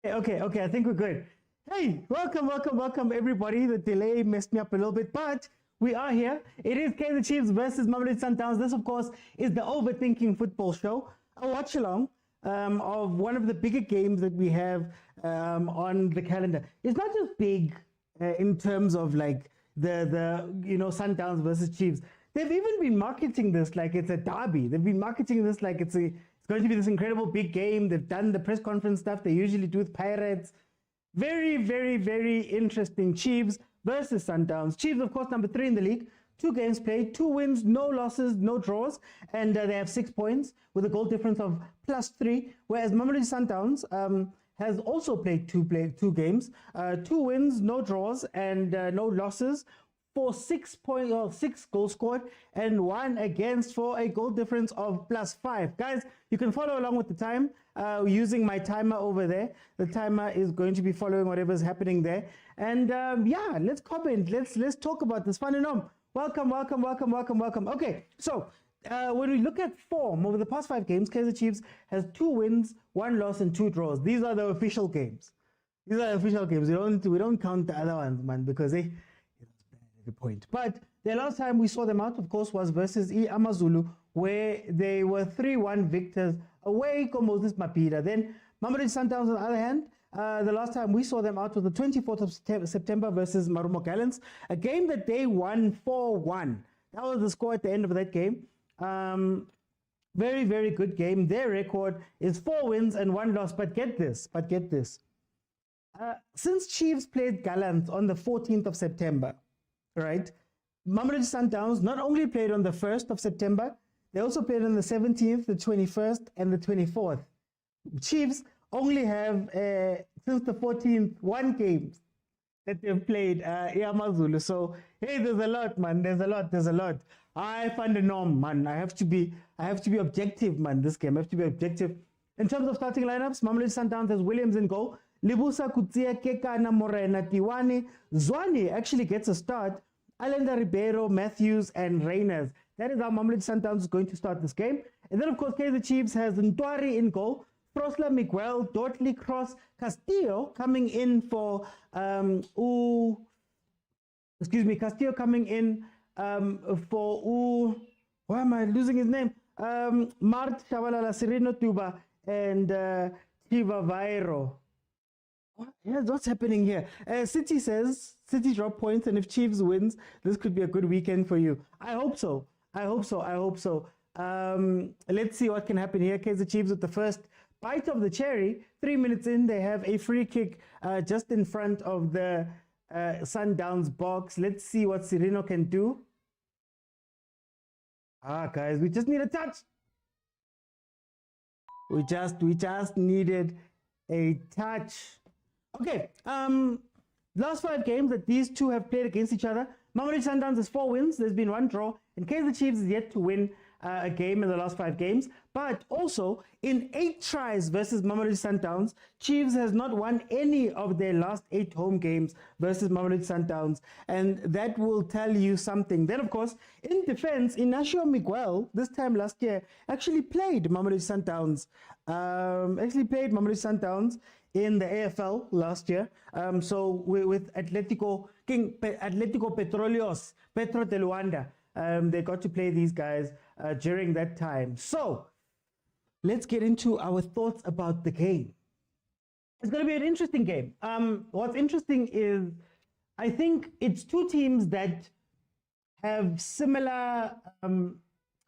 Okay, I think we're good. Hey, welcome, everybody. The delay messed me up a little bit, but we are here. It is Kaizer Chiefs versus Mamelodi Sundowns. This, of course, is the Overthinking Football Show, a watch-along of one of the bigger games that we have on the calendar. It's not just big in terms of like the Sundowns versus Chiefs. They've even been marketing this like it's a derby. They've been marketing this like it's going to be this incredible big game. They've done the press conference stuff they usually do with Pirates. Very, very, very interesting. Chiefs versus Sundowns. Chiefs, of course, number 3 in the league. 2 games played, 2 wins, no losses, no draws, and they have 6 points with a goal difference of +3. Whereas Mamelodi Sundowns has also played 2 games, 2 wins, no draws, and no losses, for 6 goals scored and 1 against for a goal difference of +5. Guys, you can follow along with the time using my timer over there. The timer is going to be following whatever's happening there. And yeah, let's comment. Let's talk about this. Faninam, welcome. Okay, so when we look at form over the past 5 games, Kaizer Chiefs has 2 wins, 1 loss, and 2 draws. These are the official games. We don't count the other ones, man, because they. The point. But the last time we saw them out, of course, was versus AmaZulu, where they were 3-1 victors away from Moses Mapida. Then Mamelodi Sundowns, on the other hand, the last time we saw them out was the 24th of September versus Marumo Gallants, a game that they won 4-1. That was the score at the end of that game. Very, very good game. Their record is 4 wins and 1 loss. But get this. Since Chiefs played Gallants on the 14th of September, right, Mamelodi Sundowns not only played on the 1st of September, they also played on the 17th, the 21st, and the 24th. Chiefs only have, since the 14th, 1 game that they've played AmaZulu. So, hey, there's a lot, man. There's a lot. I find a norm, man. I have to be objective, man, this game. I have to be objective. In terms of starting lineups, Mamelodi Sundowns has Williams in goal. Libusa, Kutsia, Kekana, Morena, Tshwane. Zwane actually gets a start. Allenda, Ribeiro, Matthews, and Reyners. That is how Mamelodi Sundowns is going to start this game. And then, of course, Kaizer Chiefs has Ntwari in goal. Frosla, Miguel, Dortley, Cross, Castillo coming in for Castillo coming in for why am I losing his name? Mart, Shabalala, Sereno Tuba, and Tiva Vairo. What's happening here? City says City drop points, and if Chiefs wins, this could be a good weekend for you. I hope so. Let's see what can happen here. Kaizer Chiefs with the first bite of the cherry. 3 minutes in, they have a free kick just in front of the Sundowns box. Let's see what Sereno can do. Guys, we just need a touch. We just needed a touch. Okay, last 5 games that these two have played against each other, Mamelodi Sundowns has 4 wins, there's been 1 draw, and Kaizer Chiefs is yet to win a game in the last 5 games. But also, in 8 tries versus Mamelodi Sundowns, Chiefs has not won any of their last 8 home games versus Mamelodi Sundowns, and that will tell you something. Then, of course, in defense, Inacio Miguel, this time last year, actually played Mamelodi Sundowns. In the AFL last year. So with Atletico Petróleos, Petro de Luanda, they got to play these guys during that time. So let's get into our thoughts about the game. It's going to be an interesting game. What's interesting is I think it's 2 teams that have similar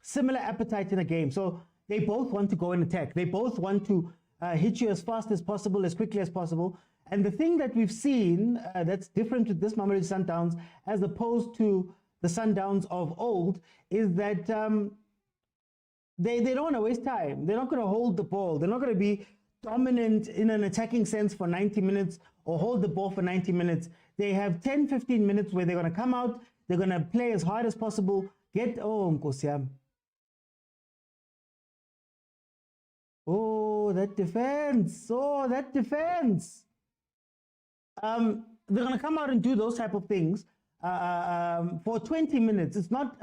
appetite in a game. So they both want to go and attack. They both want to hit you as fast as possible, as quickly as possible. And the thing that we've seen that's different with this Mamelodi Sundowns as opposed to the Sundowns of old is that they don't want to waste time. They're not going to hold the ball. They're not going to be dominant in an attacking sense for 90 minutes or hold the ball for 90 minutes. They have 10, 15 minutes where they're going to come out, they're going to play as hard as possible, Nkosiam. Oh, that defense. They're going to come out and do those type of things for 20 minutes. It's not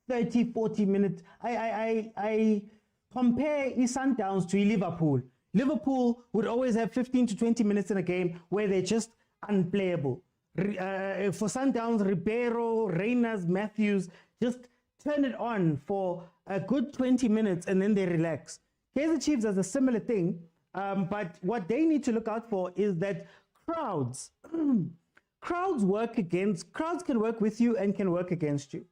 30, 40 minutes. I compare Sundowns to Liverpool. Liverpool would always have 15 to 20 minutes in a game where they're just unplayable. For Sundowns, Ribeiro, Reyners, Matthews, just turn it on for a good 20 minutes and then they relax. Kaizer Chiefs has a similar thing, but what they need to look out for is that crowds can work with you and can work against you.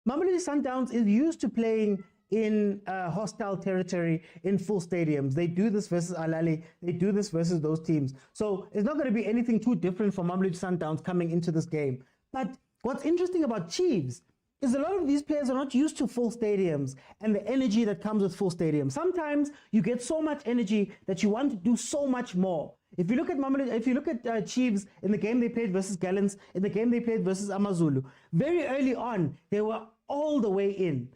Mamelodi Sundowns is used to playing in hostile territory in full stadiums. They do this versus Ahly, they do this versus those teams. So it's not going to be anything too different for Mamelodi Sundowns coming into this game. But what's interesting about Chiefs is a lot of these players are not used to full stadiums and the energy that comes with full stadiums. Sometimes you get so much energy that you want to do so much more. If you look at Chiefs in the game they played versus Gallants, in the game they played versus Amazulu, very early on they were all the way in,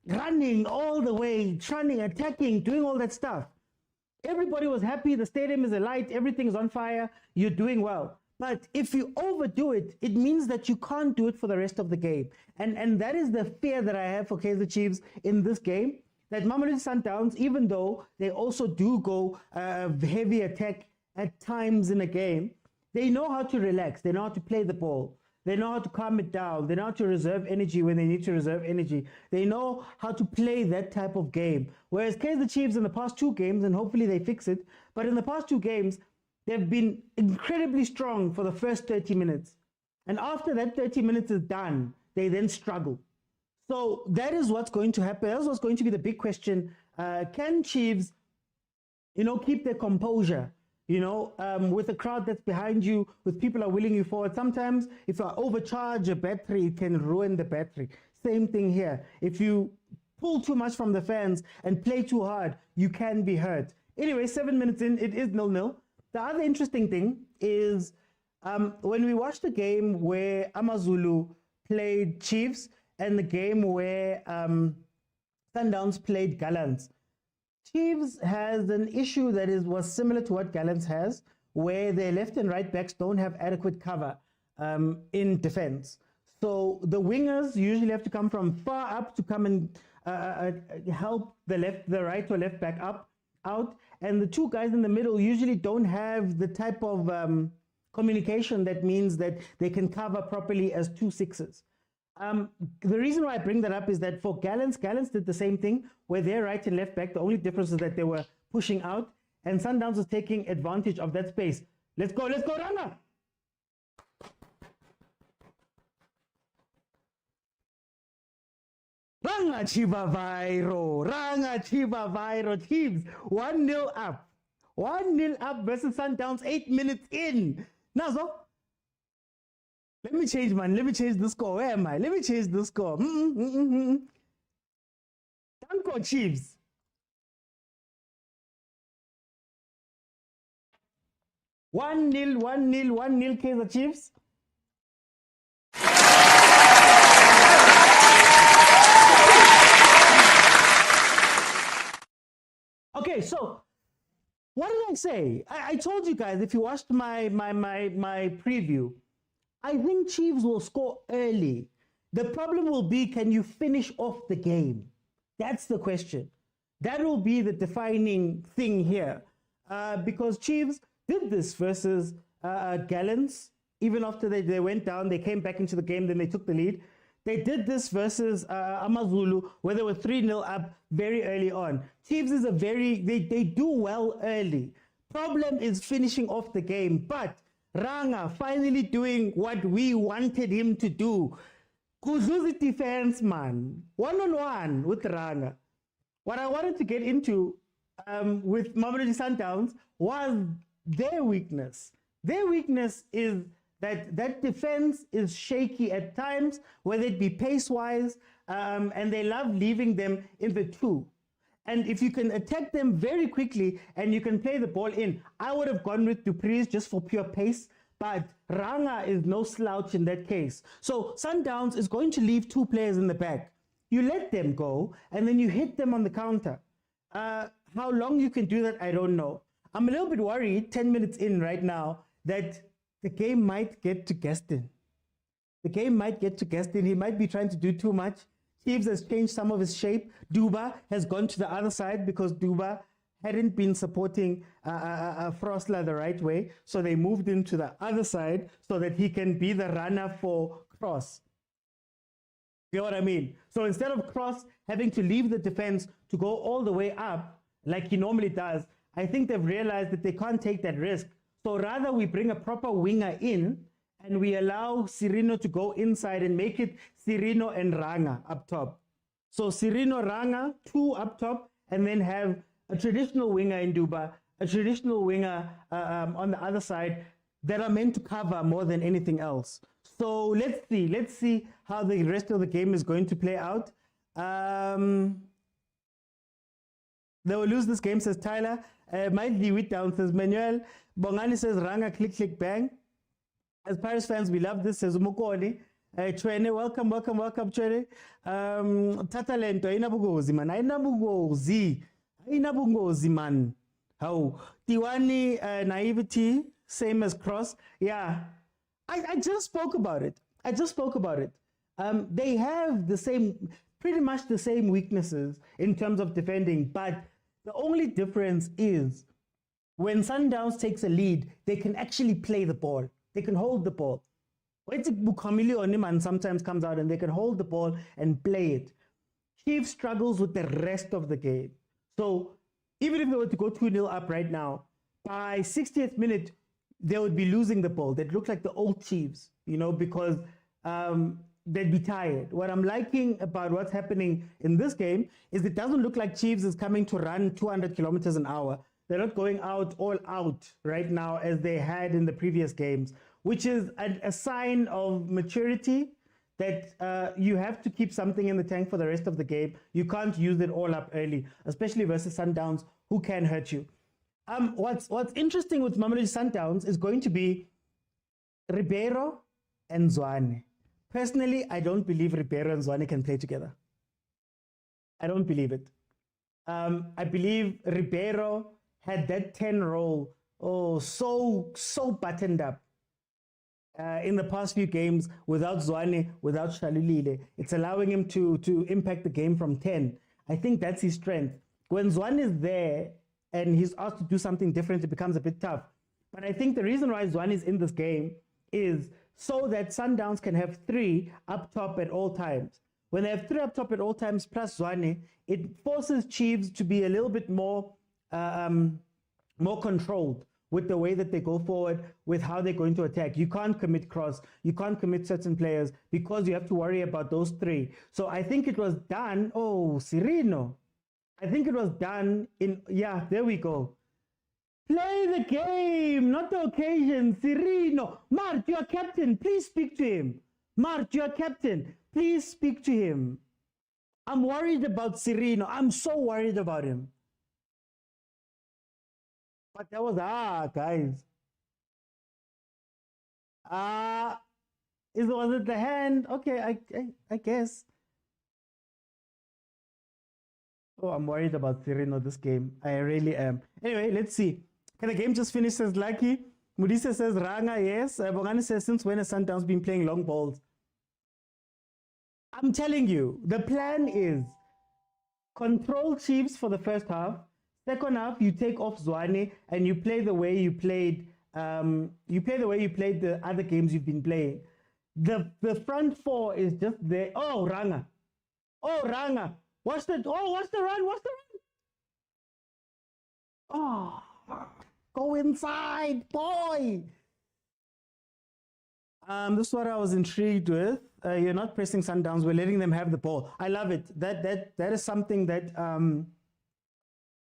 running all the way, trying, attacking, doing all that stuff. Everybody was happy. The stadium is alight. Everything's on fire. You're doing well. But if you overdo it, it means that you can't do it for the rest of the game. And that is the fear that I have for Kaizer Chiefs in this game. That Mamelodi Sundowns, even though they also do go heavy attack at times in a game, they know how to relax. They know how to play the ball. They know how to calm it down. They know how to reserve energy when they need to reserve energy. They know how to play that type of game. Whereas Kaizer Chiefs in the past 2 games, and hopefully they fix it, but in the past 2 games, they've been incredibly strong for the first 30 minutes. And after that 30 minutes is done, they then struggle. So that is what's going to happen. That's what's going to be the big question. Can Chiefs, keep their composure? With a crowd that's behind you, with people are willing you forward. Sometimes if you overcharge a battery, it can ruin the battery. Same thing here. If you pull too much from the fans and play too hard, you can be hurt. Anyway, 7 minutes in, it is 0-0. The other interesting thing is when we watched the game where Amazulu played Chiefs and the game where Sundowns played Gallants, Chiefs has an issue that was similar to what Gallants has, where their left and right backs don't have adequate cover in defense. So the wingers usually have to come from far up to come and help the right or left back out. And the 2 guys in the middle usually don't have the type of communication that means that they can cover properly as 2 sixes. The reason why I bring that up is that for Gallants did the same thing, where their right and left back, the only difference is that they were pushing out, and Sundowns was taking advantage of that space. Let's go, Ranga! Ranga Chiba Vairo, Chiefs, 1-0 up. 1-0 up versus Sundowns, 8 minutes in. Nazo? Let me change the score. Where am I? Let me change the score. Danko Chiefs. One nil Kaizer Chiefs. Okay, so what did I say? I told you guys, if you watched my preview, I think Chiefs will score early. The problem will be, can you finish off the game? That's the question. That will be the defining thing here. Because Chiefs did this versus Gallants. Even after they went down, they came back into the game, then they took the lead. They did this versus Amazulu, where they were 3-0 up very early on. Chiefs is they do well early. Problem is finishing off the game, but Ranga finally doing what we wanted him to do. Kuzuzi defense, man. One-on-one with Ranga. What I wanted to get into with Mamelodi Sundowns was their weakness. Their weakness is that defense is shaky at times, whether it be pace-wise, and they love leaving them in the 2. And if you can attack them very quickly and you can play the ball in, I would have gone with Dupreez just for pure pace, but Ranga is no slouch in that case. So Sundowns is going to leave 2 players in the back. You let them go, and then you hit them on the counter. How long you can do that, I don't know. I'm a little bit worried, 10 minutes in right now, that the game might get to Gaston. The game might get to Gaston. He might be trying to do too much. Chiefs has changed some of his shape. Duba has gone to the other side because Duba hadn't been supporting Frosler the right way, so they moved him to the other side so that he can be the runner for Cross. You know what I mean? So instead of Cross having to leave the defense to go all the way up like he normally does, I think they've realized that they can't take that risk. So rather we bring a proper winger in and we allow Sirino to go inside and make it Sirino and Ranga up top. So Sirino, Ranga, two up top, and then have a traditional winger in Duba, a traditional winger on the other side that are meant to cover more than anything else. So let's see how the rest of the game is going to play out. They will lose this game, says Tyler. Might be with down, says Manuel. Bongani says Ranga, click, click, bang. As Paris fans, we love this, says Mukoni. Tshwane, welcome, Tshwane. Tatalento, inabugozi, man. Inabugozi, man. How? Tiwani, naivety, same as Cross. Yeah. I just spoke about it. They have pretty much the same weaknesses in terms of defending, but the only difference is when Sundowns takes a lead, they can actually play the ball. They can hold the ball. Sometimes comes out and they can hold the ball and play it. Chiefs struggles with the rest of the game. So even if they were to go 2-0 up right now, by 60th minute, they would be losing the ball. They'd look like the old Chiefs, because they'd be tired. What I'm liking about what's happening in this game is it doesn't look like Chiefs is coming to run 200 kilometers an hour. They're not going all out right now as they had in the previous games, which is a sign of maturity that you have to keep something in the tank for the rest of the game. You can't use it all up early, especially versus Sundowns, who can hurt you. What's interesting with Mamelodi Sundowns is going to be Ribeiro and Zwane. Personally, I don't believe Ribeiro and Zwane can play together. I don't believe it. I believe Ribeiro had that 10 role, so buttoned up in the past few games without Zwane, without Shalulile. It's allowing him to impact the game from 10. I think that's his strength. When Zwane is there, and he's asked to do something different, it becomes a bit tough. But I think the reason why Zwane is in this game is so that Sundowns can have 3 up top at all times. When they have 3 up top at all times plus Zwane, it forces Chiefs to be a little bit more controlled with the way that they go forward, with how they're going to attack. You can't commit cross, you can't commit certain players because you have to worry about those 3. So I think it was done, Sirino. I think it was done in, there we go. Play the game, not the occasion. Sirino. Mart, you are captain. Please speak to him. Mart, you are captain. Please speak to him. I'm worried about Sirino. I'm so worried about him. But that was, guys. Was it the hand? Okay, I guess. I'm worried about Sirino this game. I really am. Anyway, let's see. Can the game just finish, says Lucky? Mudisa says Ranga, yes. Bongani says, since when has Sundowns been playing long balls? I'm telling you, the plan is control Chiefs for the first half. Second half, you take off Zwane and you play the way you played. The other games you've been playing. The front 4 is just there. Ranga. Ranga. What's the run? Go inside, boy. This is what I was intrigued with. You're not pressing Sundowns. We're letting them have the ball. I love it. That is something that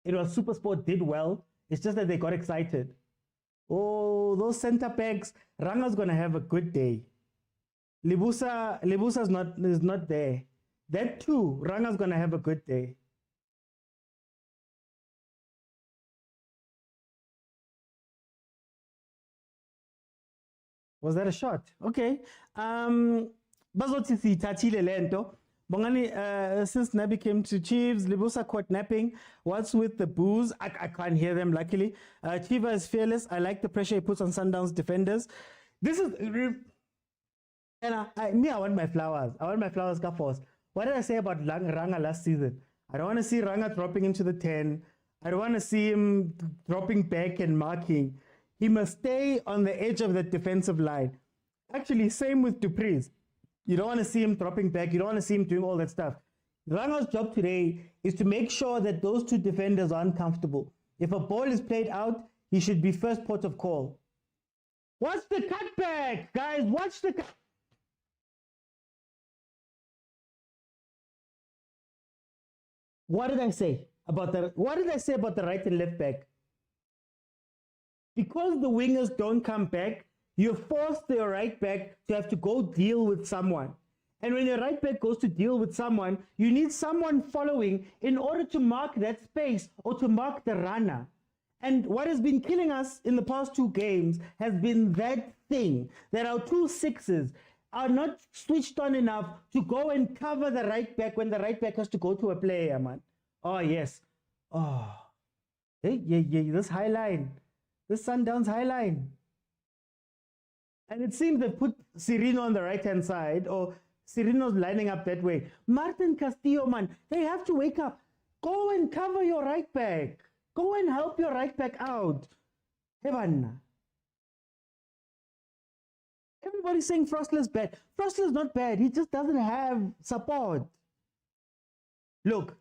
Supersport did well. It's just that they got excited. Those center backs. Ranga's gonna have a good day. Libusa is not there. That too, Ranga's gonna have a good day. Was that a shot? Okay. Bazothi sithathile lento. Bongani, since Nabi came to Chiefs, Libusa caught napping. What's with the booze? I can't hear them, luckily. Chiva is fearless. I like the pressure he puts on Sundowns defenders. This is... And I want my flowers. I want my flowers, Kafos. What did I say about Ranga last season? I don't want to see Ranga dropping into the 10. I don't want to see him dropping back and marking. He must stay on the edge of the defensive line. Actually, same with Dupreez. You don't want to see him dropping back. You don't want to see him doing all that stuff. Ranga's job today is to make sure that those two defenders are uncomfortable. If a ball is played out, he should be first port of call. Watch the cutback, guys. Watch the cut. What did I say about the right and left back? Because the wingers don't come back, you force the right back to have to go deal with someone. And when your right back goes to deal with someone, you need someone following in order to mark that space or to mark the runner. And what has been killing us in the past two games has been that thing, that our 2 6s are not switched on enough to go and cover the right back when the right back has to go to a player, man. Oh, yes. Oh, hey, yeah, this high line. This Sundowns high line. And it seems they put Cirino on the right-hand side, or Cirino's lining up that way. Martin Castillo, man, they have to wake up. Go and cover your right back. Go and help your right back out. Heaven. Everybody's saying Frostler's bad. Frostler's not bad. He just doesn't have support. Look,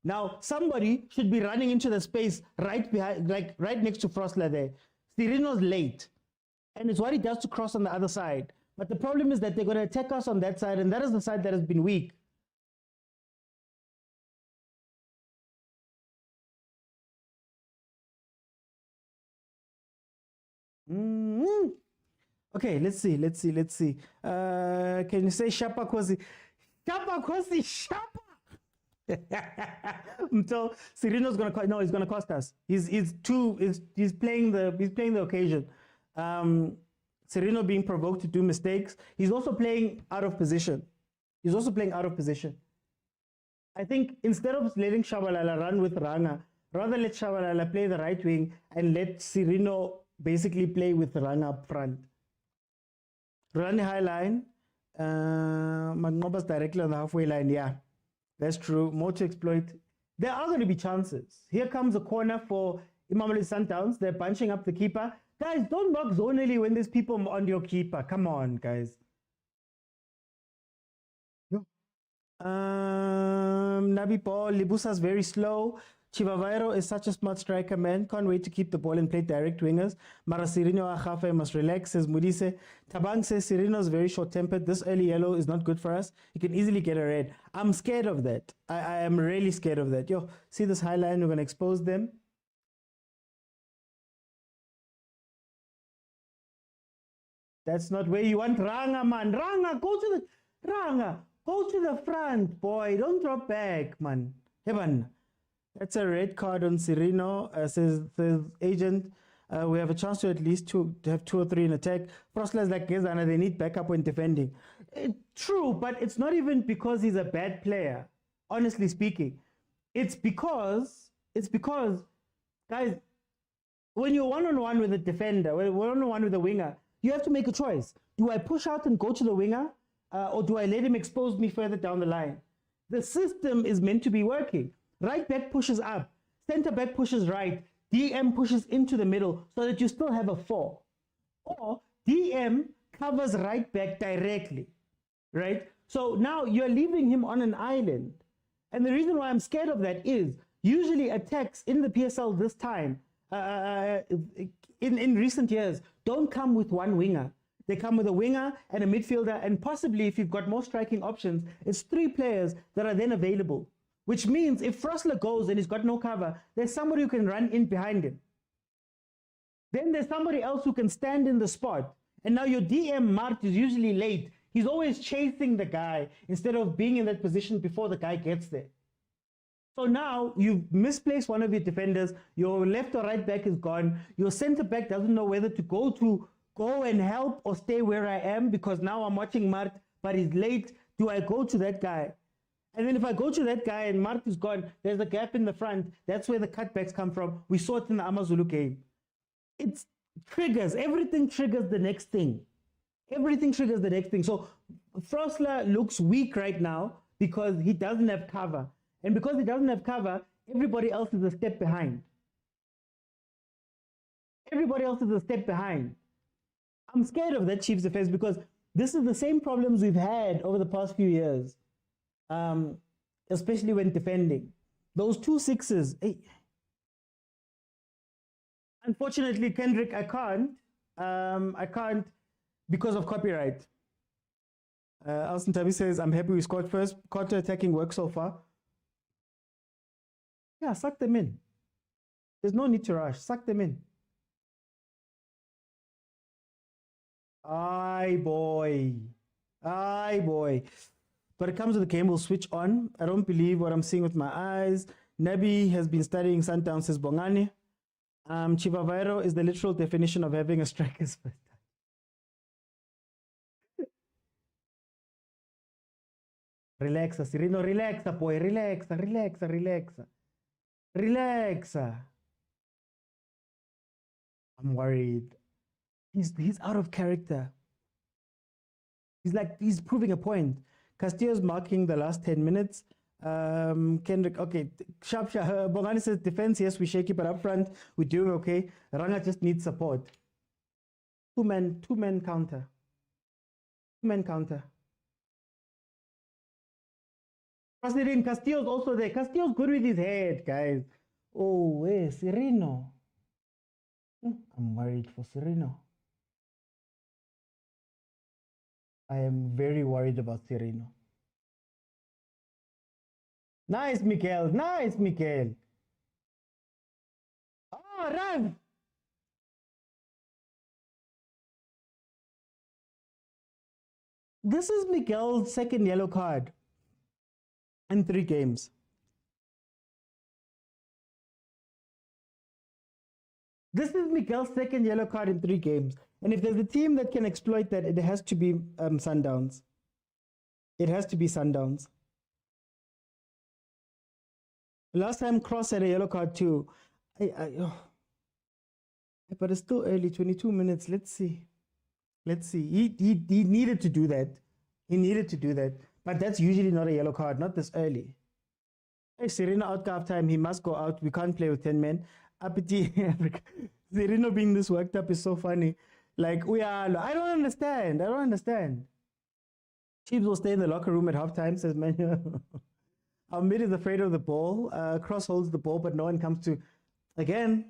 now somebody should be running into the space right behind, like right next to Frostler there. Cirino's late. And it's what he does to cross on the other side. But the problem is that they're going to attack us on that side, and that is the side that has been weak. Okay, let's see. Can you say Shapa Kosi? Shapa Kosi, Shapa! So Cirino's going to, no, he's going to cost us. He's playing the occasion. Cirino being provoked to do mistakes. He's also playing out of position. I think instead of letting Shabalala run with Ranga, rather let Shabalala play the right wing and let Cirino basically play with Ranga up front. Rulani high line. Magnoba's directly on the halfway line. Yeah, that's true. More to exploit. There are going to be chances. Here comes a corner for MAMELODI Sundowns. They're bunching up the keeper. Guys, don't knock zonally when there's people on your keeper. Come on, guys. Nabi Paul, Libusa's very slow. Chivavairo is such a smart striker, man. Can't wait to keep the ball and play direct wingers. Mara Cirino Achafe must relax, says Mudise. Tabang says Cirino's very short-tempered. This early yellow is not good for us. He can easily get a red. I'm scared of that. I am really scared of that. Yo, see this high line? We're going to expose them. That's not where you want Ranga, man. Ranga, go to the front, boy. Don't drop back, man. Heaven. That's a red card on Cirino, says the agent. We have a chance to at least have 2 or 3 in attack. Frostler's like Gezana, they need backup when defending. True, but it's not even because he's a bad player, honestly speaking. It's because, guys, when you're one-on-one with a defender, when you're one-on-one with a winger, you have to make a choice. Do I push out and go to the winger, or do I let him expose me further down the line? The system is meant to be working. Right back pushes up, center back pushes right, DM pushes into the middle so that you still have a 4. Or DM covers right back directly, right? So now you're leaving him on an island. And the reason why I'm scared of that is usually attacks in the PSL this time, in recent years, don't come with one winger. They come with a winger and a midfielder, and possibly if you've got more striking options, it's 3 players that are then available. Which means if Frostler goes and he's got no cover, there's somebody who can run in behind him. Then there's somebody else who can stand in the spot. And now your DM Mart is usually late. He's always chasing the guy instead of being in that position before the guy gets there. So now you've misplaced one of your defenders. Your left or right back is gone. Your center back doesn't know whether to go and help or stay where I am because now I'm watching Mart, but he's late. Do I go to that guy? And then if I go to that guy and Mart is gone, there's a gap in the front. That's where the cutbacks come from. We saw it in the Amazulu game. It triggers. Everything triggers the next thing. Everything triggers the next thing. So Frostler looks weak right now because he doesn't have cover. And because he doesn't have cover, Everybody else is a step behind. Everybody else is a step behind. I'm scared of that Chiefs defense because this is the same problems we've had over the past few years, especially when defending. Those 2 6s. Hey. Unfortunately, Kendrick, I can't because of copyright. Alston Tabi says, I'm happy we scored first. Counter-attacking work so far. Yeah, suck them in. There's no need to rush. Suck them in. Aye, boy. Aye, boy. But it comes to the game, we'll switch on. I don't believe what I'm seeing with my eyes. Nabi has been studying Sundowns, says Bongani. Chivaviro is the literal definition of having a striker's first. Relaxa, Cirino, relaxa, boy. Relaxa, relaxa, relaxa. Relaxa. I'm worried. He's out of character. He's proving a point. Castillo's marking the last 10 minutes. Kendrick, okay. Sharp. Bongani says defense, yes, we shaky, but up front, we're doing okay. Ranga just needs support. Two men counter. 2-man counter. Considering Castillo's also there. Castillo's good with his head, guys. Oh, hey, Cirino. I'm worried for Cirino. I am very worried about Cirino. Nice, Mikel. Nice, Mikel. Oh, run. This is Mikel's second yellow card in 3 games. This is Mikel's second yellow card in 3 games. And if there's a team that can exploit that, it has to be Sundowns. It has to be Sundowns. Last time Cross had a yellow card too. But it's still early, 22 minutes. Let's see. Let's see. He needed to do that. He needed to do that. But that's usually not a yellow card, not this early. Hey, Serena out half time. He must go out. We can't play with 10 men. Apathy Africa. Serena being this worked up is so funny. Like, we are. I don't understand. I don't understand. Chiefs will stay in the locker room at halftime, says Manuel. Our mid is afraid of the ball. Cross holds the ball, but no one comes to. Again,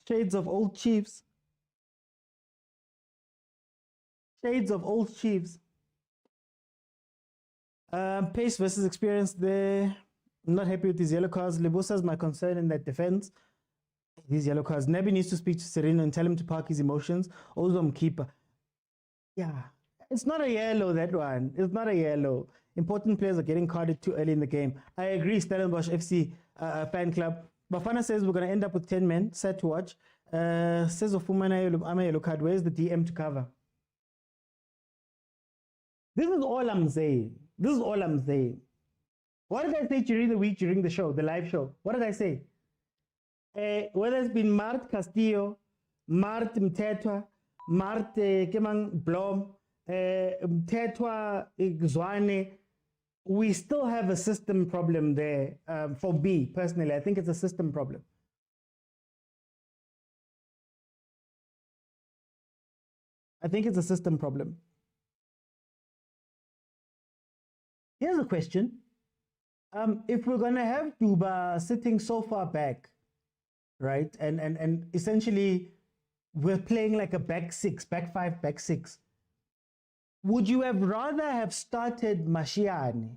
shades of old Chiefs. Shades of old Chiefs. Pace versus experience there. I'm not happy with these yellow cards. Libusa's my concern in that defense. These yellow cards. Nebi needs to speak to Sereno and tell him to park his emotions. Ozom keeper. Yeah. It's not a yellow, that one. It's not a yellow. Important players are getting carded too early in the game. I agree, Stellenbosch FC fan club. Bafana says we're going to end up with 10 men. Sad to watch. Says I'm a yellow card. Where's the DM to cover? This is all I'm saying. This is all I'm saying. What did I say during the week, during the show, the live show? What did I say? Whether it's been Mart Castillo, Mart Mtetwa, Mart Kemang Blom, Mtetwa Zwane, we still have a system problem there. For me, personally, I think it's a system problem. I think it's a system problem. Here's a question. If we're going to have Duba sitting so far back, right, and essentially we're playing like a back 6, back 5, back 6, would you have rather have started Mashiane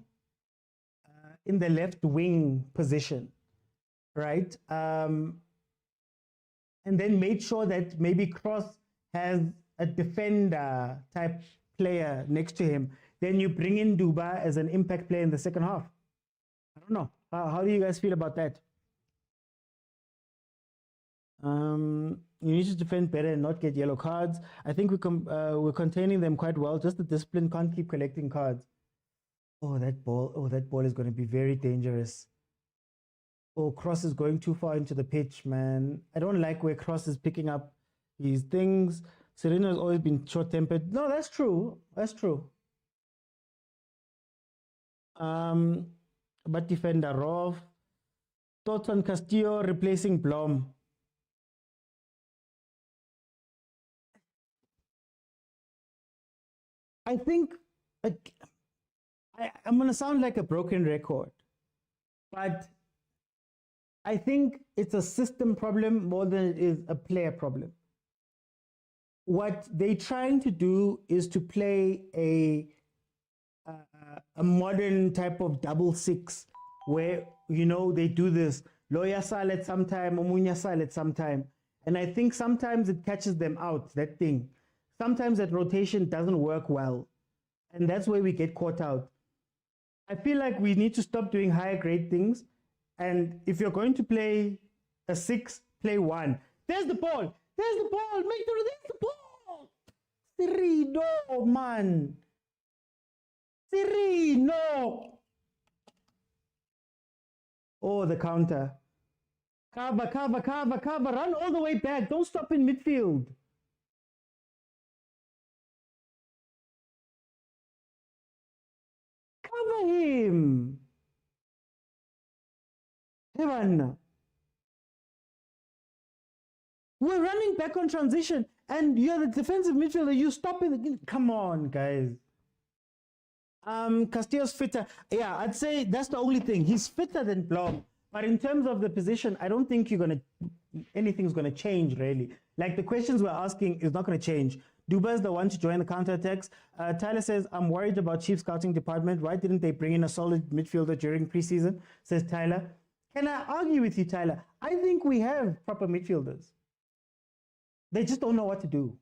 in the left wing position, right, and then made sure that maybe Cross has a defender type player next to him? Then you bring in Duba as an impact player in the second half. I don't know. How do you guys feel about that? You need to defend better and not get yellow cards. I think we're containing them quite well. Just the discipline, can't keep collecting cards. Oh, that ball. Oh, that ball is going to be very dangerous. Oh, Cross is going too far into the pitch, man. I don't like where Cross is picking up his things. Serena has always been short-tempered. No, that's true. That's true. But defender Rov. Thoughts on Castillo replacing Blom? I think I'm going to sound like a broken record, but I think it's a system problem more than it is a player problem. What they're trying to do is to play a modern type of double six where, you know, they do this Loya Sal at some time, Omunya Sal at some time. And I think sometimes it catches them out, that thing. Sometimes that rotation doesn't work well. And that's where we get caught out. I feel like we need to stop doing higher grade things. And if you're going to play a 6, play 1. There's the ball. There's the ball. Make there's the ball. Serino, man. Serino. Oh, the counter. Cover, cover, cover, cover. Run all the way back. Don't stop in midfield. Cover him. Evan. We're running back on transition, and you're the defensive midfielder. You stop it. Come on, guys. Castillo's fitter. Yeah, I'd say that's the only thing. He's fitter than Blom. But in terms of the position, I don't think anything's gonna change really. Like the questions we're asking is not gonna change. Duba is the one to join the counterattacks. Tyler says, I'm worried about Chiefs scouting department. Why didn't they bring in a solid midfielder during preseason? Says Tyler. Can I argue with you, Tyler? I think we have proper midfielders. They just don't know what to do.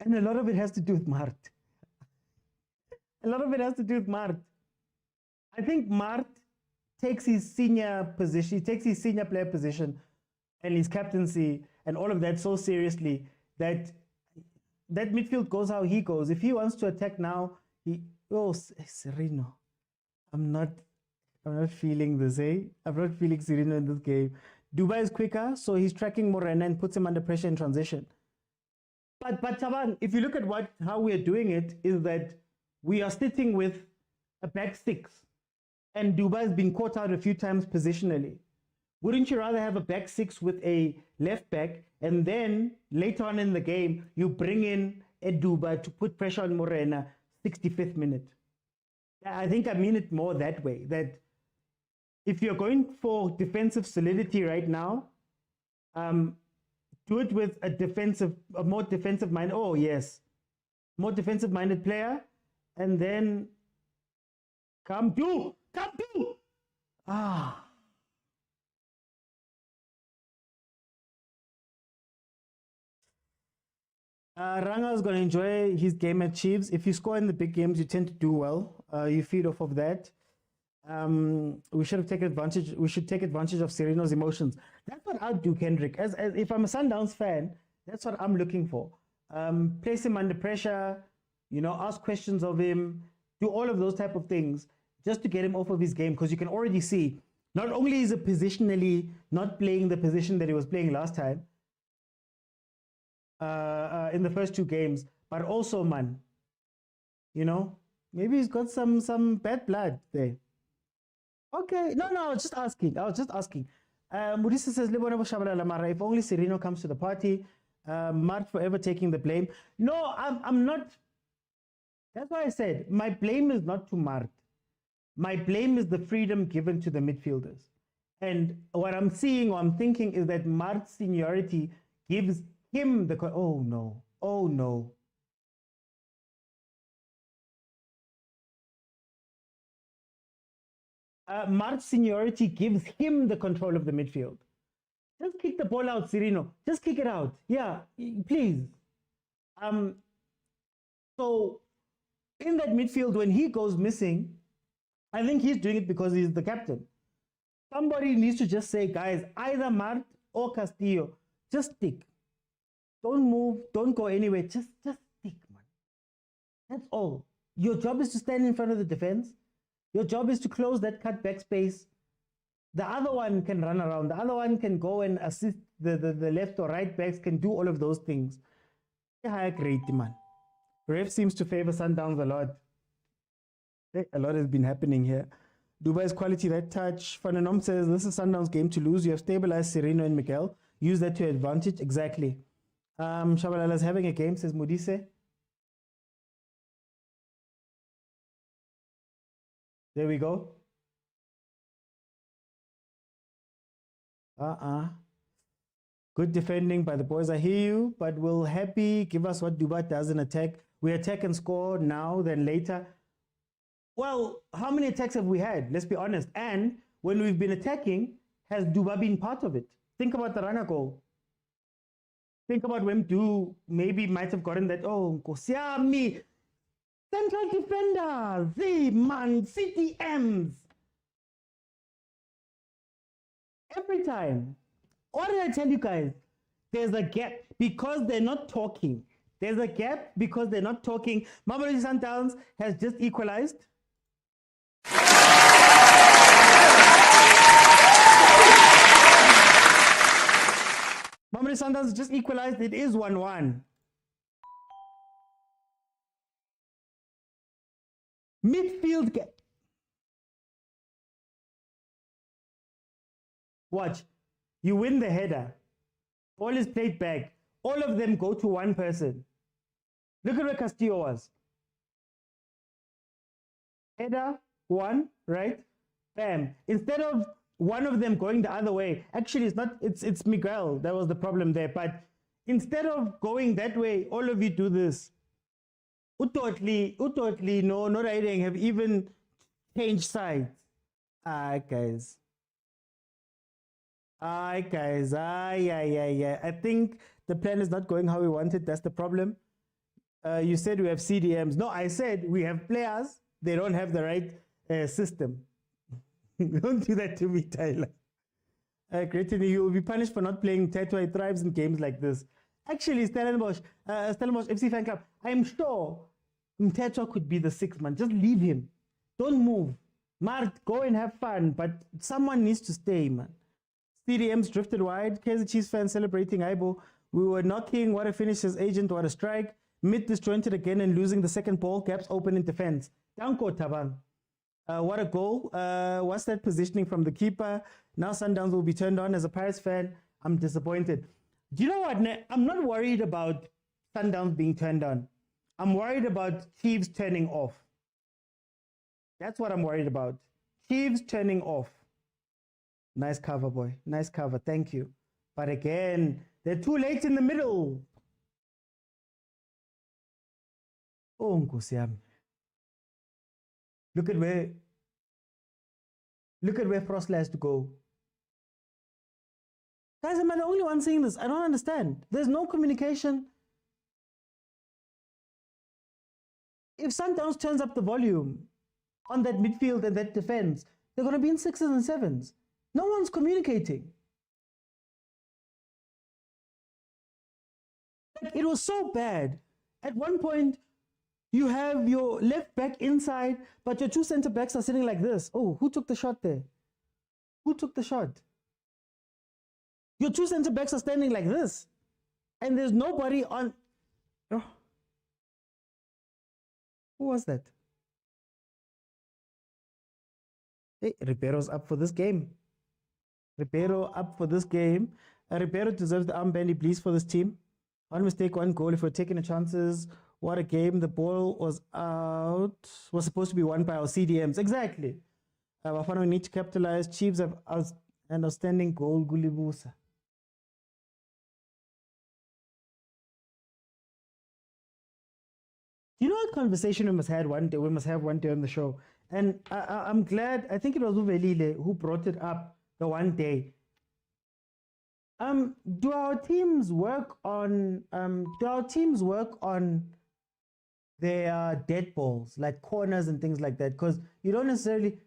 And a lot of it has to do with Mart. A lot of it has to do with Mart. I think Mart takes his senior position, he takes his senior player position and his captaincy and all of that so seriously that that midfield goes how he goes. If he wants to attack now, Serino. I'm not feeling this, eh? I'm not feeling Serino in this game. Dubai is quicker, so he's tracking Morena and puts him under pressure in transition. But Taban, if you look at how we are doing it, is that we are sitting with a back 6. And Dubai has been caught out a few times positionally. Wouldn't you rather have a back 6 with a left back, and then later on in the game, you bring in a Dubai to put pressure on Morena, 65th minute? I think I mean it more that way, that if you're going for defensive solidity right now, do it with a more defensive minded, more defensive minded player, and then come to. Ranga is going to enjoy his game at Chiefs. If you score in the big games, you tend to do well. You feed off of that. We should take advantage of Sereno's emotions. That's what I'd do, Kendrick. As if I'm a Sundowns fan, that's what I'm looking for. Place him under pressure, ask questions of him, do all of those type of things just to get him off of his game, because you can already see not only is it positionally not playing the position that he was playing last time in the first 2 games, but also, man, maybe he's got some bad blood there. Okay, no, I was just asking. Murisa says, if only Sereno comes to the party, Mart forever taking the blame. No, I'm not. That's why I said my blame is not to Mart. My blame is the freedom given to the midfielders. And what I'm seeing or I'm thinking is that Mart's seniority gives him the... Oh, no. Mart's seniority gives him the control of the midfield. Just kick the ball out, Sereno. Just kick it out. Yeah, please. So in that midfield, when he goes missing, I think he's doing it because he's the captain. Somebody needs to just say, guys, either Mart or Castillo, just stick. Don't move. Don't go anywhere. Just stick, man. That's all. Your job is to stand in front of the defense. Your job is to close that cutback space. The other one can run around. The other one can go and assist the left or right backs, can do all of those things. Yeah, great, man. Ref seems to favor Sundowns a lot. A lot has been happening here. Dubai's quality, that touch. Fananom says, this is Sundowns' game to lose. You have stabilized Sereno and Miguel. Use that to your advantage. Exactly. Shabalala's having a game, says Modise. There we go. Good defending by the boys. I hear you, but will Happy give us what Dubai does in attack? We attack and score now, then later. Well, how many attacks have we had? Let's be honest. And when we've been attacking, has Dubai been part of it? Think about the runner goal. Think about when Du maybe might have gotten that. Oh, Nkosiami. Central defenders. The man, CTMs. Every time. What did I tell you guys? There's a gap because they're not talking. There's a gap because they're not talking. Mamelodi Sundowns has just equalized. Mamelodi Sundowns just equalized. It is 1-1. Midfield gap. Watch. You win the header. Ball is played back. All of them go to one person. Look at where Castillo was. Header, one, right? Bam. Instead of one of them going the other way, actually it's Miguel that was the problem there. But instead of going that way, all of you do this. Utotli, no, not writing, have even changed sides. Guys. Guys, I think the plan is not going how we wanted. That's the problem. You said we have CDMs. No, I said we have players. They don't have the right system. Don't do that to me, Tyler. Greatly, you will be punished for not playing Tattoo. He thrives in games like this. Actually, Stellenbosch FC fan club, I'm sure Mteto could be the sixth man. Just leave him. Don't move. Mart, go and have fun, but someone needs to stay, man. CDMs drifted wide. Kaizer Chiefs fans celebrating Aibo. We were knocking. What a finish as agent. What a strike. Mid disjointed again and losing the second ball. Gaps open in defense. Danko Tabang. What a goal. What's that positioning from the keeper? Now Sundowns will be turned on. As a Pirates fan, I'm disappointed. Do you know what? I'm not worried about Sundowns being turned on. I'm worried about Chiefs turning off. That's what I'm worried about. Chiefs turning off. Nice cover, boy. Nice cover. Thank you. But again, they're too late in the middle. Oh, Nkosiam. Look at where Frostler has to go. Guys, am I the only one saying this? I don't understand. There's no communication. If Sundowns turns up the volume on that midfield and that defense, they're going to be in 6s and 7s. No one's communicating. Like, it was so bad. At one point, you have your left back inside, but your two center backs are sitting like this. Oh, who took the shot there? Who took the shot? Your two center backs are standing like this. And there's nobody on. Oh. Who was that? Hey, Ribeiro's up for this game. Ribeiro up for this game. Ribeiro deserves the armband. He bleeds for this team. One mistake, one goal. If we're taking the chances, what a game. The ball was out. Was supposed to be won by our CDMs. Exactly. Bafana, we need to capitalize. Chiefs have an outstanding goal. Gulibusa. You know what conversation we must have one day? We must have one day on the show. And I'm glad. I think it was Uvelile who brought it up the one day. Do our teams work on their dead balls, like corners and things like that? Because you don't necessarily.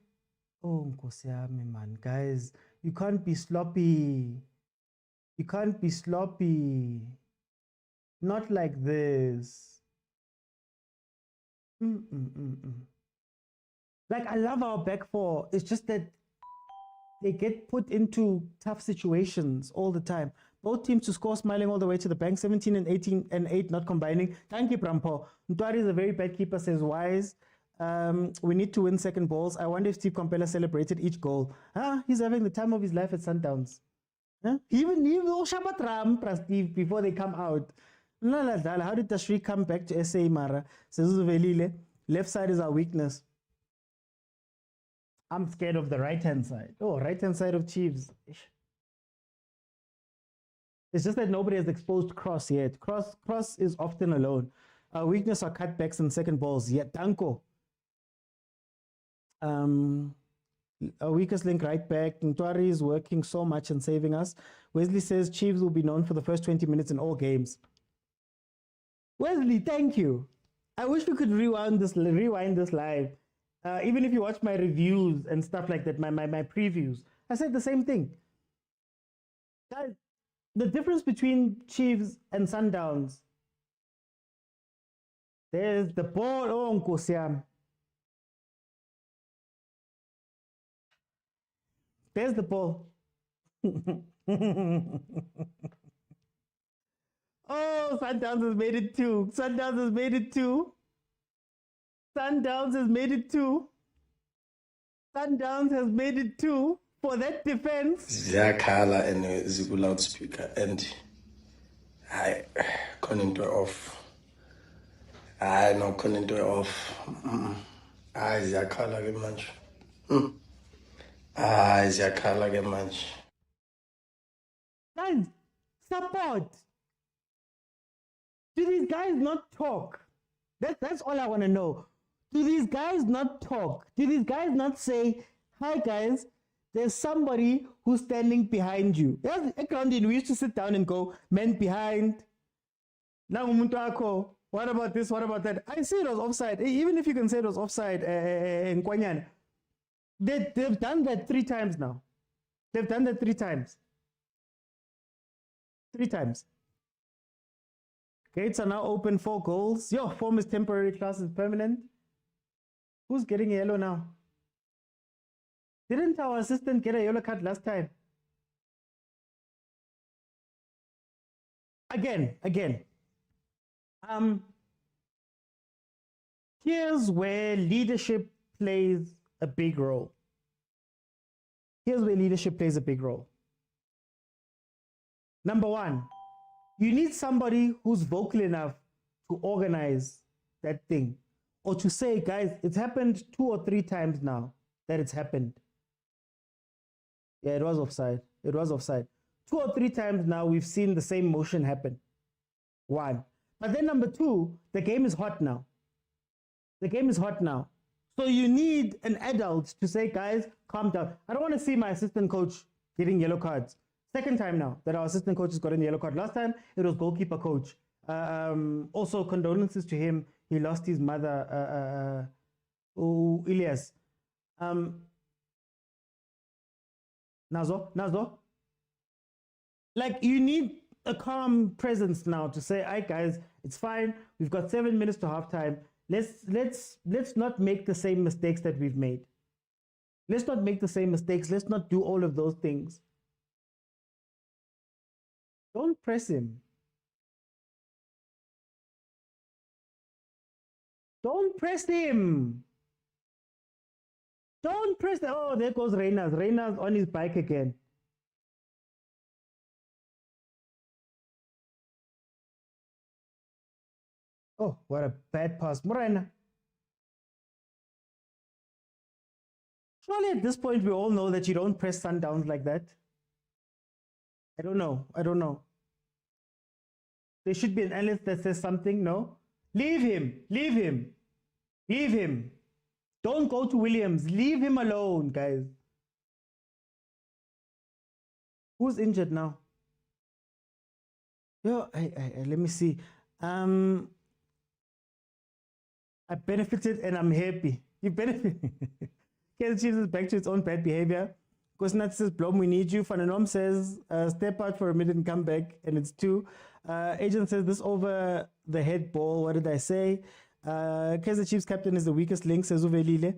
Oh, Nkosiame, man, guys, you can't be sloppy. You can't be sloppy. Not like this. Like, I love our back four. It's just that they get put into tough situations all the time. Both teams to score smiling all the way to the bank. 17 and 18 and 8 not combining. Thank you, Brampo. Ntwari is a very bad keeper, says Wise. We need to win second balls. I wonder if Steve Compella celebrated each goal. He's having the time of his life at Sundowns. He will Shabatram plus Steve before they come out. How did Tashri come back to SA Mara? Left side is our weakness. I'm scared of the right-hand side. Oh, right-hand side of Chiefs. It's just that nobody has exposed Cross yet. Cross is often alone. Our weakness are cutbacks and second balls. Yeah, Danko. Our weakest link right back. Ntwari is working so much and saving us. Wesley says Chiefs will be known for the first 20 minutes in all games. Wesley, thank you. I wish we could rewind this live. Even if you watch my reviews and stuff like that, my previews, I said the same thing. Guys, the difference between Chiefs and Sundowns. There's the ball. Oh, Nkosiam. There's the ball. Oh, Sundowns has made it two. Sundowns has made it two. Sundowns has made it two. Sundowns has made it two for that defense. Ziyakhala and Zigu loudspeaker and I couldn't off. I no couldn't off. I Ziyakhala ke manje. I Ziyakhala ke manje. Guys, support. Do these guys not talk? That's all I want to know. Do these guys not talk? Do these guys not say, hi guys, there's somebody who's standing behind you? Yes, we used to sit down and go, men behind. Now, what about this? What about that? I say it was offside. Even if you can say it was offside in Kwanyan, they've done that 3 times now. They've done that 3 times. 3 times. Gates are now open 4 goals. Your form is temporary, class is permanent. Who's getting a yellow now? Didn't our assistant get a yellow card last time? Again. Here's where leadership plays a big role. Number 1, you need somebody who's vocal enough to organize that thing. Or to say, guys, it's happened 2 or 3 times now that it's happened. Yeah, it was offside. 2 or 3 times now we've seen the same motion happen. 1. But then number 2, the game is hot now. So you need an adult to say, guys, calm down. I don't want to see my assistant coach getting yellow cards. Second time now that our assistant coach has gotten a yellow card. Last time it was goalkeeper coach. Also condolences to him. He lost his mother, Ilyas. Nazo. Like, you need a calm presence now to say, "All right, guys, it's fine. We've got 7 minutes to halftime. Let's not make the same mistakes that we've made. Let's not make the same mistakes. Let's not do all of those things." Don't press him. Don't press him. Don't press him. Oh, there goes Reyners. Reyners on his bike again. Oh, what a bad pass. Morena. Surely at this point we all know that you don't press Sundowns like that. I don't know. There should be an analyst that says something, no? Leave him. Don't go to Williams. Leave him alone, guys. Who's injured now? Let me see. I benefited and I'm happy. You benefit. Kaizer Chiefs is back to its own bad behavior. Kosnat says, Blom, we need you. Fananom says, step out for a minute and come back. And it's 2. Agent says, this over the head ball. What did I say? Kaizer Chiefs captain is the weakest link, says Uvelile.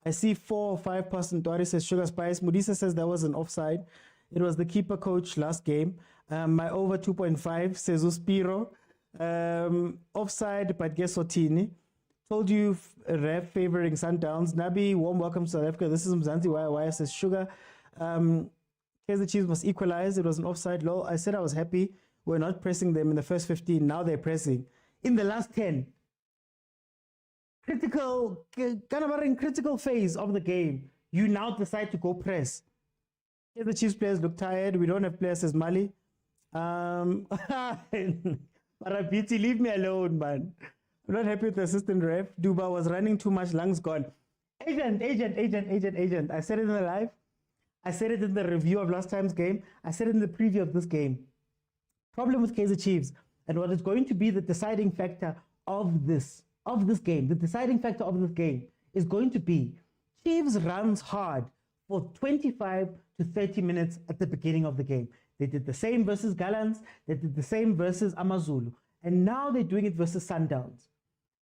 I see 4 or 5 person. Tori says Sugar Spice. Mudisa says that was an offside. It was the keeper coach last game. My over 2.5 says Uspiro. Offside, but guess what, Tini? Told you ref favoring Sundowns. Nabi, warm welcome to South Africa. This is Mzansi YY says sugar. Kaizer Chiefs must equalize. It was an offside. Lol. I said I was happy. We're not pressing them in the first 15. Now they're pressing in the last 10. Critical, kind of in critical phase of the game. You now decide to go press. The Chiefs players look tired. We don't have players, says Mali. Marabiti, leave me alone, man. I'm not happy with the assistant ref. Duba was running too much, lungs gone. Agent. I said it in the live. I said it in the review of last time's game. I said it in the preview of this game. Problem with Kaizer Chiefs and what is going to be the deciding factor of this game. The deciding factor of this game is going to be Chiefs runs hard for 25 to 30 minutes at the beginning of the game. They did the same versus Gallants. They did the same versus Amazulu. And now they're doing it versus Sundowns.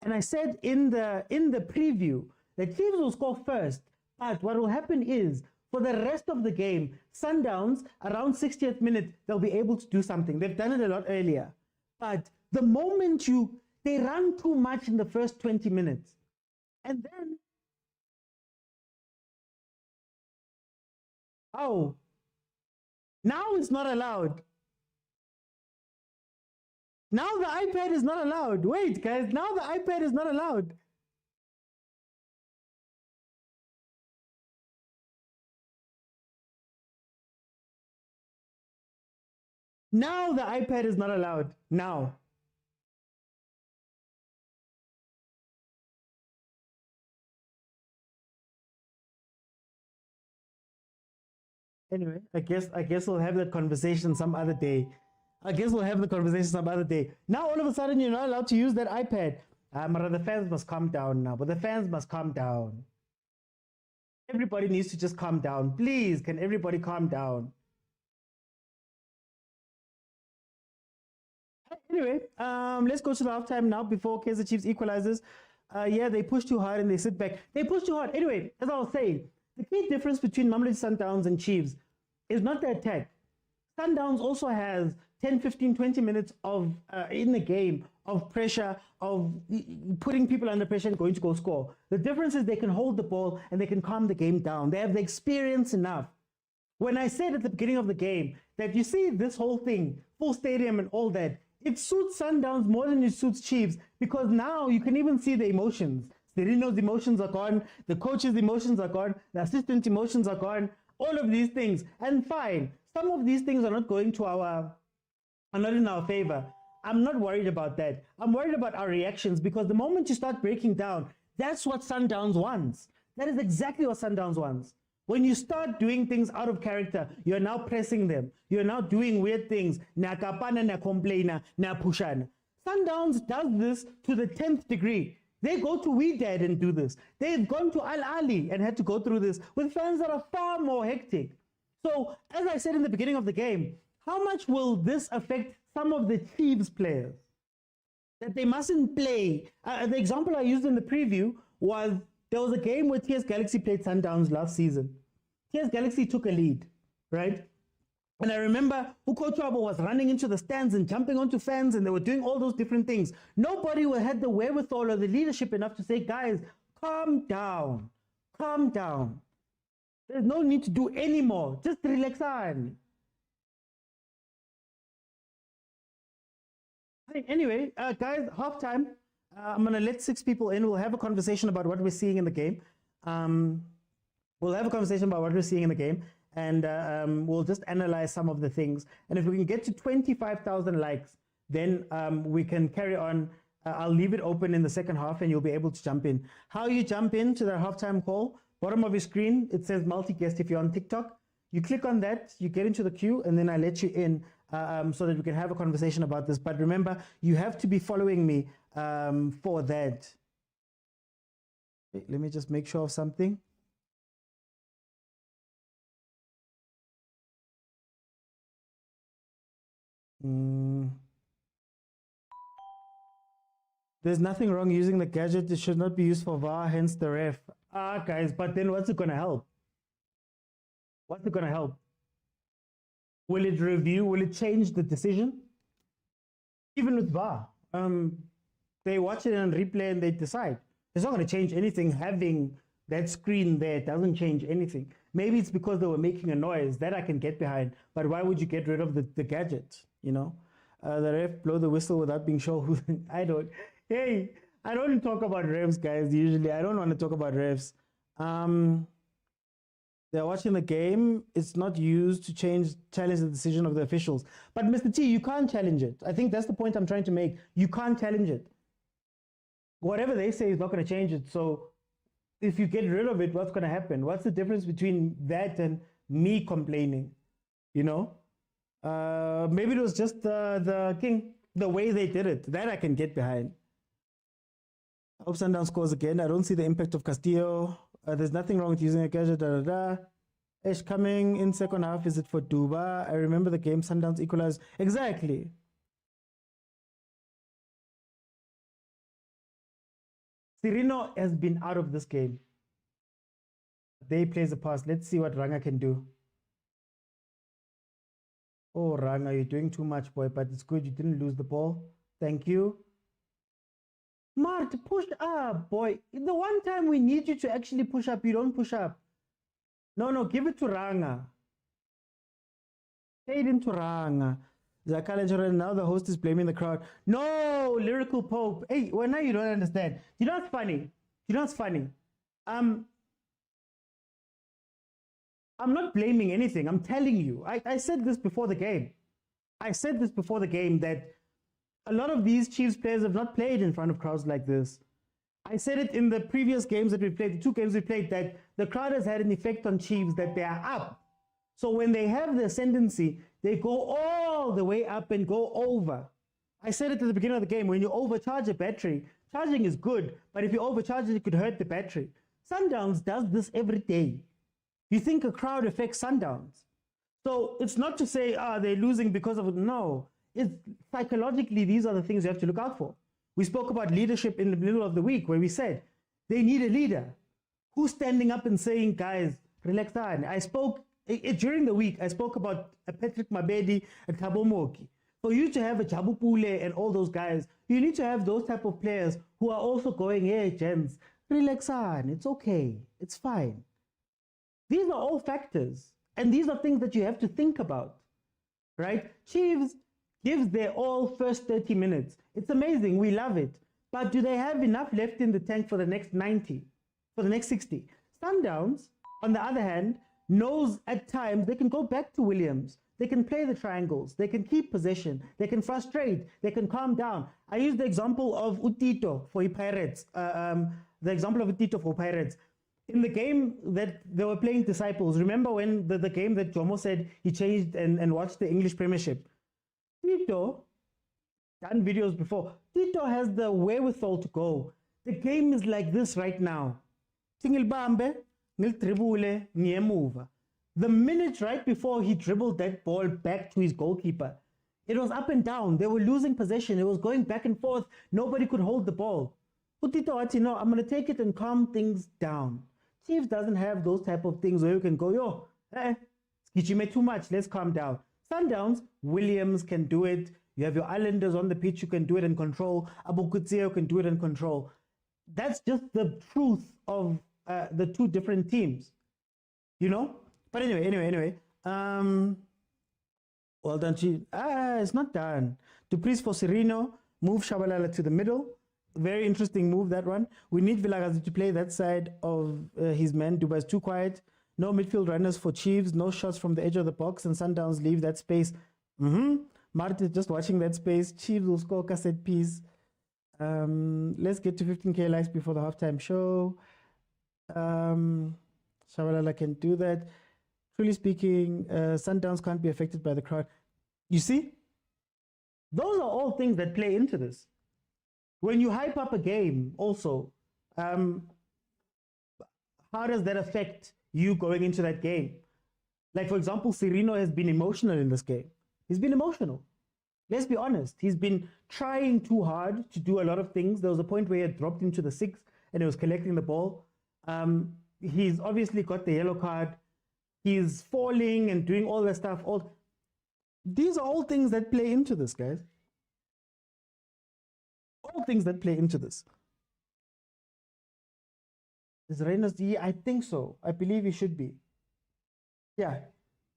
And I said in the preview that Chiefs will score first, but what will happen is for the rest of the game, Sundowns, around 60th minute, they'll be able to do something. They've done it a lot earlier. But the moment they run too much in the first 20 minutes. And then, oh, now it's not allowed. Now the iPad is not allowed. Wait, guys, now the iPad is not allowed. Now the iPad is not allowed. Now. Anyway, I guess we'll have that conversation some other day. Now all of a sudden you're not allowed to use that iPad. The fans must calm down now. But the fans must calm down. Everybody needs to just calm down. Please, can everybody calm down? Anyway, let's go to the halftime now before Kaizer Chiefs equalizes. Yeah, they push too hard and they sit back. They push too hard. Anyway, as I was saying, the key difference between Mamelodi Sundowns and Chiefs is not the attack. Sundowns also has 10, 15, 20 minutes of in the game of pressure, of putting people under pressure and going to go score. The difference is they can hold the ball and they can calm the game down. They have the experience enough. When I said at the beginning of the game that you see this whole thing, full stadium and all that, it suits Sundowns more than it suits Chiefs because now you can even see the emotions. Serino's emotions are gone, the coach's emotions are gone, the assistant emotions are gone, all of these things. And fine, some of these things are not going to are not in our favor. I'm not worried about that. I'm worried about our reactions because the moment you start breaking down, that's what Sundowns wants. That is exactly what Sundowns wants. When you start doing things out of character, you're now pressing them. You're now doing weird things. Na kapana, na complaina, na pushana. Sundowns does this to the 10th degree. They go to Wydad and do this. They've gone to Ahly and had to go through this with fans that are far more hectic. So, as I said in the beginning of the game, how much will this affect some of the Chiefs players? That they mustn't play. The example I used in the preview was there was a game where TS Galaxy played Sundowns last season. TS Galaxy took a lead, right? And I remember Hugo was running into the stands and jumping onto fans and they were doing all those different things. Nobody had the wherewithal or the leadership enough to say, guys, calm down. Calm down. There's no need to do any more. Just relax on. Anyway, guys, halftime. I'm going to let 6 people in. We'll have a conversation about what we're seeing in the game. And we'll just analyze some of the things. And if we can get to 25,000 likes, then we can carry on. I'll leave it open in the second half and you'll be able to jump in. How you jump into the halftime call, bottom of your screen, it says multi-guest if you're on TikTok. You click on that, you get into the queue, and then I let you in so that we can have a conversation about this. But remember, you have to be following me for that. Wait, let me just make sure of something. There's nothing wrong using the gadget. It should not be used for VAR, hence the ref. Guys, but then what's it going to help? What's it going to help? Will it review? Will it change the decision? Even with VAR, they watch it on replay and they decide. It's not going to change anything. Having that screen there doesn't change anything. Maybe it's because they were making a noise that I can get behind. But why would you get rid of the gadget? You know, the ref blow the whistle without being sure who. I don't. Hey, I don't talk about refs, guys. Usually, I don't want to talk about refs. They're watching the game. It's not used to challenge the decision of the officials. But Mr. T, you can't challenge it. I think that's the point I'm trying to make. You can't challenge it. Whatever they say is not going to change it. So if you get rid of it, what's going to happen? What's the difference between that and me complaining? You know? Maybe it was just the way they did it. That I can get behind. I hope Sundown scores again. I don't see the impact of Castillo. There's nothing wrong with using a gadget. Ish coming in second half. Is it for Duba? I remember the game Sundowns equalized. Exactly. Sirino has been out of this game. They plays a pass. Let's see what Ranga can do. Oh, Ranga, you're doing too much, boy, but it's good you didn't lose the ball. Thank you. Mart, push up, boy. The one time we need you to actually push up, you don't push up. No, give it to Ranga. Fade into Ranga. Zakala, now the host is blaming the crowd. No, Lyrical Pope. Hey, well, now you don't understand. You know what's funny? I'm not blaming anything. I'm telling you. I said this before the game. That a lot of these Chiefs players have not played in front of crowds like this. I said it in the previous games that we played, the 2 games we played, that the crowd has had an effect on Chiefs, that they are up. So when they have the ascendancy, they go all the way up and go over. I said it at the beginning of the game, when you overcharge a battery, charging is good, but if you overcharge it, it could hurt the battery. Sundowns does this every day. You think a crowd affects Sundowns. So it's not to say, they're losing because of it. No. It's psychologically, these are the things you have to look out for. We spoke about leadership in the middle of the week where we said they need a leader who's standing up and saying, guys, relax on. I spoke during the week, I spoke about Patrick Mabedi and Thabo Moki. For you to have a Jabu Pule and all those guys, you need to have those type of players who are also going, hey, gents, relax on. It's okay. It's fine. These are all factors. And these are things that you have to think about, right? Chiefs gives their all first 30 minutes. It's amazing. We love it. But do they have enough left in the tank for the next 90, for the next 60? Sundowns, on the other hand, knows at times they can go back to Williams. They can play the triangles. They can keep possession. They can frustrate. They can calm down. I use the example of Utito for Pirates. In the game that they were playing Disciples, remember when the game that Jomo said he changed and watched the English Premiership? Tito, done videos before, Tito has the wherewithal to go. The game is like this right now. The minute right before he dribbled that ball back to his goalkeeper, it was up and down. They were losing possession. It was going back and forth. Nobody could hold the ball. Tito, I'm going to take it and calm things down. Chiefs doesn't have those type of things where you can go, you made too much, let's calm down. Sundowns, Williams can do it. You have your Islanders on the pitch, you can do it and control. Abu Kutseo can do it and control. That's just the truth of the 2 different teams, you know? But anyway. Well done, Chief. It's not done. Dupreez for Sirino, move Shabalala to the middle. Very interesting move, that one. We need Vilakazi to play that side of his men. Dubai's too quiet. No midfield runners for Chiefs. No shots from the edge of the box. And Sundowns leave that space. Martin is just watching that space. Chiefs will score cassette piece. Let's get to 15K likes before the halftime show. Shabalala can do that. Truly speaking, Sundowns can't be affected by the crowd. You see? Those are all things that play into this. When you hype up a game also, how does that affect you going into that game? Like, for example, Sirino has been emotional in this game. He's been emotional. Let's be honest. He's been trying too hard to do a lot of things. There was a point where he had dropped into the 6 and he was collecting the ball. He's obviously got the yellow card. He's falling and doing all that stuff. These are all things that play into this, guys. All things that play into this. Is Reynolds? Yeah, I think so. I believe he should be. Yeah,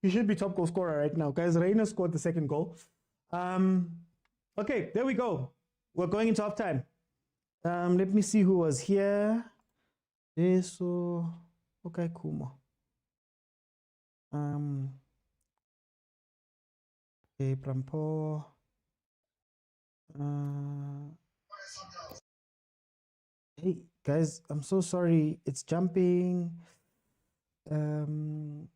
he should be top goal scorer right now, guys. Reynolds scored the second goal. Okay, there we go. We're going into half time. Let me see who was here. Eso. Okay, Kumo. Okay, Prampo. Hey guys, I'm so sorry. It's jumping. I'm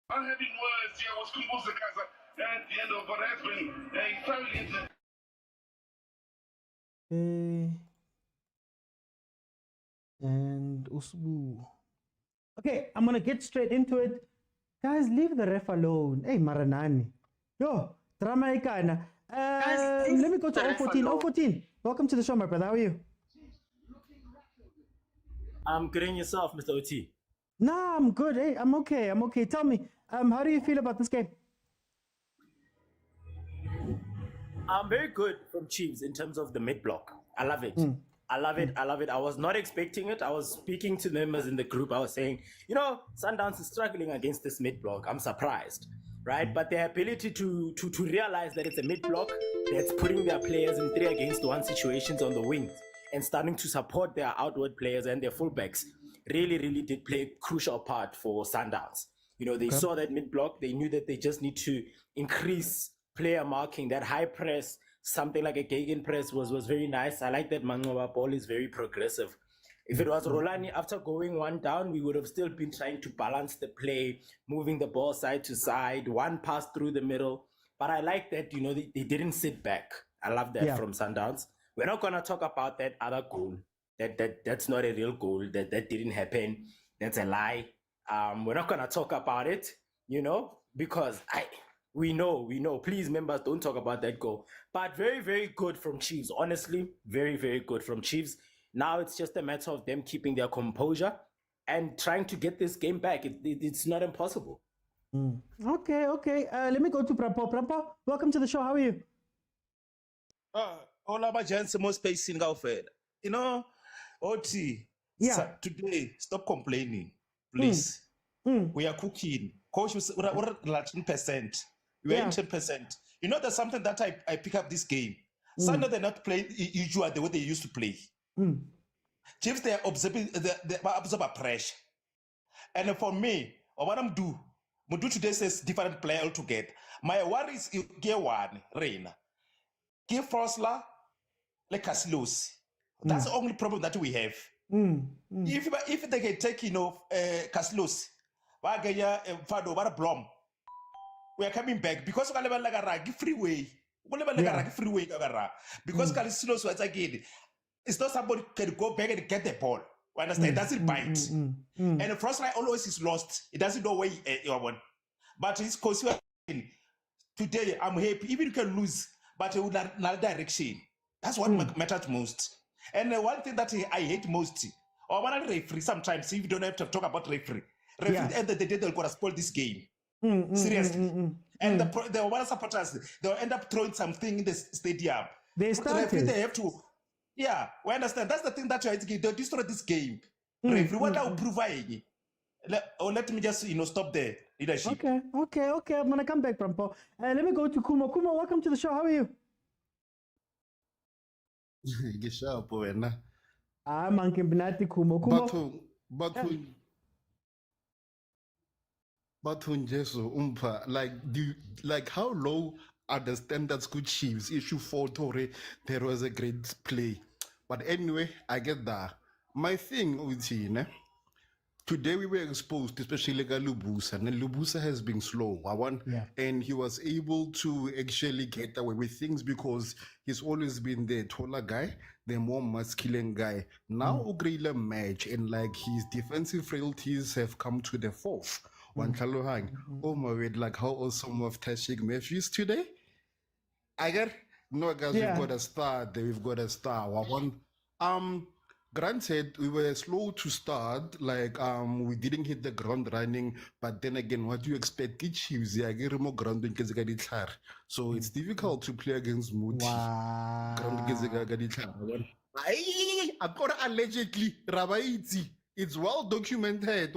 having words here was Kumbuza Kaza at the end of what has been a thoroughly into. Okay. And Usbu. Okay, I'm gonna get straight into it. Guys, leave the ref alone. Hey, Maranani. Yo, drama ikana. Let me go to 014. 014. Welcome to the show, my brother. How are you? I'm good in yourself, Mr. OT. Nah, I'm good. Hey, I'm okay. I'm okay. Tell me, how do you feel about this game? I'm very good from Chiefs in terms of the mid block. I love it. I love it. I love it. I was not expecting it. I was speaking to members in the group. I was saying, you know, Sundowns is struggling against this mid block. I'm surprised, right? But their ability to realize that it's a mid block that's putting their players in 3-against-1 situations on the wings and starting to support their outward players and their fullbacks really, really did play a crucial part for Sundowns. You know, they saw that mid block. They knew that they just need to increase player marking, that high press. Something like a Gagin press was very nice. I like that Mangoba ball is very progressive. If it was Rulani, after going one down, we would have still been trying to balance the play, moving the ball side to side, one pass through the middle. But I like that, you know, they didn't sit back. I love that from Sundowns. We're not going to talk about that other goal. That's not a real goal. That didn't happen. That's a lie. We're not going to talk about it, you know, because we know. Please, members, don't talk about that goal. But very, very good from Chiefs. Honestly, very, very good from Chiefs. Now it's just a matter of them keeping their composure and trying to get this game back. It's not impossible. Okay. Let me go to Prampo. Prampo, welcome to the show. How are you? All our gents, more space in Galfed. You know, OT. Yeah. Today, stop complaining, please. We are cooking. Coach, we're like 10%. We are 10%. You know, there's something that I pick up this game. Sunday they're not playing usually the way they used to play. Chiefs, they are observing the pressure. And for me, what I'm do today says different player altogether. My worry is get one, Reina. Give Frosla, like Casilos. That's the only problem that we have. If they can take, you know, Casilos, Fado, Blom, we are coming back because we have like a raggy freeway. Because Casilos was again. It's not somebody can go back and get the ball. You understand? It doesn't bite. And the first line always is lost. It doesn't know where you want. But it's because today I'm happy. Even you can lose, but in another direction. That's what matters most. And one thing that I hate most, or when I referee sometimes, if you don't have to talk about referee at the end of the day, they're going to spoil this game. Seriously. And the one supporters, they'll end up throwing something in the stadium. They have to. Yeah, we understand. That's the thing that they'll destroy this game. Referee, what are providing? Let me just, you know, stop there. Leadership. Okay. I'm gonna come back, Prampo. Let me go to Kumo. Kumo, welcome to the show. How are you? Manke Binati Kumo. But Jesu umpa, like how low are the standards good Chiefs? Issue 4 Torre, there was a great play. But anyway, I get that. My thing with you, today we were exposed, especially Lubusa, and Lubusa has been slow. And he was able to actually get away with things because he's always been the taller guy, the more masculine guy. Now Ugrila match and like his defensive frailties have come to the fourth. Oh my word, like how awesome of Tashik Matthews today. I get no guys, we've got a star there, we've got a star. Granted, we were slow to start, like we didn't hit the ground running, but then again, what do you expect? So it's difficult to play against Muti. allegedly, Rabaiti. It's well documented.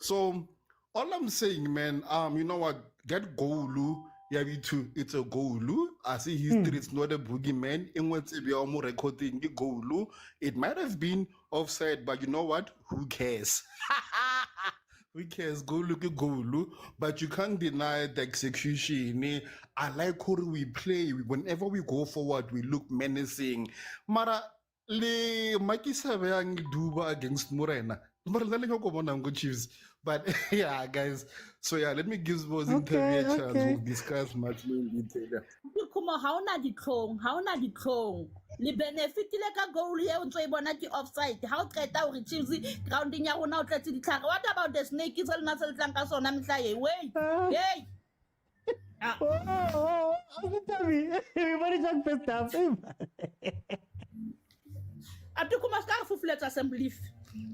So all I'm saying, man, you know what? Get goal. Yeah, me too. It's a goal. I see history. It's not a boogeyman. In what we are more recording the goal. It might have been offside, but you know what? Who cares? Who cares? Goal. But you can't deny the execution. I like how we play. Whenever we go forward, we look menacing. Mara le Makisa Duba against Morena. Chiefs. But yeah, guys. So yeah, let me give those interview chance. We'll discuss much more in detail. Kuma ha ona ditlhong le benefit le ka goal e o ntse e bona ke offside ha o qeta hore Chiefs grounding ya rona o tletse ditlhare. What about the snake is lena se letlang ka sona mehla ye wait hey everybody just pissed off. Atu kuma ska fufuletsa assembly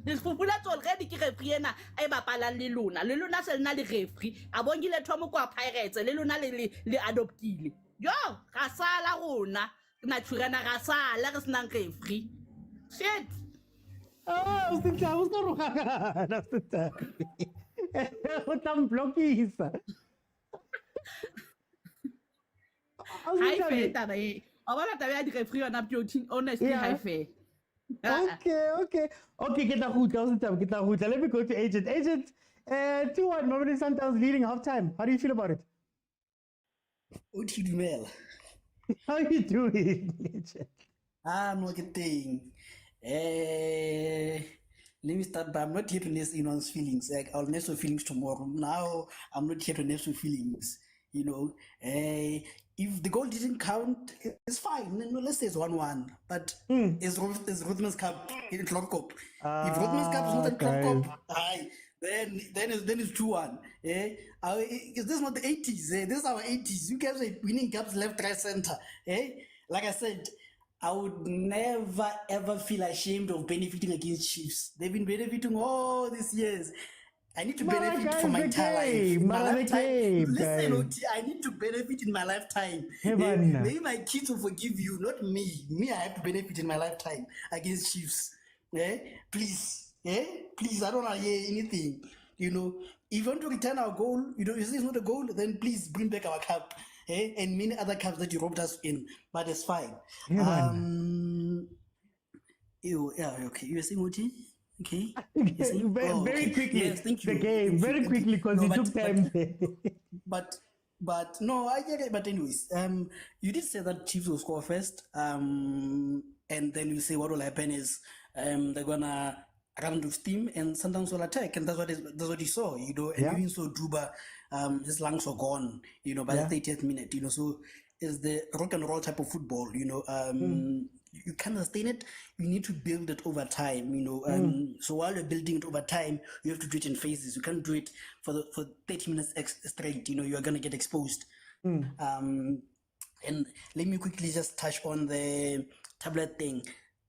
this fufuletsa already ke referee ena e bapalang le lona se lena le referee a bongile thomo kwa Pirates le lona le adoptile yo ga sala rona na tshurana ga sala re senang referee shit Oh, was not roga. That's the time. What am blockisa. High fair taba e. Awala taba ya di referee on up your honestly high fair. Okay. Get the hoot. Let me go to Agent. Agent, 2-1, Mamelodi Sundowns leading halftime. How do you feel about it? How are you doing, Agent? I'm not getting. Let me start by I'm not here to nest anyone's feelings. Like I'll nest your feelings tomorrow. Now I'm not here to nest your feelings. You know, if the goal didn't count, it's fine. No, let's say it's 1-1. But it's Ruthman's Cup in Club Cup. If Ruthman's Cup is not in Club Cup, then it's 2-1. Is this not the 80s? This is our 80s. You guys are winning cups left, right, center. Like I said, I would never ever feel ashamed of benefiting against Chiefs. They've been benefiting all these years. I need to benefit for my entire life. My lifetime. Listen, Oti, I need to benefit in my lifetime. Maybe my kids will forgive you, not me. Me, I have to benefit in my lifetime against Chiefs. Please. Please, I don't want to hear anything. You know, if you want to return our goal, you know, if it's not a goal, then please bring back our cup. And many other cups that you robbed us in. But it's fine. Okay. You were saying, Oti? Okay. Very quickly. Yes, thank you. The game very quickly because it took time. But no, I get it. But anyways, you did say that Chiefs will score first. And then you say what will happen is they're gonna run to steam and sometimes will attack, and that's what you saw, you know. And even so, Duba, his lungs were gone, you know, by the 30th minute, you know. So it's the rock and roll type of football, you know. You can't sustain it. You need to build it over time, you know. So while you're building it over time, you have to do it in phases. You can't do it for 30 minutes straight. You know, you are gonna get exposed. And let me quickly just touch on the tablet thing.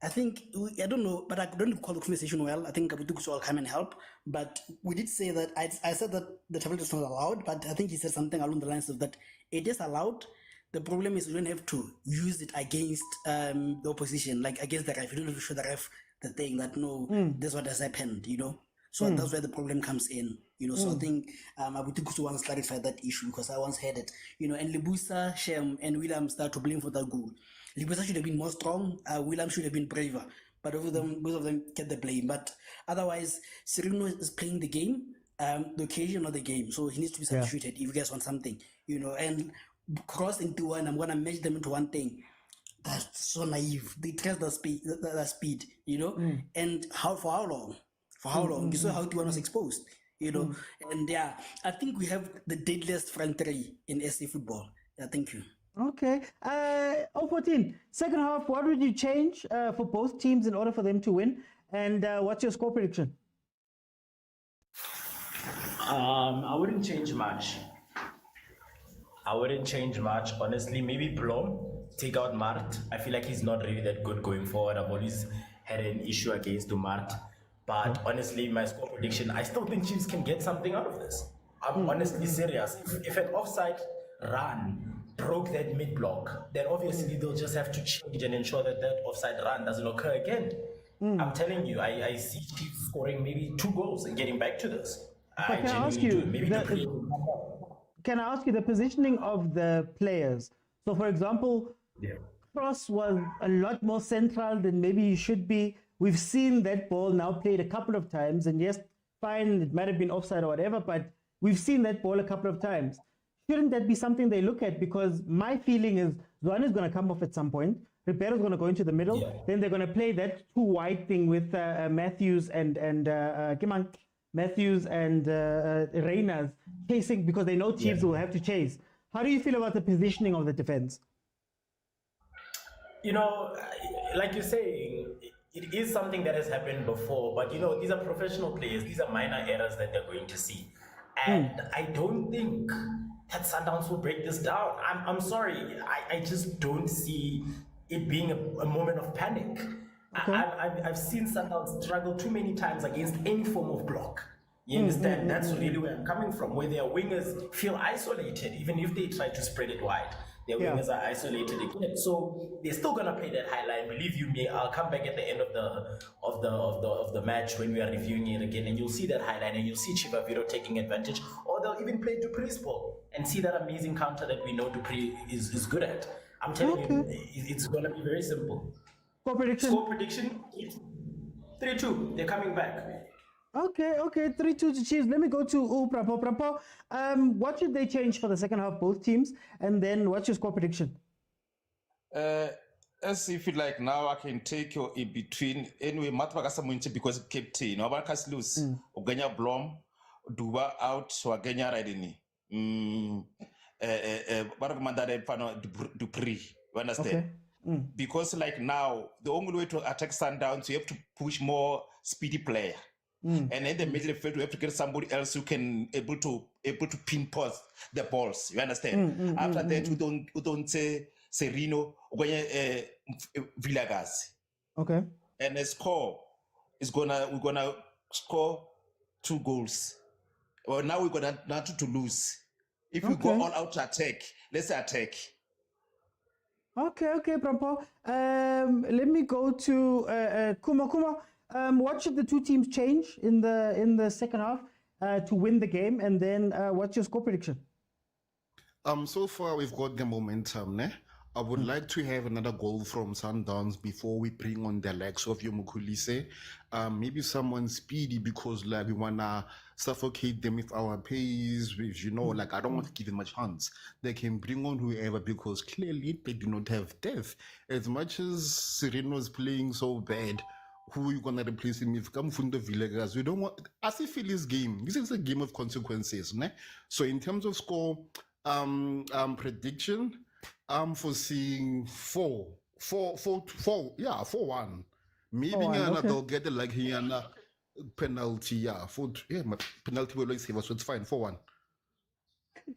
I think I don't know, but I don't call the conversation well. I think Abutukuso will come and help. But we did say that I said that the tablet is not allowed, but I think he said something along the lines of that it is allowed. The problem is you don't have to use it against the opposition, like against the ref. You don't have to show the ref the thing that no, this is what has happened, you know. So that's where the problem comes in, you know. So I think Abutukuso once clarified that issue because I once heard it, you know. And Lebusa, Shem, and William start to blame for that goal. Lebusa should have been more strong. William should have been braver. But both of them get the blame. But otherwise, Serino is playing the game, the occasion of the game. So he needs to be substituted if you guys want something, you know. And cross into one, I'm gonna merge them into one thing. That's so naive. They trust the speed, you know. And for how long? For how long? You saw how T1 was exposed, you know. And I think we have the deadliest front three in SA football. Thank you. Okay. 014. Second half, what would you change for both teams in order for them to win? And what's your score prediction? I wouldn't change much. Honestly. Maybe Blom, take out Mart. I feel like he's not really that good going forward. I've always had an issue against Mart. But honestly, my score prediction, I still think Chiefs can get something out of this. I'm honestly serious. If an offside run broke that mid block, then obviously they'll just have to change and ensure that that offside run doesn't occur again. I'm telling you, I see Chiefs scoring maybe 2 goals and getting back to this. I can I ask genuinely you, do. Maybe can I ask you the positioning of the players? So, for example, yeah. Cross was a lot more central than maybe he should be. We've seen that ball now played a couple of times, and yes, fine, it might have been offside or whatever, but we've seen that ball a couple of times. Shouldn't that be something they look at? Because my feeling is Zwane is going to come off at some point. Ribeiro's going to go into the middle. Yeah. Then they're going to play that 2 wide thing with Matthews and Reyners chasing, because they know Chiefs will have to chase. How do you feel about the positioning of the defense? You know, like you're saying, it is something that has happened before, but you know, these are professional players. These are minor errors that they're going to see. And I don't think that Sundowns will break this down. I'm sorry. I just don't see it being a moment of panic. Okay. I've seen Sundowns struggle too many times against any form of block. You understand? That's really where I'm coming from, where their wingers feel isolated, even if they try to spread it wide. Their wingers are isolated again, so they're still gonna play that high line. Believe you me, I'll come back at the end of the match when we are reviewing it again, and you'll see that high line, and you'll see Chivaviro taking advantage, or they'll even play Dupree's ball and see that amazing counter that we know Dupree is good at. I'm telling you, it's gonna be very simple. Score prediction. Score prediction: 3-2. They're coming back. Okay, 3-2 to Chiefs. Let me go to Prapo. What should they change for the second half, both teams? And then what's your score prediction? As if you like now, I can take you in between. Anyway, Matwagasa Munchi because captain. Obakas lose. Oganya Blom, Duba out, Waganya Radini. Baragmandare Pano Dupree. You understand? Okay. Because like now, the only way to attack Sundowns, you have to push more speedy player. And in the middle field, we have to get somebody else who can able to pinpoint the balls. You understand? After that, we don't say Serino or Vilakazi. Okay. And the score is we're gonna score 2 goals. Well, now we're gonna not to lose. If we go all out to attack, let's attack. Okay, Prampo. Let me go to Kuma. What should the 2 teams change in the second half to win the game? And then what's your score prediction? So far we've got the momentum. I would like to have another goal from Sundowns before we bring on the likes of Yomukulise. Maybe someone speedy, because like we wanna suffocate them with our pace. With like I don't want to give them a chance. They can bring on whoever, because clearly they do not have depth. As much as Sereno's playing so bad, who are you gonna replace him with? Come from the Vilakazi. We don't want, as if it is game. This is a game of consequences, ne? So in terms of score, prediction, I'm foreseeing 4-1. Maybe they'll get like here penalty, penalty will always save us, so it's fine. 4-1.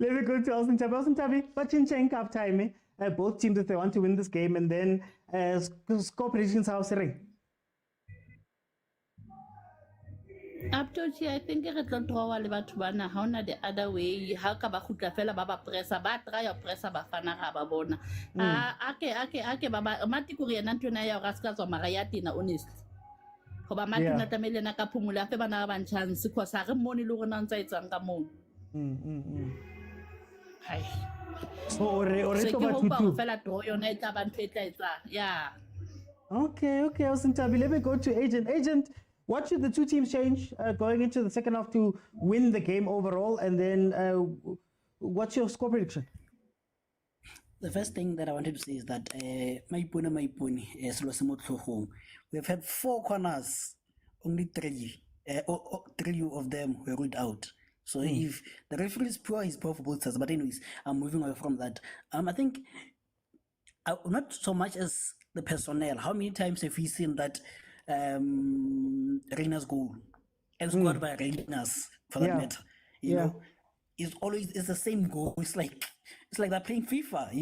Let me go to Austin Tabi. But in half time, both teams, if they want to win this game, and then score predictions, how's it? Up to here, I think I can draw a little bit how na the other way. How can I put a fella baba pressa, but try a pressa bafana rababona? Ake, baba, Matikuri and Antonia Rascas or Mariatina, honest. Hoba Matina Tamelina Capumula, Febanavan chance, because I have money looking on sides and Gamon. Hi. Or fella draw your net up and fit like that. Yeah. Okay, Austin Tabi. Let me go to Agent. What should the 2 teams change going into the second half to win the game overall? And then what's your score prediction? The first thing that I wanted to say is that we've had 4 corners, only 3 of them were ruled out. So if the referee is poor, he's poor for both sides. But anyways, I'm moving away from that. I think not so much as the personnel. How many times have we seen that Reina's goal and scored by Reinas, for that matter? You know, it's the same goal. It's like they're playing FIFA,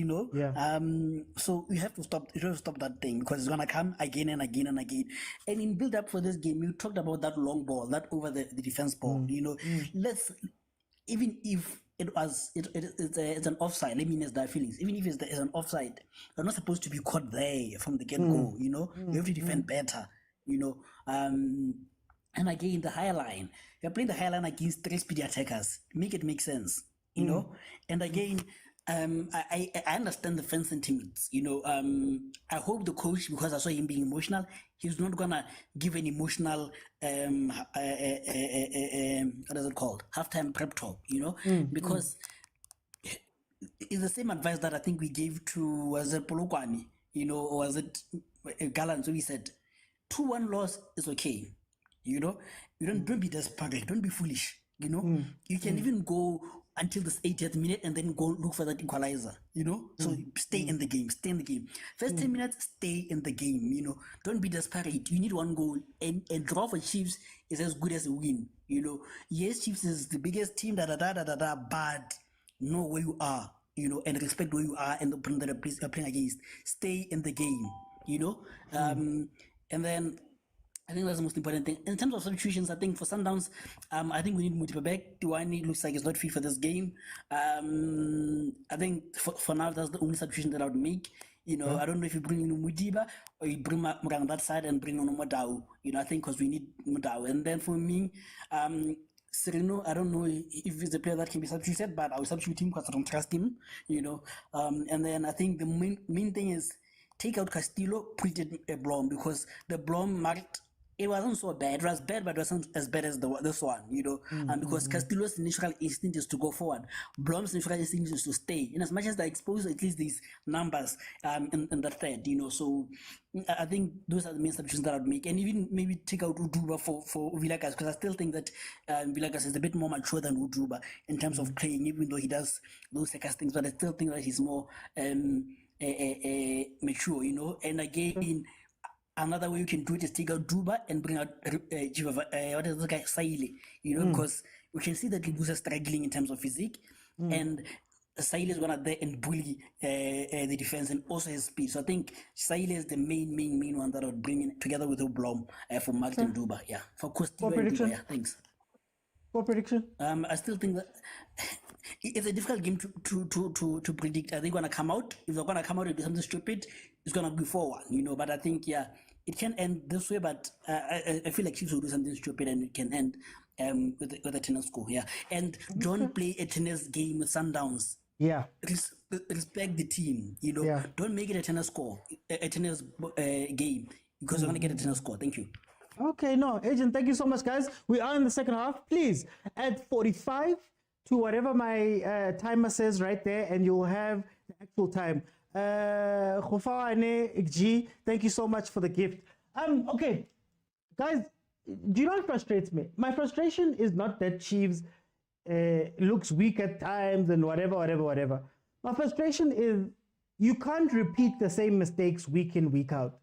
so we have to stop that thing, because it's gonna come again and again and again. And in build up for this game, you talked about that long ball, that over the defense ball. Let's, even if it's an offside. Let me know their feelings. Even if it's an offside, you're not supposed to be caught there from the get-go, you know? You have to defend better, you know? And again, the high line. You're playing the high line against 3 speedy attackers. Make it make sense, you know? And again, I understand the fan sentiments, you know. I hope the coach, because I saw him being emotional, he's not gonna give an emotional what is it called? Halftime prep talk, you know, because it's the same advice that I think we gave to was it Polokwane, you know, or was it Gallant? So we said 2-1 loss is okay, you know. You don't be desperate, don't be foolish, you know. You can even go until the 80th minute and then go look for that equalizer, you know. So stay in the game, First 10 minutes, stay in the game, you know. Don't be desperate. You need 1 goal, and draw for Chiefs is as good as a win, you know. Yes, Chiefs is the biggest team, but know where you are, you know, and respect where you are and the opponent that you're playing against. Stay in the game, you know. And then I think that's the most important thing. In terms of substitutions, I think for Sundowns, I think we need Motsepe back. Tshwane looks like it's not fit for this game. I think for now, that's the only substitution that I would make. You know, I don't know if you bring in Mudiba or you bring Murang on that side and bring on Motaung. You know, I think because we need Motaung. And then for me, Sereno, I don't know if it's a player that can be substituted, but I will substitute him because I don't trust him. You know, and then I think the main thing is take out Castillo, put it a Blom, because the Blom marked. It wasn't so bad. It was bad, but it wasn't as bad as this one, you know. And because Castillo's initial instinct is to go forward, Blom's initial instinct is to stay. In as much as they expose at least these numbers in the third, you know. So I think those are the main substitutions that I would make, and even maybe take out Uduba for Vilakazi, because I still think that Vilakazi is a bit more mature than Uduba in terms of playing, even though he does those second things. But I still think that he's more mature, you know. And again. Another way you can do it is take out Duba and bring out what is this guy, Saile, you know, because we can see that Libusa is struggling in terms of physique, and Saile is gonna there and bully the defense and also his speed. So I think Saile is the main one that I would bring in together with Oblom for Martin Duba. Yeah, for Costa Duba. Yeah, thanks. What prediction? I still think that it's a difficult game to predict. Are they gonna come out? If they're gonna come out and do something stupid, it's gonna be 4-1, you know. But I think it can end this way. But I feel like Chiefs will do something stupid and it can end with a tennis score. Yeah, and don't play a tennis game with Sundowns. Yeah, respect the team. You know, don't make it a tennis score, a tennis game, because you're gonna get a tennis score. Thank you. Okay, no, Agent, thank you so much, guys. We are in the second half. Please add 45 to whatever my timer says right there, and you'll have the actual time. G, thank you so much for the gift. Okay, guys, do you know what frustrates me? My frustration is not that Chiefs looks weak at times and whatever. My frustration is you can't repeat the same mistakes week in, week out.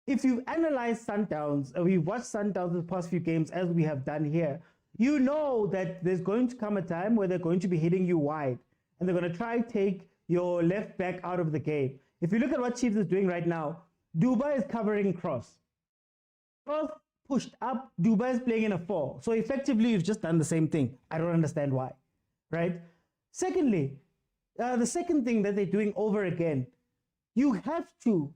If you analyze Sundowns, we've watched Sundowns the past few games as we have done here, you know that there's going to come a time where they're going to be hitting you wide and they're going to try to take your left back out of the game. If you look at what Chiefs is doing right now, Duba is covering Cross. Cross pushed up, Duba is playing in a 4. So effectively, you've just done the same thing. I don't understand why, right? Secondly, the second thing that they're doing over again, you have to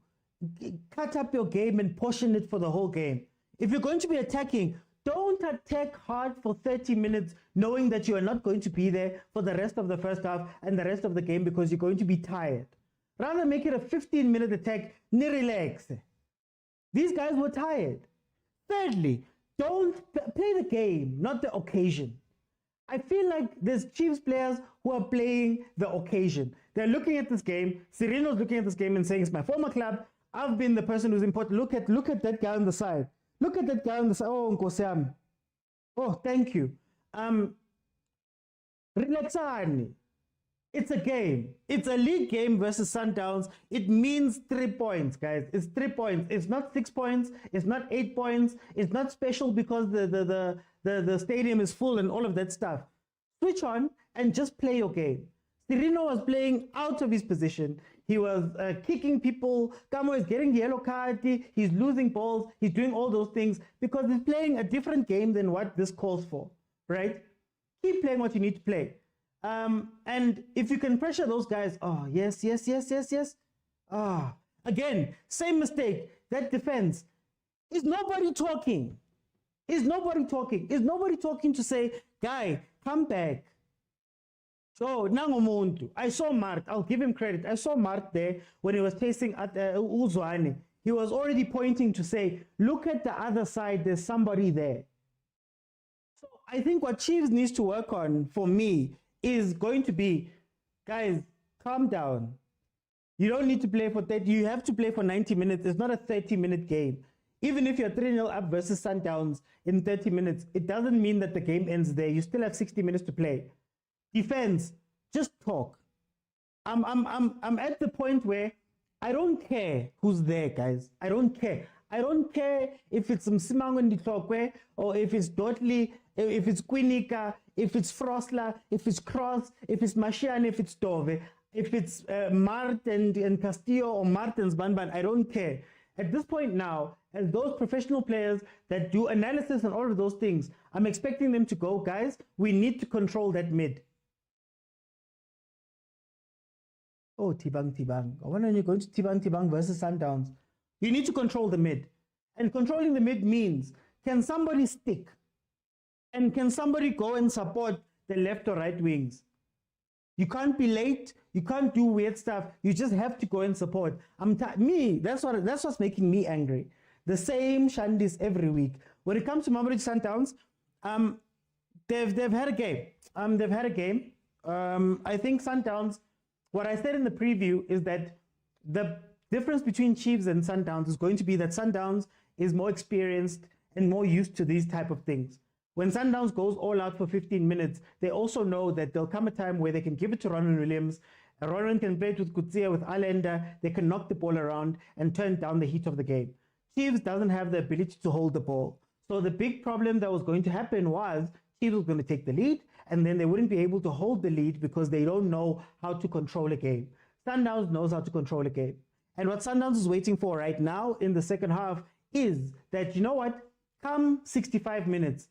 cut up your game and portion it for the whole game. If you're going to be attacking, don't attack hard for 30 minutes knowing that you are not going to be there for the rest of the first half and the rest of the game because you're going to be tired. Rather make it a 15-minute attack, relax. These guys were tired. Thirdly, don't play the game, not the occasion. I feel like there's Chiefs players who are playing the occasion. They're looking at this game, Sereno's looking at this game and saying, it's my former club, I've been the person who's important. Look at that guy on the side. Look at that guy on the side. Oh, Nkosiam. Oh, thank you. Relaxani. It's a game. It's a league game versus Sundowns. It means 3 points, guys. It's 3 points. It's not 6 points. It's not 8 points. It's not special because the stadium is full and all of that stuff. Switch on and just play your game. Sereno was playing out of his position. He was kicking people. Kamo is getting yellow card. He's losing balls. He's doing all those things because he's playing a different game than what this calls for, right? Keep playing what you need to play. And if you can pressure those guys, oh, yes. Again, same mistake. That defense. Is nobody talking? Is nobody talking? Is nobody talking to say, guy, come back? So, Nangomuntu, I saw Mark, I'll give him credit. I saw Mark there when he was chasing at Uzwane. He was already pointing to say, look at the other side, there's somebody there. So, I think what Chiefs needs to work on for me is going to be, guys, calm down. You don't need to play for 30, you have to play for 90 minutes. It's not a 30-minute game. Even if you're 3-0 up versus Sundowns in 30 minutes, it doesn't mean that the game ends there. You still have 60 minutes to play. Defense, just talk. I'm at the point where I don't care who's there, guys. I don't care. I don't care if it's Msimango Nditlokwe or if it's Dotley, if it's Quinika, if it's Frosla, if it's Cross, if it's Mashian, if it's Dove, if it's Martin and Castillo or Martins Banban. I don't care. At this point now, as those professional players that do analysis and all of those things, I'm expecting them to go, guys, we need to control that mid. Oh, Tibang. When are you going to Tibang versus Sundowns? You need to control the mid. And controlling the mid means, can somebody stick? And can somebody go and support the left or right wings? You can't be late. You can't do weird stuff. You just have to go and support. That's what's making me angry. The same shandis every week. When it comes to Mamelodi Sundowns, they've had a game. I think Sundowns, what I said in the preview is that the difference between Chiefs and Sundowns is going to be that Sundowns is more experienced and more used to these type of things. When Sundowns goes all out for 15 minutes, they also know that there'll come a time where they can give it to Ronan Williams. Ronan can play it with Kutsia, with Allender. They can knock the ball around and turn down the heat of the game. Chiefs doesn't have the ability to hold the ball. So the big problem that was going to happen was Chiefs was going to take the lead, and then they wouldn't be able to hold the lead because they don't know how to control a game. Sundowns knows how to control a game. And what Sundowns is waiting for right now in the second half is that, you know what, come 65 minutes,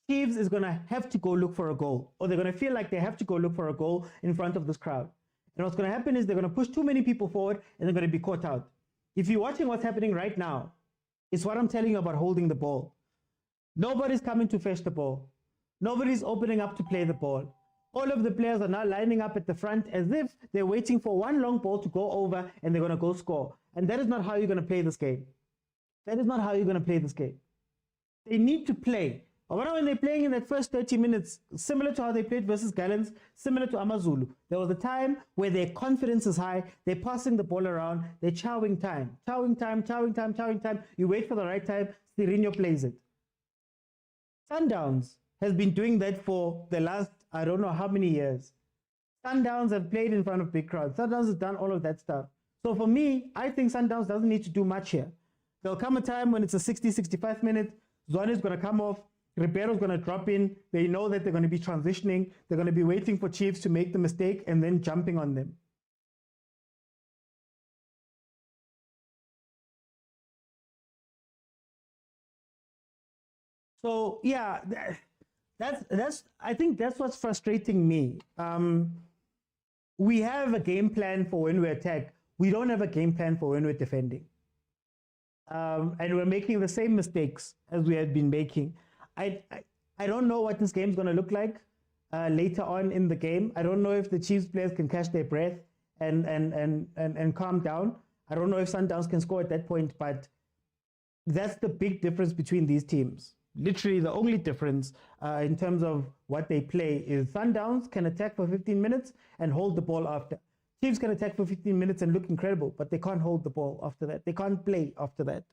Chiefs is going to have to go look for a goal, or they're going to feel like they have to go look for a goal in front of this crowd. And what's going to happen is they're going to push too many people forward and they're going to be caught out. If you're watching what's happening right now, it's what I'm telling you about holding the ball. Nobody's coming to fetch the ball. Nobody's opening up to play the ball. All of the players are now lining up at the front as if they're waiting for one long ball to go over and they're going to go score. And that is not how you're going to play this game. That is not how you're going to play this game. They need to play. When they're playing in that first 30 minutes, similar to how they played versus Gallants, similar to Amazulu, there was a time where their confidence is high, they're passing the ball around, they're chowing time. You wait for the right time, Sirino plays it. Sundowns has been doing that for the last, I don't know how many years. Sundowns have played in front of big crowds. Sundowns has done all of that stuff. So for me, I think Sundowns doesn't need to do much here. There'll come a time when it's a 60, 65 minute, Zwane is going to come off, Ribeiro's going to drop in. They know that they're going to be transitioning. They're going to be waiting for Chiefs to make the mistake and then jumping on them. So yeah, I think that's what's frustrating me. We have a game plan for when we attack. We don't have a game plan for when we're defending. And we're making the same mistakes as we had been making. I don't know what this game's going to look like later on in the game. I don't know if the Chiefs players can catch their breath and calm down. I don't know if Sundowns can score at that point, but that's the big difference between these teams. Literally the only difference in terms of what they play is Sundowns can attack for 15 minutes and hold the ball after. Chiefs can attack for 15 minutes and look incredible, but they can't hold the ball after that. They can't play after that.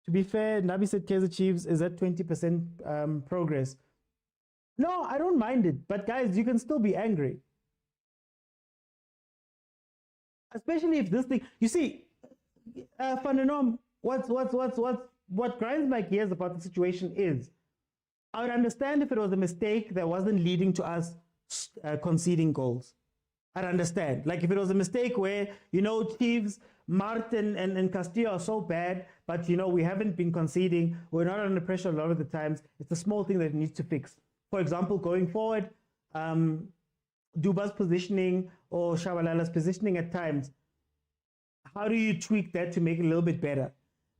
To be fair, Nabi said Kaizer Chiefs is at 20% progress. No, I don't mind it. But guys, you can still be angry. Especially if this thing... You see, Fananom, what grinds my gears about the situation is, I would understand if it was a mistake that wasn't leading to us conceding goals. I'd understand. Like if it was a mistake where, you know, Chiefs, Martin and Castillo are so bad, but, you know, we haven't been conceding. We're not under pressure a lot of the times. It's a small thing that needs to fix. For example, going forward, Duba's positioning or Shabalala's positioning at times, how do you tweak that to make it a little bit better?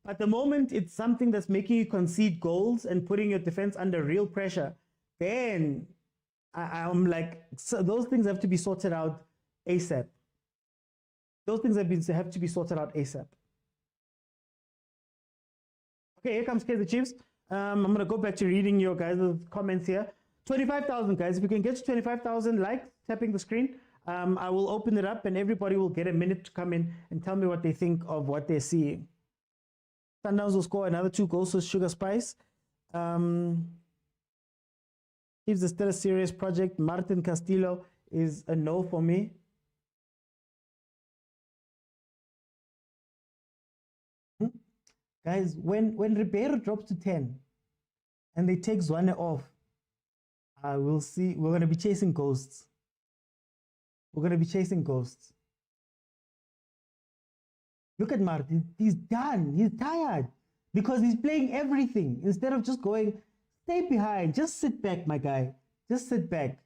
At the moment, it's something that's making you concede goals and putting your defense under real pressure. Then I'm like, so those things have to be sorted out ASAP. Those things have to be sorted out ASAP. Okay, here comes Kaizer Chiefs. I'm going to go back to reading your guys' comments here. 25,000 guys. If you can get to 25,000 likes, tapping the screen, I will open it up and everybody will get a minute to come in and tell me what they think of what they're seeing. Sundowns will score another 2 goals for Sugar Spice. Chiefs is still a serious project. Martin Castillo is a no for me. Guys, when Ribeiro drops to 10 and they take Tshwane off, we'll see. We're going to be chasing ghosts. We're going to be chasing ghosts. Look at Martin. He's done. He's tired because he's playing everything instead of just going, stay behind. Just sit back, my guy. Just sit back.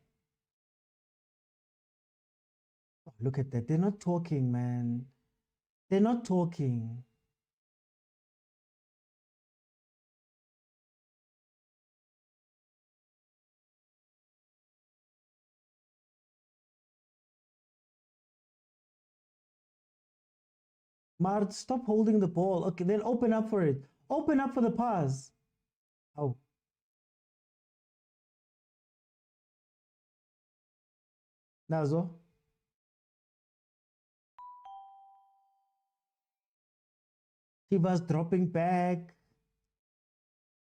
Oh, look at that. They're not talking, man. They're not talking. Mart, stop holding the ball. Okay, then open up for it. Open up for the pass. Oh. Nazo. He was dropping back.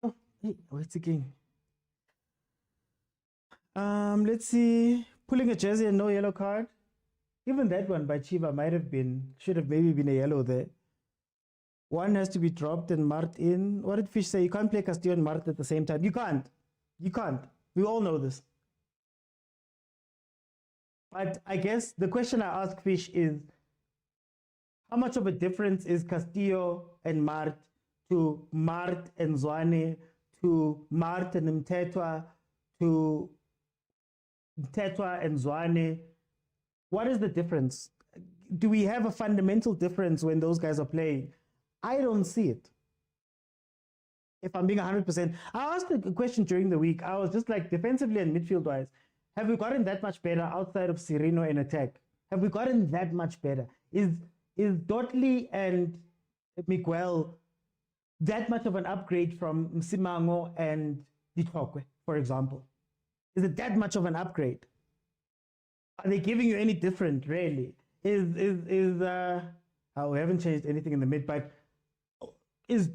Oh, hey, what's again? Let's see. Pulling a jersey and no yellow card. Even that one by Chiva should have maybe been a yellow there. One has to be dropped and Mart in. What did Fish say? You can't play Castillo and Mart at the same time. You can't. You can't. We all know this. But I guess the question I ask Fish is, how much of a difference is Castillo and Mart to Mart and Tshwane to Mart and Mtetwa to Mtetwa and Tshwane? What is the difference? Do we have a fundamental difference when those guys are playing? I don't see it. If I'm being 100%. I asked a question during the week. I was just like, defensively and midfield-wise, have we gotten that much better outside of Cirino in attack? Have we gotten that much better? Is Dotley and Miguel that much of an upgrade from Msimango and Ditokwe, for example? Is it that much of an upgrade? Are they giving you any different, really? We haven't changed anything in the mid, but is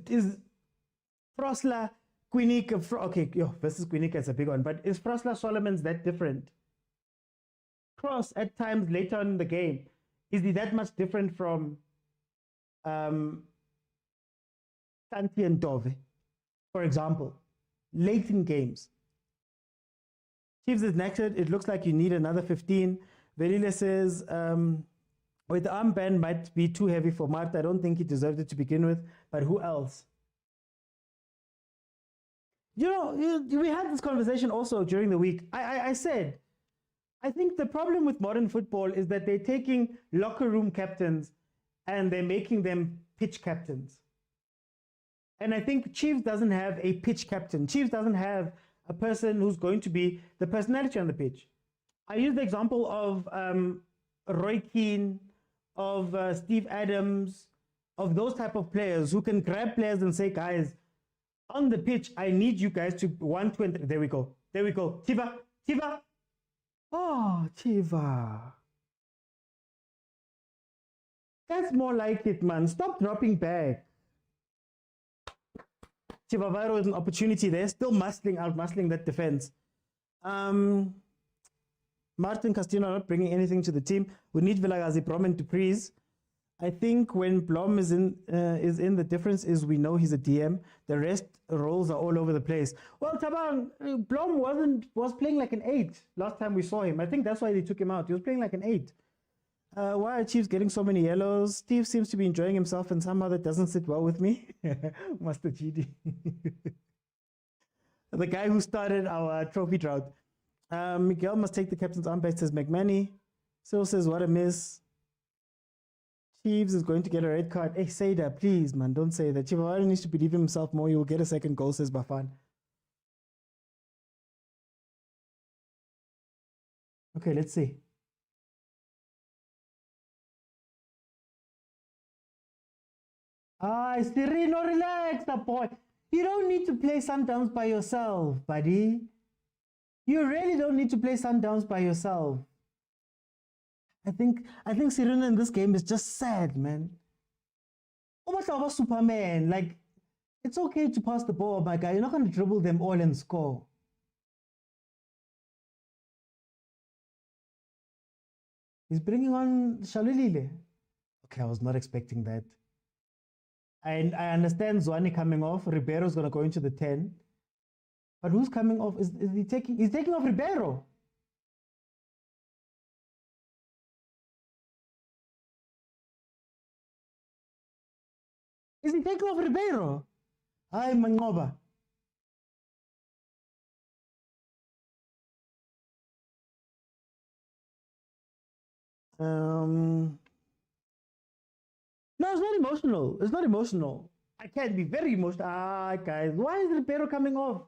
Frosla, Quinica, okay, versus Quinica is a big one, but is Frosla Solomon's that different? Cross at times later on in the game, is he that much different from Santi and Dove, for example, late in games? Chiefs is next. It looks like you need another 15. Velile says, with the armband might be too heavy for Marta. I don't think he deserved it to begin with, but who else? You know, we had this conversation also during the week. I said, I think the problem with modern football is that they're taking locker room captains and they're making them pitch captains. And I think Chiefs doesn't have a pitch captain. Chiefs doesn't have a person who's going to be the personality on the pitch. I use the example of Roy Keane, of Steve Adams, of those type of players who can grab players and say, guys, on the pitch, I need you guys to 1, 2, and 3. There we go. There we go. Chiva. Oh, Chiva. That's more like it, man. Stop dropping back. Chivavaro with an opportunity there, still muscling that defense. Martin Castillo not bringing anything to the team. We need Vilakazi, Blom, and Dupreez. I think when Blom is in, the difference is we know he's a DM. The rest roles are all over the place. Well, Tabang, Blom was playing like an 8 last time we saw him. I think that's why they took him out. He was playing like an 8. Why are Chiefs getting so many yellows? Steve seems to be enjoying himself and somehow that doesn't sit well with me. Master GD. The guy who started our trophy drought. Miguel must take the captain's armband, says McManny. Cyril says, what a miss. Chiefs is going to get a red card. Hey, say that, please, man. Don't say that. Chief needs to believe in himself more. He will get a second goal, says Bafana. Okay, let's see. Sereno, relax, the boy. You don't need to play Sundowns by yourself, buddy. You really don't need to play Sundowns by yourself. I think Serena in this game is just sad, man. Oh, Superman. Like, it's okay to pass the ball, my guy. You're not going to dribble them all and score. He's bringing on Shalulile. Okay, I was not expecting that. And I understand Zwane coming off. Ribeiro's going to go into the 10. But who's coming off? Is he taking? He's taking off Ribeiro. Is he taking off Ribeiro? Ay, Mangoba. No, it's not emotional. It's not emotional. I can't be very emotional. Guys, why is Ribeiro coming off?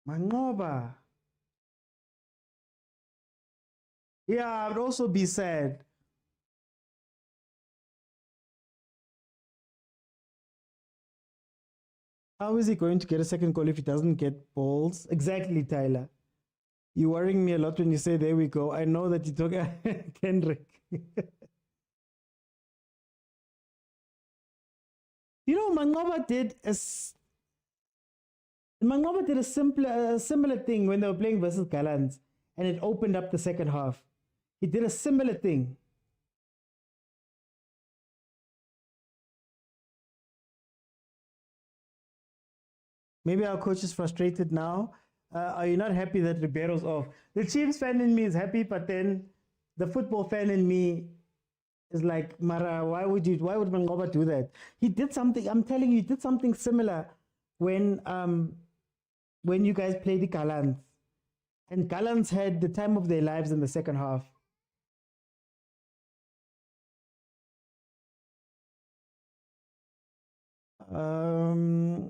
Mangoba. Yeah, I would also be sad. How is he going to get a second goal if he doesn't get balls? Exactly, Tyler. You're worrying me a lot when you say, there we go. I know that you took Kendrick. You know, Mangoba did a similar thing when they were playing versus Gallants, and it opened up the second half. He did a similar thing. Maybe our coach is frustrated now. Are you not happy that Ribeiro's off? The Chiefs fan in me is happy, but then the football fan in me is like, Mara, why would Mangoba do that? He did something, I'm telling you, he did something similar when you guys played the Gallants. And Gallants had the time of their lives in the second half.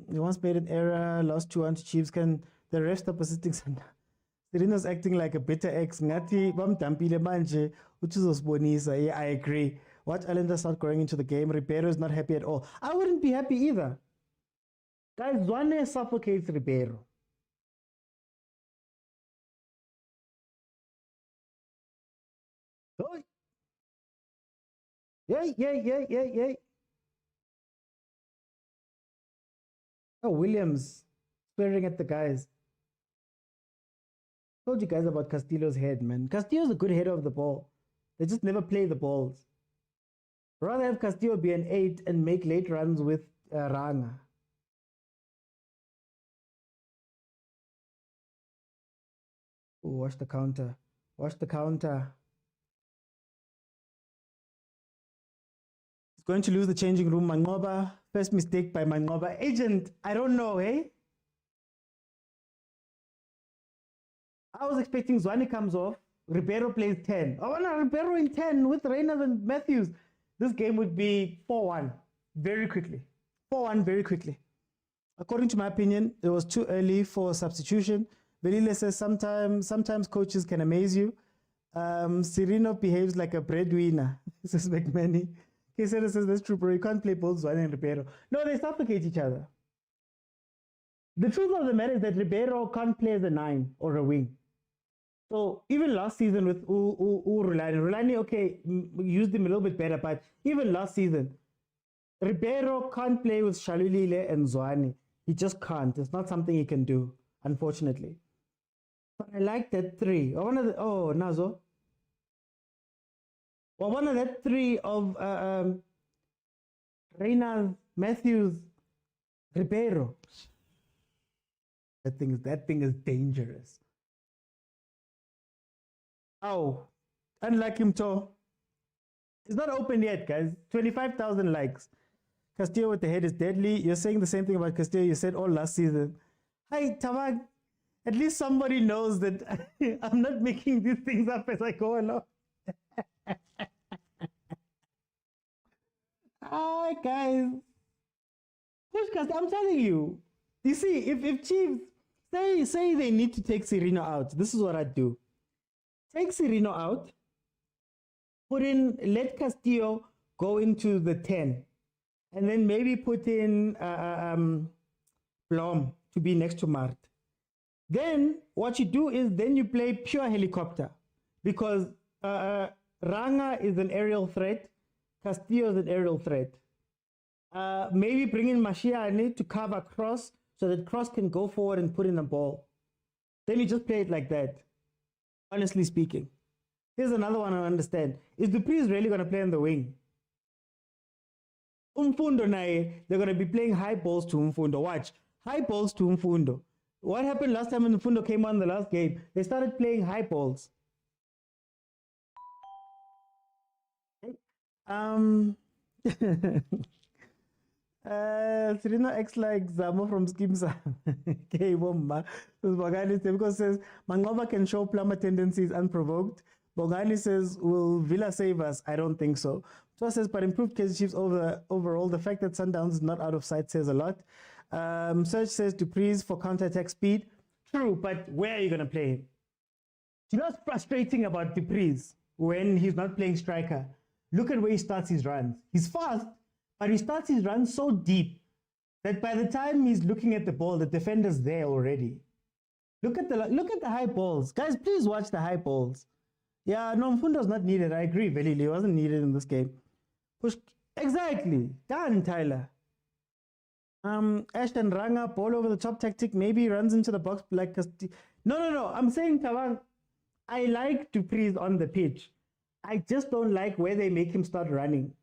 He once made an error, lost 2-1 to Chiefs. Can the ref stop assisting Sanda? Serena's acting like a bitter ex. Ngati bamdampile manje uchizosibonisa. Yeah, I agree. Watch Allender start going into the game. Ribeiro is not happy at all. I wouldn't be happy either. Guys, Zwane suffocates Ribeiro. Oh. Yeah. Oh, Williams swearing at the guys. Told you guys about Castillo's head, man. Castillo's a good header of the ball. They just never play the balls. Rather have Castillo be an 8 and make late runs with Ranga. Ooh, watch the counter. Watch the counter. He's going to lose the changing room. Mangoba. First mistake by Mangoba. Agent, I don't know, eh? I was expecting Zwane comes off. Ribeiro plays 10. Oh, no, Ribeiro in 10 with Reynolds and Matthews. This game would be 4-1 very quickly. 4-1 very quickly. According to my opinion, it was too early for substitution. Velile says sometimes coaches can amaze you. Sereno behaves like a breadwinner. Says McManny. Kaizer says that's true, bro. You can't play both Zwane and Ribeiro. No, they suffocate each other. The truth of the matter is that Ribeiro can't play as a 9 or a wing. So even last season with Rulani, okay, used him a little bit better, but even last season, Ribeiro can't play with Shalulile and Zwane. He just can't. It's not something he can do, unfortunately. But I like that 3. Nazo. Well, one of that 3 of Reynolds, Matthews, Ribeiro. That thing is dangerous. Oh, unlike him, too. It's not open yet, guys. 25,000 likes. Castillo with the head is deadly. You're saying the same thing about Castillo you said all last season. Hi, Tawag. At least somebody knows that I'm not making these things up as I go along. Ah, guys. Pushcast, I'm telling you. You see, if Chiefs say they need to take Serino out, this is what I'd do. Take Serino out, let Castillo go into the 10, and then maybe put in Blom to be next to Mart. Then what you do is then you play pure helicopter, because Ranga is an aerial threat, Castillo is an aerial threat. Maybe bring in Mashiane to cover Cross so that Cross can go forward and put in the ball. Then you just play it like that, honestly speaking. Here's another one I understand. Is Dupreez really going to play on the wing? Umfundo nae, they're going to be playing high balls to Umfundo. Watch, high balls to Umfundo. What happened last time when Umfundo came on the last game? They started playing high balls. Serena acts like Zamo from Skimsa. Okay, Bomba. Because says Mangova can show plumber tendencies unprovoked. Bogani says, will Villa save us? I don't think so. So says, but improved Kaizer Chiefs overall. The fact that Sundowns is not out of sight says a lot. Serge says, Dupreez for counter-attack speed. True, but where are you going to play him? You know what's frustrating about Dupreez when he's not playing striker? Look at where he starts his runs. He's fast, but he starts his runs so deep that by the time he's looking at the ball, the defender's there already. Look at the high balls. Guys, please watch the high balls. Yeah, no, Mfundo's not needed. I agree, Velili. He wasn't needed in this game. Push. Exactly. Done, Tyler. Ashton Ranga, ball over the top tactic. Maybe he runs into the box like... No. I'm saying, Tawang, I like Dupreez on the pitch. I just don't like where they make him start running.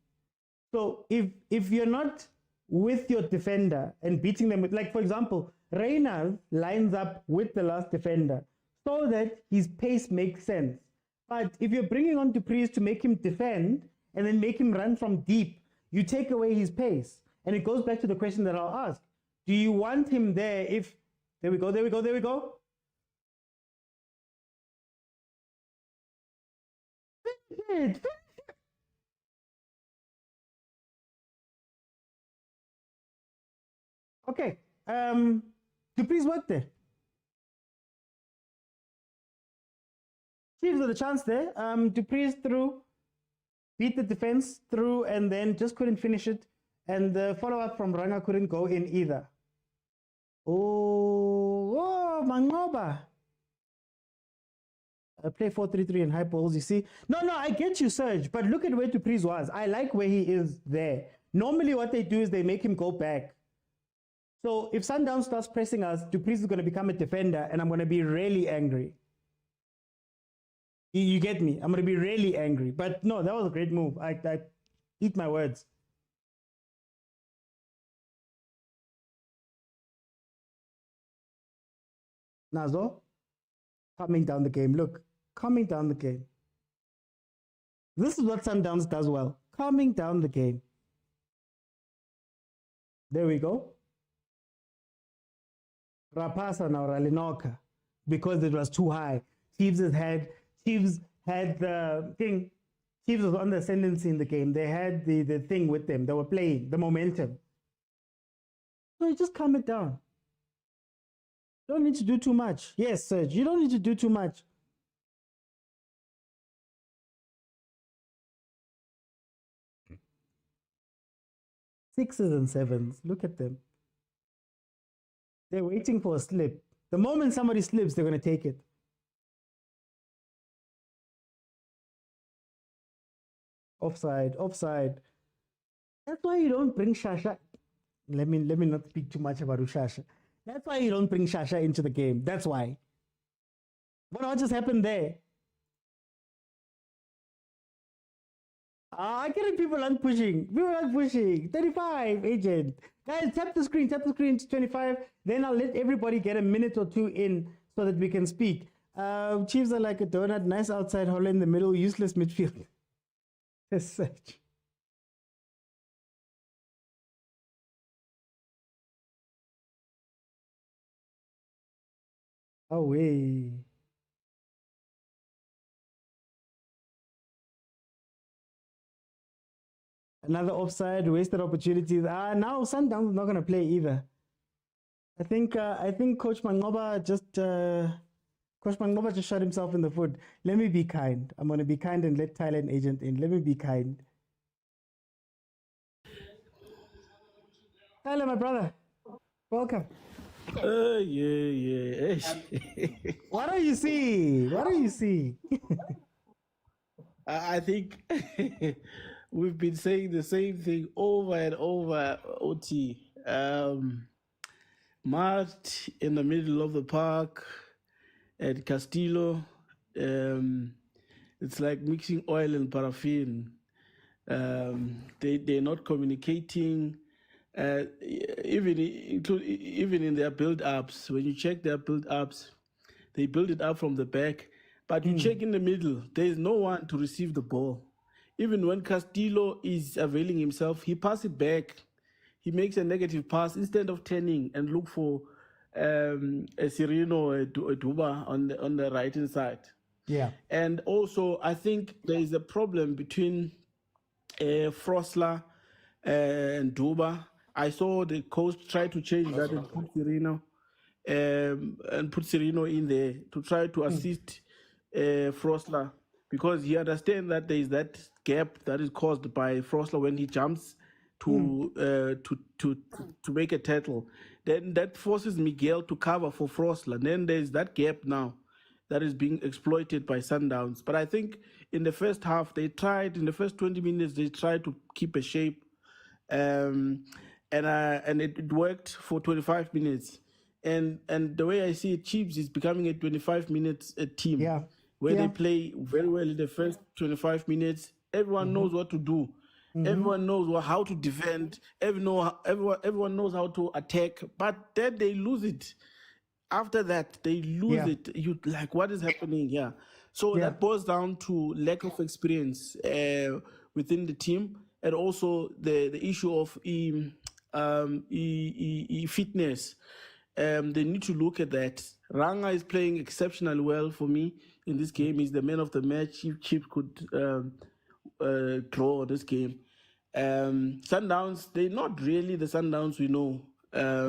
So if you're not with your defender and beating them with, like, for example, Reynolds lines up with the last defender so that his pace makes sense. But if you're bringing on Dupreez to make him defend and then make him run from deep, you take away his pace. And it goes back to the question that I'll ask. Do you want him there if... There we go. Finish it. Okay. Dupreez work there. Chiefs with a chance there. Dupreez through, beat the defense through, and then just couldn't finish it. And the follow-up from Ranga couldn't go in either. Oh, Mangoba. Play 4-3-3 and high balls, you see. No, I get you, Serge, but look at where Dupreez was. I like where he is there. Normally what they do is they make him go back. So if Sundowns starts pressing us, Dupreez is going to become a defender, and I'm going to be really angry. You get me? I'm going to be really angry. But no, that was a great move. I eat my words. Nazo, calming down the game. Look, calming down the game. This is what Sundowns does well. Calming down the game. There we go. Rapasa now Ralinoka, because it was too high. Chiefs had the thing. Chiefs was on the ascendancy in the game. They had the thing with them. They were playing the momentum. So you just calm it down. You don't need to do too much. Yes, Serge, you don't need to do too much. Sixes and sevens. Look at them. They're waiting for a slip. The moment somebody slips, they're going to take it. Offside. That's why you don't bring Shasha. Let me not speak too much about Shasha. That's why you don't bring Shasha into the game. That's why. What just happened there? I get it, people aren't pushing. 35, agent. Guys, tap the screen to 25. Then I'll let everybody get a minute or two in so that we can speak. Chiefs are like a donut, nice outside, hollow in the middle, useless midfield. As such. Away. Another offside, wasted opportunities. Now Sundowns is not going to play either. I think Coach Mangoba just shot himself in the foot. Let me be kind. I'm going to be kind and let Thailand agent in. Let me be kind. Tyler, my brother, welcome. Yeah. What do you see? What do you see? I think we've been saying the same thing over and over, OT. Mart in the middle of the park at Castillo. It's like mixing oil and paraffin. They're not communicating. Even in their build-ups, when you check their build-ups, they build it up from the back. But you check in the middle, there is no one to receive the ball. Even when Castillo is availing himself, he passes it back. He makes a negative pass instead of turning and look for a Sereno, a Duba on the right-hand side. Yeah. And also, I think there is a problem between Frosler and Duba. I saw the coach try to change that and put Sereno in there to try to assist Frosler, because he understands that there is that gap that is caused by Frosler when he jumps to make a tackle. Then that forces Miguel to cover for Frosler. Then there is that gap now that is being exploited by Sundowns. But I think in the first half, in the first 20 minutes, they tried to keep a shape. And it worked for 25 minutes. And the way I see it, Chiefs is becoming a 25 minutes team where they play very well in the first 25 minutes. Everyone knows what to do. Everyone knows how to defend. Everyone knows how to attack. But then they lose it. After that, they lose it. You like, what is happening here? So that boils down to lack of experience within the team, and also the issue of fitness. They need to look at that. Ranga is playing exceptionally well for me in this game. He's the man of the match. Chiefs could draw this game. Sundowns, they're not really the Sundowns we know. I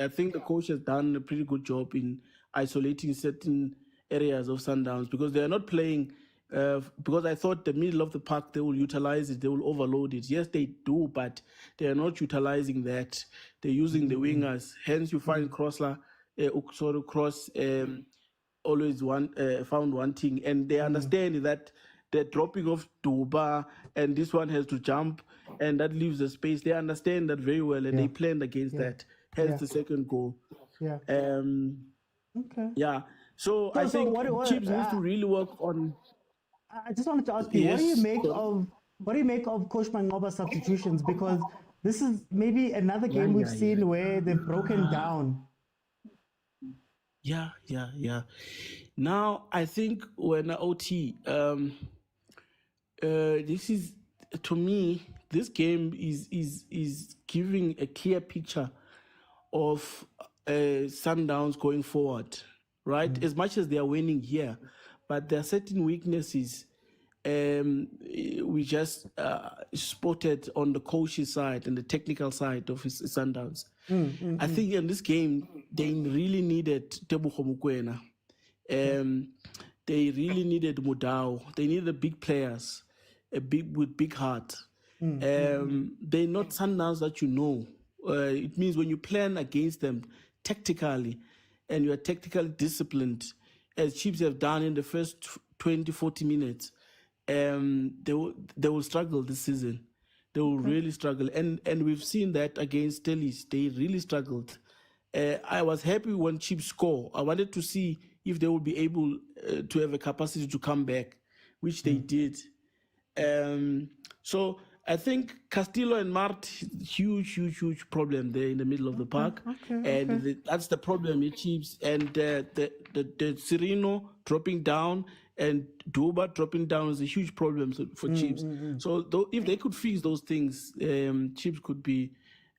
think the coach has done a pretty good job in isolating certain areas of Sundowns, because they are not playing. Because I thought the middle of the park, they will utilize it, they will overload it. Yes, they do, but they are not utilizing that. They're using the wingers. Hence, you find Cross always found wanting, and they understand that the dropping of Duba and this one has to jump, and that leaves the space. They understand that very well, and they planned against that. Hence the second goal. So I think Chiefs needs to really work on. I just wanted to ask you, what do you make of Coach Mangoba's substitutions? Because this is maybe another game we've seen where they've broken down. Yeah. Now I think when OT, this is, to me, this game is giving a clear picture of Sundowns going forward, right? As much as they are winning here, but there are certain weaknesses we just spotted on the coach's side and the technical side of his Sundowns. I think in this game, they really needed Tebogo Mokwena. They really needed Motaung. They needed big players, with big heart. They're not Sundowns that you know. It means when you plan against them tactically and you are tactically disciplined, as Chiefs have done in the first 20, 40 minutes, they will struggle this season. They will really struggle. And we've seen that against Stellis. They really struggled. I was happy when Chiefs score. I wanted to see if they would be able to have a capacity to come back, which they did. So I think Castillo and Mart, huge problem there in the middle of the park. That's the problem with Chiefs. And the Sereno dropping down and Duba dropping down is a huge problem for Chiefs. So if they could fix those things, Chiefs could be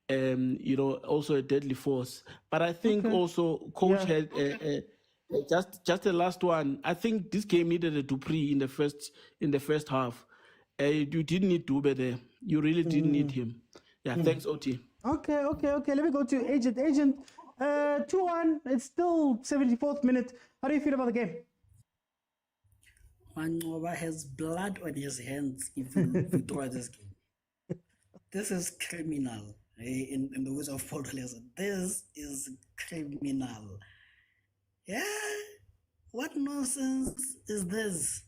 you know, also a deadly force. But I think also coach had just the last one. I think this game needed a Dupree in the first half. You didn't need Dube there. You really didn't need him. Yeah, thanks, OT. Okay. Let me go to Agent. Agent, 2-1. It's still 74th minute. How do you feel about the game? Manqoba has blood on his hands if you draw this game. This is criminal. In the words of Paul Doliason, this is criminal. Yeah, what nonsense is this?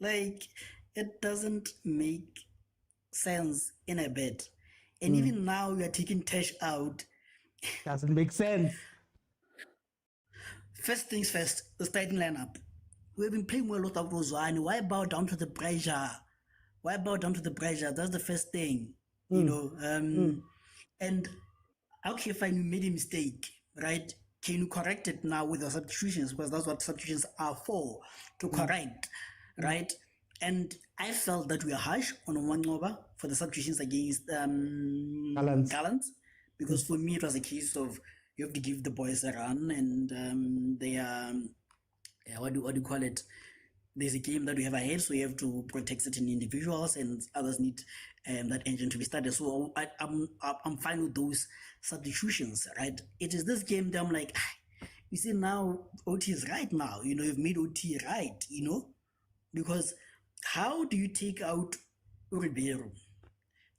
Like, it doesn't make sense in a bit. And even now, you are taking Tesh out. Doesn't make sense. First things first, the starting lineup. We've been playing well without Roswani. Why bow down to the pressure? Why bow down to the pressure? That's the first thing, you know. And okay, fine, you made a mistake, right? Can you correct it now with the substitutions? Because that's what substitutions are for, to correct, right? And I felt that we are harsh on Manqoba for the substitutions against Gallants, because for me it was a case of you have to give the boys a run, and they are, what do you call it? There's a game that we have ahead, so you have to protect certain individuals, and others need that engine to be started. So I'm fine with those substitutions, right? It is this game that I'm like, you see, now OT is right now. You know, you've made OT right, you know, because how do you take out Ribeiro?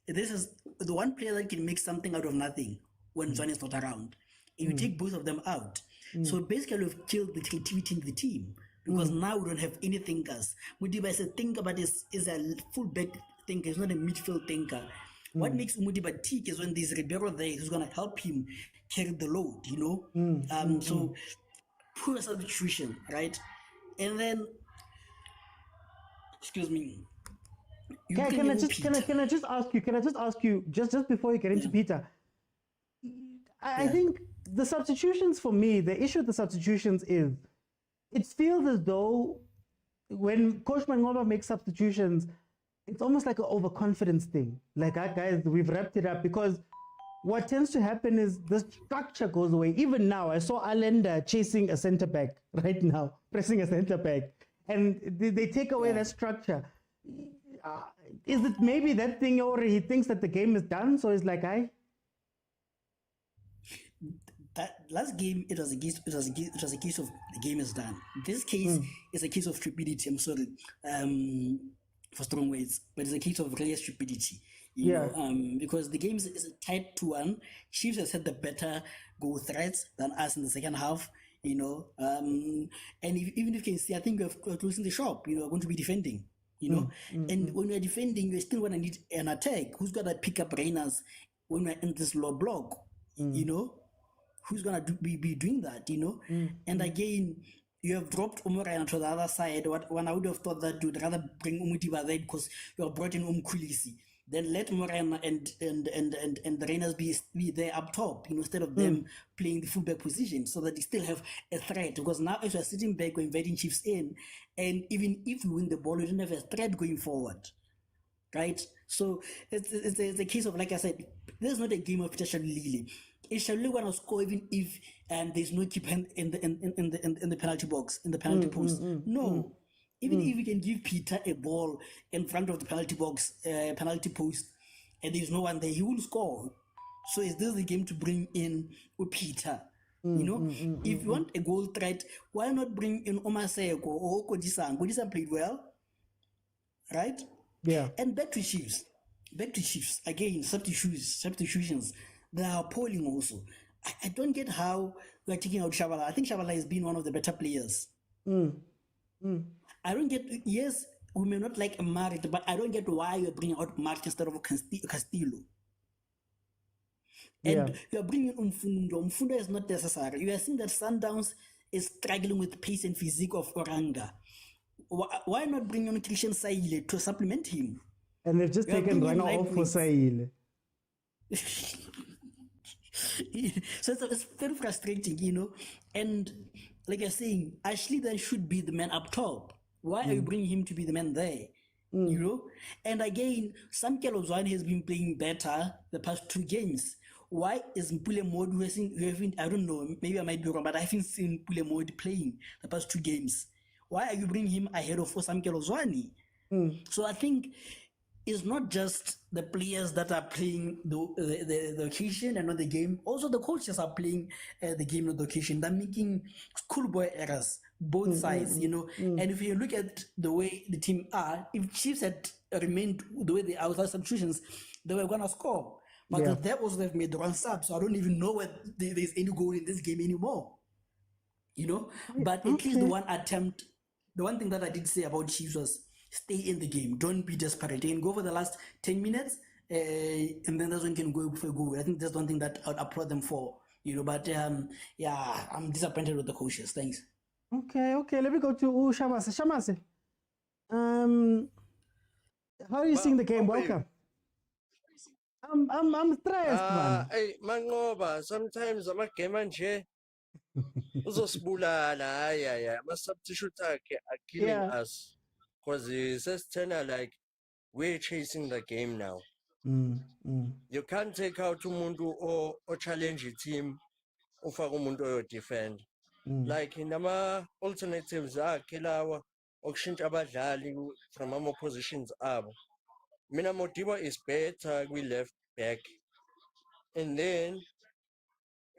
This is the one player that can make something out of nothing when John is not around. And you take both of them out. So basically, we've killed the creativity in the team. Because now we don't have any thinkers. Mudiba is a thinker, but is a full-back thinker. He's not a midfield thinker. What makes Mudiba tick is when there's Ribeiro there who's going to help him carry the load, you know? So poor substitution, right? And then, excuse me. Can I just ask you, just before you get into Peter, I think the substitutions for me, the issue with the substitutions is, it feels as though when Coach Manqoba makes substitutions, it's almost like an overconfidence thing. Like, guys, we've wrapped it up, because what tends to happen is the structure goes away. Even now, I saw Allende chasing a center back right now, pressing a center back, and they take away that structure. Is it maybe that thing, or he thinks that the game is done, so he's like, that last game, it was a case of the game is done. This case is a case of stupidity. I'm sorry for strong words, but it's a case of real stupidity. You know, because the game is tied 2-1. Chiefs has had the better goal threats than us in the second half. You know, and even if you can see, I think we're closing the shop. You know, we're going to be defending. You know, and when we're defending, you still want to need an attack. Who's got to pick up Reyners when we're in this low block? You know. Who's going to be doing that, you know? And again, you have dropped Umurena to the other side. When I would have thought that you'd rather bring Umutiba there because you have brought in Kulisi. Then let Umurena and the Rainers be there up top, you know, instead of them playing the fullback position, so that they still have a threat. Because now, as we're sitting back, we're inviting Chiefs in, and even if we win the ball, we don't have a threat going forward, right? So it's a case of, like I said, there's not a game of Peter Lily. Is Shalulu going to score even if there's no keeper in the penalty box, in the penalty post? No. Even if we can give Peter a ball in front of the penalty box, penalty post, and there's no one there, he will score. So is this the game to bring in Peter? You know, if you want a goal threat, why not bring in Omaseko or Kodisan? Kodisan played well, right? Yeah. And back to Chiefs. Again, substitutions. They are appalling also. I don't get how we are taking out Shabalala. I think Shabalala has been one of the better players. I don't get, yes, we may not like Marit, but I don't get why you're bringing out Marit instead of Castillo. And you're bringing Umfundo. Umfundo is not necessary. You are seeing that Sundowns is struggling with pace and physique of Oranga. Why not bring on Christian Saile to supplement him? And they've just taken Rana off for Saile. So it's very frustrating, you know. And like you're saying, Ashley then should be the man up top. Why are you bringing him to be the man there? you know. And again, Samkelo Zwane has been playing better the past 2 games. Why is Mpule Mode I don't know, maybe I might be wrong, but I haven't seen Mpule Mode playing the past 2 games. Why are you bringing him ahead of Samkelo Zwane? So I think it's not just the players that are playing the occasion and not the game. Also, the coaches are playing the game, not the occasion. They're making schoolboy errors, both sides, you know. And if you look at the way the team are, if Chiefs had remained the way they are without substitutions, they were going to score. But the Devils, they've made the one sub, so I don't even know whether there's any goal in this game anymore. You know? But at least the one thing that I did say about Chiefs was, stay in the game. Don't be desperate. You can go for the last 10 minutes, and then that's when you can go for a goal. I think that's one thing that I'd applaud them for. You know, but yeah, I'm disappointed with the coaches. Thanks. Okay. Let me go to Shamase. Shamase, how are you seeing the game? Welcome. I'm stressed, man. Hey, mangoba, sometimes I'm a game nje. Uzosibulala, yeah. My substitutes are killing us. Because it's just like we're chasing the game now. You can't take out umuntu or challenge the team ufaka umuntu or defend. Like in the alternatives lawa okushintsha abadlali from our positions abo. Mina Modiba is better we left back. And then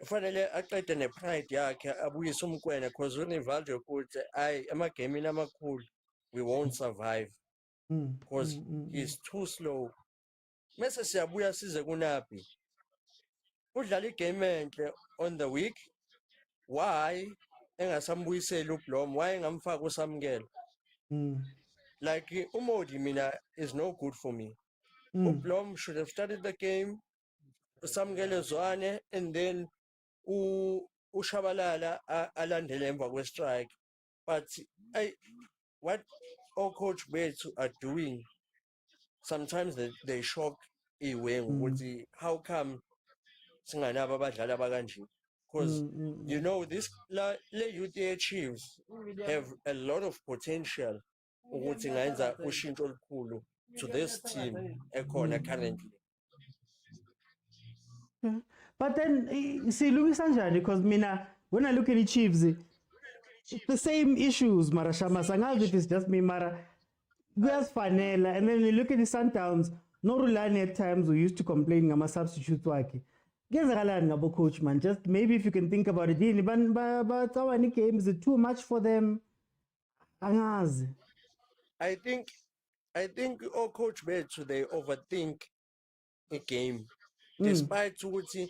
fanele aqede nepride yakhe abuyise umkwena because univalue ukuthi ayi amagamini amakhulu we won't survive because he's too slow. Mese siyabuya size kunapi udlala igame enhle on the week, why engasambuyiseli uBlom, why engamfaka uSamkelo? Like uModi mina is no good for me. uBlom should have started the game, uSamkelo Zwane, and then uShabalala alandele emva kwe-strike. But what all coach Bethu are doing, sometimes they shock iwe how come singanabo abadlali abakanje? Because you know this le UTA Chiefs have a lot of potential ukuthi ngayenza ushintsho olukhulu to this team ekhona currently. But then see Louis Sanjani, because mina when I look at the Chiefs, it's the same issues, Marashama Sangazi, if it's just me, Mara. There's Fanela, and then you look at the Sundowns, no rulani at times we used to complain I'm a substitute waki. Ngabo coach man, just maybe if you can think about it, but our games is too much for them. Angazi. I think all coach Bethu they overthink a game. Despite ukuthi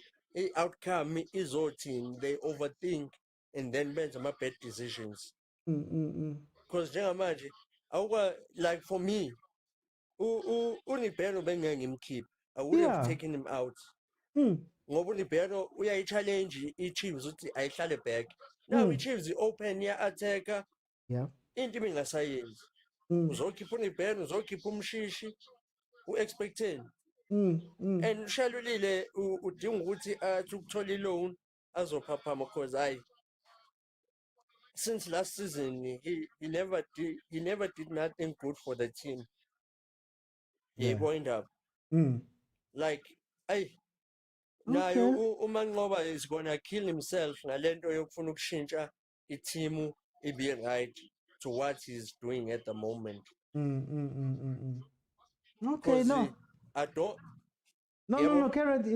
outcome is all team, they overthink and then make some bad decisions. Because njengamanje like for me, uNibero bengeke ngimkhiphe. I would have taken him out. Ngoba uNibero uyayi-challenge i-Chiefs ukuthi ayihlale back. Now i-Chiefs open ya-attacker. Into ingasayenzi. Uzokhipha uNibero, uzokhipha umshishi, u-expecteni. And Shalulile udinga ukuthi athi ukuthola i-loan azophaphama because since last season he never did nothing good for the team. He wound up like nayo uManqoba is gonna kill himself ngalento yokufuna ukushintsha i-team be right to what he's doing at the moment. Okay, no. I don't. No, Carrot.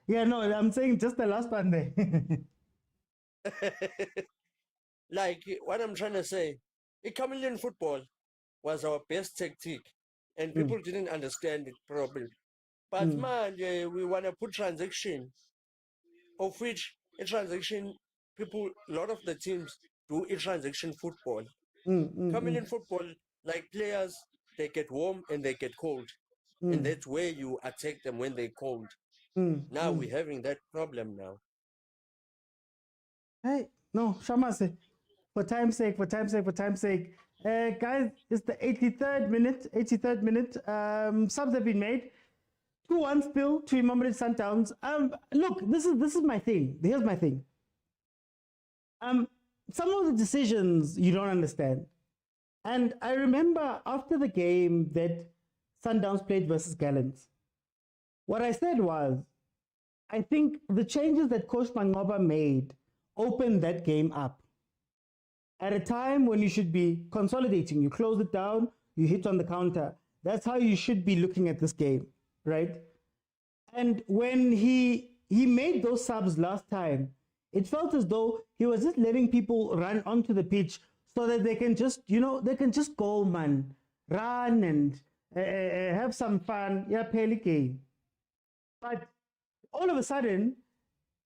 Yeah, no, I'm saying just the last one there. Like what I'm trying to say, a chameleon football was our best tactic, and people didn't understand it properly. But man, we want to put transaction, of which a transaction people, a lot of the teams do a transaction football. Chameleon football, like players, they get warm and they get cold. And that's where you attack them when they're cold. Now we're having that problem now. Hey, no, Shamase, for time's sake. Guys, it's the 83rd minute. Subs have been made. 2-1 still to Mamelodi Sundowns. Look, this is my thing. Here's my thing. Some of the decisions you don't understand. And I remember after the game that Sundowns played versus Gallants, what I said was, I think the changes that Coach Mangoba made opened that game up. At a time when you should be consolidating, you close it down, you hit on the counter. That's how you should be looking at this game, right? And when he made those subs last time, it felt as though he was just letting people run onto the pitch so that they can just, they can just go, man, run and have some fun. Yeah, play the game. But all of a sudden,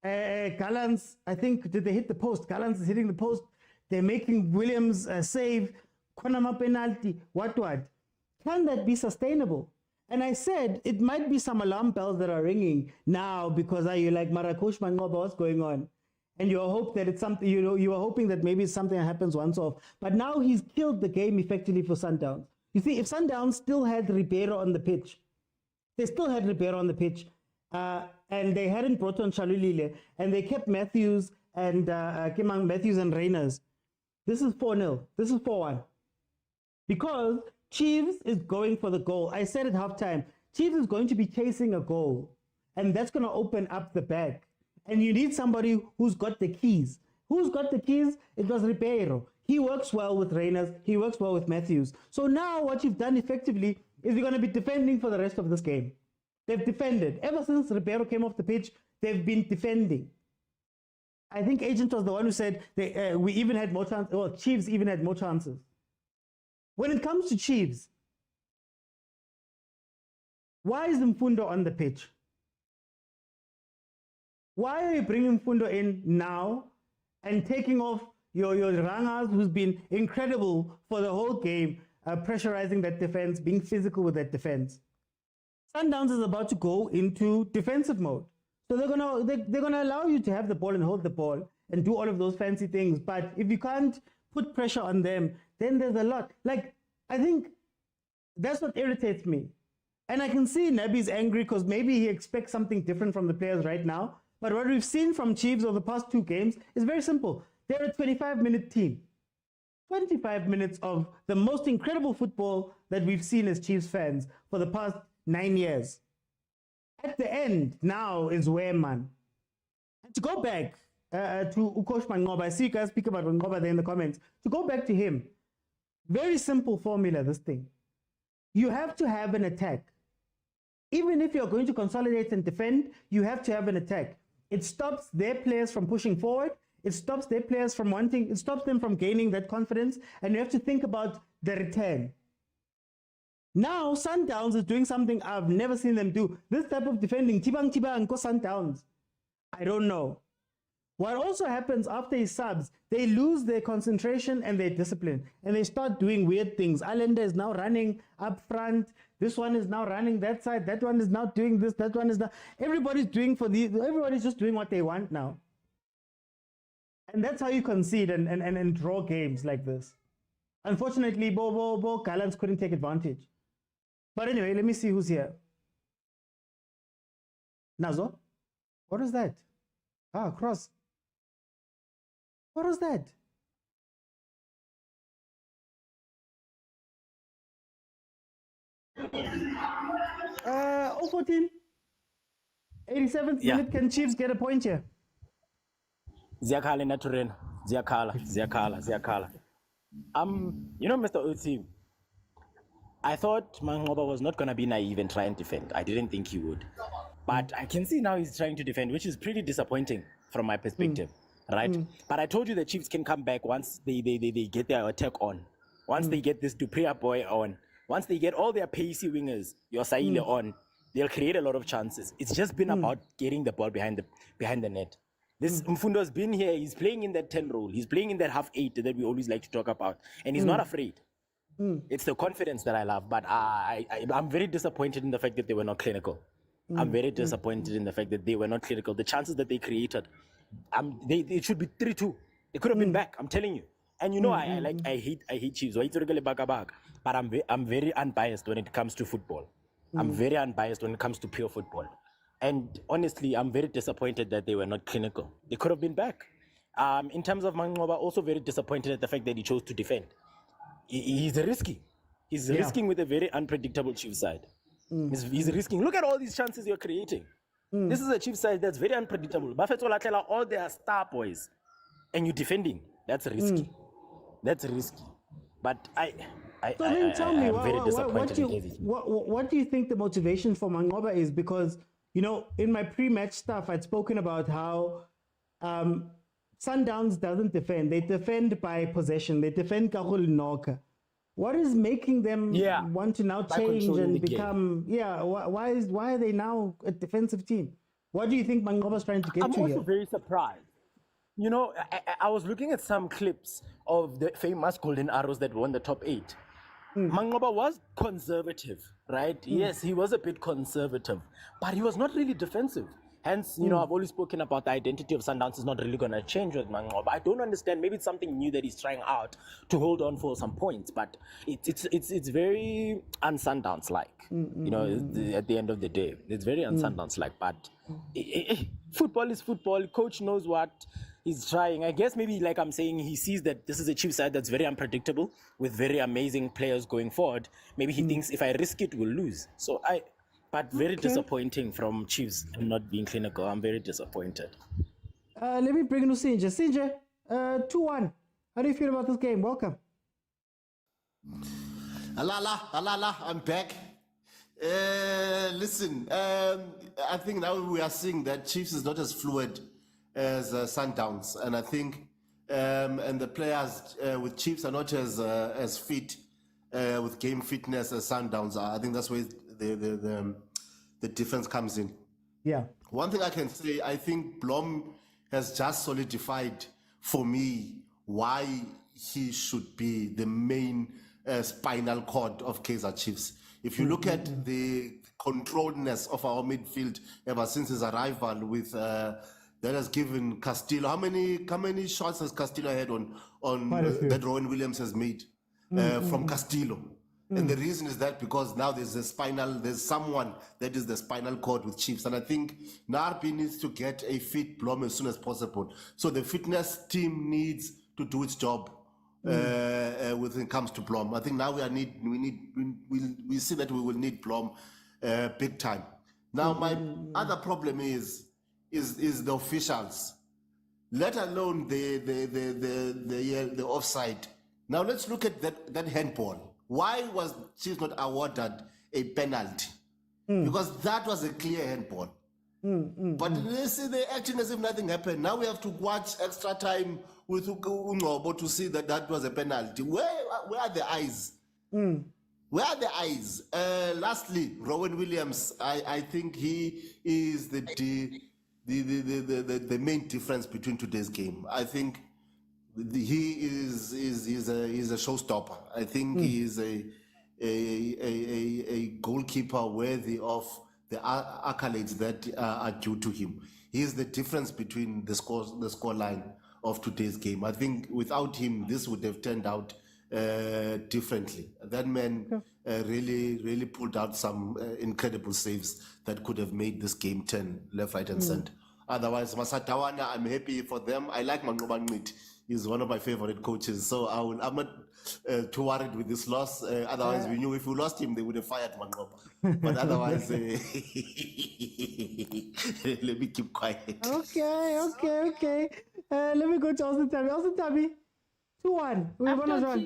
Gallants, I think, did they hit the post? Gallants is hitting the post. They're making Williams save. Konama penalty. What? Can that be sustainable? And I said, it might be some alarm bells that are ringing now because you're like, Marakush Mangoba, what's going on? And you hope that it's something, you are hoping that maybe something happens once off. But now he's killed the game effectively for Sundowns. You see, if Sundowns still had Ribeiro on the pitch, they still had Ribeiro on the pitch, and they hadn't brought on Chalulile, and they kept Matthews and Reyners. This is 4-0. This is 4-1. Because Chiefs is going for the goal. I said at halftime, Chiefs is going to be chasing a goal, and that's going to open up the bag. And you need somebody who's got the keys. Who's got the keys? It was Ribeiro. He works well with Reyners. He works well with Matthews. So now what you've done effectively is you're going to be defending for the rest of this game. They've defended. Ever since Ribeiro came off the pitch, they've been defending. I think Agent was the one who said we even had more chances, or Chiefs even had more chances. When it comes to Chiefs, why is Mfundo on the pitch? Why are you bringing Mfundo in now and taking off your Rangas, who's been incredible for the whole game, pressurizing that defense, being physical with that defense? Sundowns is about to go into defensive mode. So they're gonna allow you to have the ball and hold the ball and do all of those fancy things. But if you can't put pressure on them, then there's a lot. Like, I think that's what irritates me. And I can see Nabi's angry because maybe he expects something different from the players right now. But what we've seen from Chiefs over the past 2 games is very simple. They're a 25-minute team. 25 minutes of the most incredible football that we've seen as Chiefs fans for the past 9 years. At the end, now is where, man. And to go back to Coach Mangoba, I see you guys speak about Mangoba there in the comments. To go back to him, very simple formula, this thing. You have to have an attack. Even if you're going to consolidate and defend, you have to have an attack. It stops their players from pushing forward. It stops their players from it stops them from gaining that confidence. And you have to think about the return. Now, Sundowns is doing something I've never seen them do. This type of defending, Tibang go Sundowns. I don't know. What also happens after he subs, they lose their concentration and their discipline. And they start doing weird things. Allende is now running up front. This one is now running that side. That one is now doing this. That one is now. Everybody's just doing what they want now. And that's how you concede and draw games like this. Unfortunately, Bo Gallants couldn't take advantage. But anyway, let me see who's here. Nazo? What is that? Cross. What was that? Oh, 14. 87th minute, can Chiefs get a point here? Ziakala Naturen. Ziakala. Mr. Otsi, I thought Mangoba was not going to be naive and try and defend. I didn't think he would. But I can see now he's trying to defend, which is pretty disappointing from my perspective, right? But I told you the Chiefs can come back once they get their attack on. Once they get this Dupria boy on. Once they get all their pacey wingers, your Saile on, they'll create a lot of chances. It's just been about getting the ball behind the net. This Mfundo's been here. He's playing in that 10 role. He's playing in that half 8 that we always like to talk about. And he's not afraid. It's the confidence that I love. But I'm very disappointed in the fact that they were not clinical. I'm very disappointed in the fact that they were not clinical. The chances that they created, it should be 3-2. They could have been back, I'm telling you. And I hate Chiefs. But I'm very unbiased when it comes to football. I'm very unbiased when it comes to pure football. And honestly, I'm very disappointed that they were not clinical. They could have been back. In terms of Mangoba, also very disappointed at the fact that he chose to defend. he's risky. He's risking with a very unpredictable Chiefs side. He's risking. Look at all these chances you're creating. This is a Chiefs side that's very unpredictable. Buffett all their star boys, and you're defending. That's risky. That's risky. But I'm very disappointed. What do you think the motivation for Mangoba is? Because, you know, in my pre-match stuff, I'd spoken about how Sundowns doesn't defend. They defend by possession. They defend Karul Noka. What is making them want to now change and become? Why are they now a defensive team? What do you think Mangoba's trying to get I'm to also here? very surprised. You know, I was looking at some clips of the famous Golden Arrows that won the top 8. Mangoba was conservative, right? Yes, he was a bit conservative, but he was not really defensive. Hence, you know, I've always spoken about the identity of Sundowns is not really going to change with Mangoba. I don't understand. Maybe it's something new that he's trying out to hold on for some points, but it's very un-Sundowns-like. You know, at the end of the day, it's very un-Sundowns-like. But football is football. Coach knows what he's trying. I guess maybe, like I'm saying, he sees that this is a Chiefs side that's very unpredictable with very amazing players going forward. Maybe he thinks if I risk it, we'll lose. But very disappointing from Chiefs not being clinical. I'm very disappointed. Let me bring in Sinja. Sinja, 2-1. How do you feel about this game? Welcome. Alala, I'm back. Listen, I think now we are seeing that Chiefs is not as fluid as Sundowns, and I think and the players with Chiefs are not as fit with game fitness as Sundowns are. I think that's where the difference comes in. Yeah. One thing I can say, I think Blom has just solidified for me why he should be the main spinal cord of Kaizer Chiefs. If you look at the controlledness of our midfield ever since his arrival with that has given Castillo, how many shots has Castillo had on that Rowan Williams has made from Castillo? And the reason is that because now there's someone that is the spinal cord with Chiefs. And I think Narbi needs to get a fit Blom as soon as possible. So the fitness team needs to do its job when it comes to Blom. I think now we see that we will need Blom big time. Now my other problem is the officials, let alone the offside. Now let's look at that handball. Why was Chiefs not awarded a penalty? Because that was a clear handball. But they say they're acting as if nothing happened. Now we have to watch extra time with Ungobo to see that was a penalty. Where are the eyes? Where are the eyes? Lastly, Rowan Williams, I think he is the main difference between today's game. I think he is a showstopper. I think he is a goalkeeper worthy of the accolades that are due to him. He is the difference between the score line of today's game. I think without him, this would have turned out differently. That man really pulled out some incredible saves that could have made this game turn left, right, and center. Otherwise, Masatawana, I'm happy for them. I like Mangoba Ngit. He's one of my favorite coaches. So I'm not too worried with this loss. Otherwise, we knew if we lost him, they would have fired Mangoba. But otherwise, let me keep quiet. Okay. Let me go to Austin Tabby. Austin Tabby, 2-1. We won as well.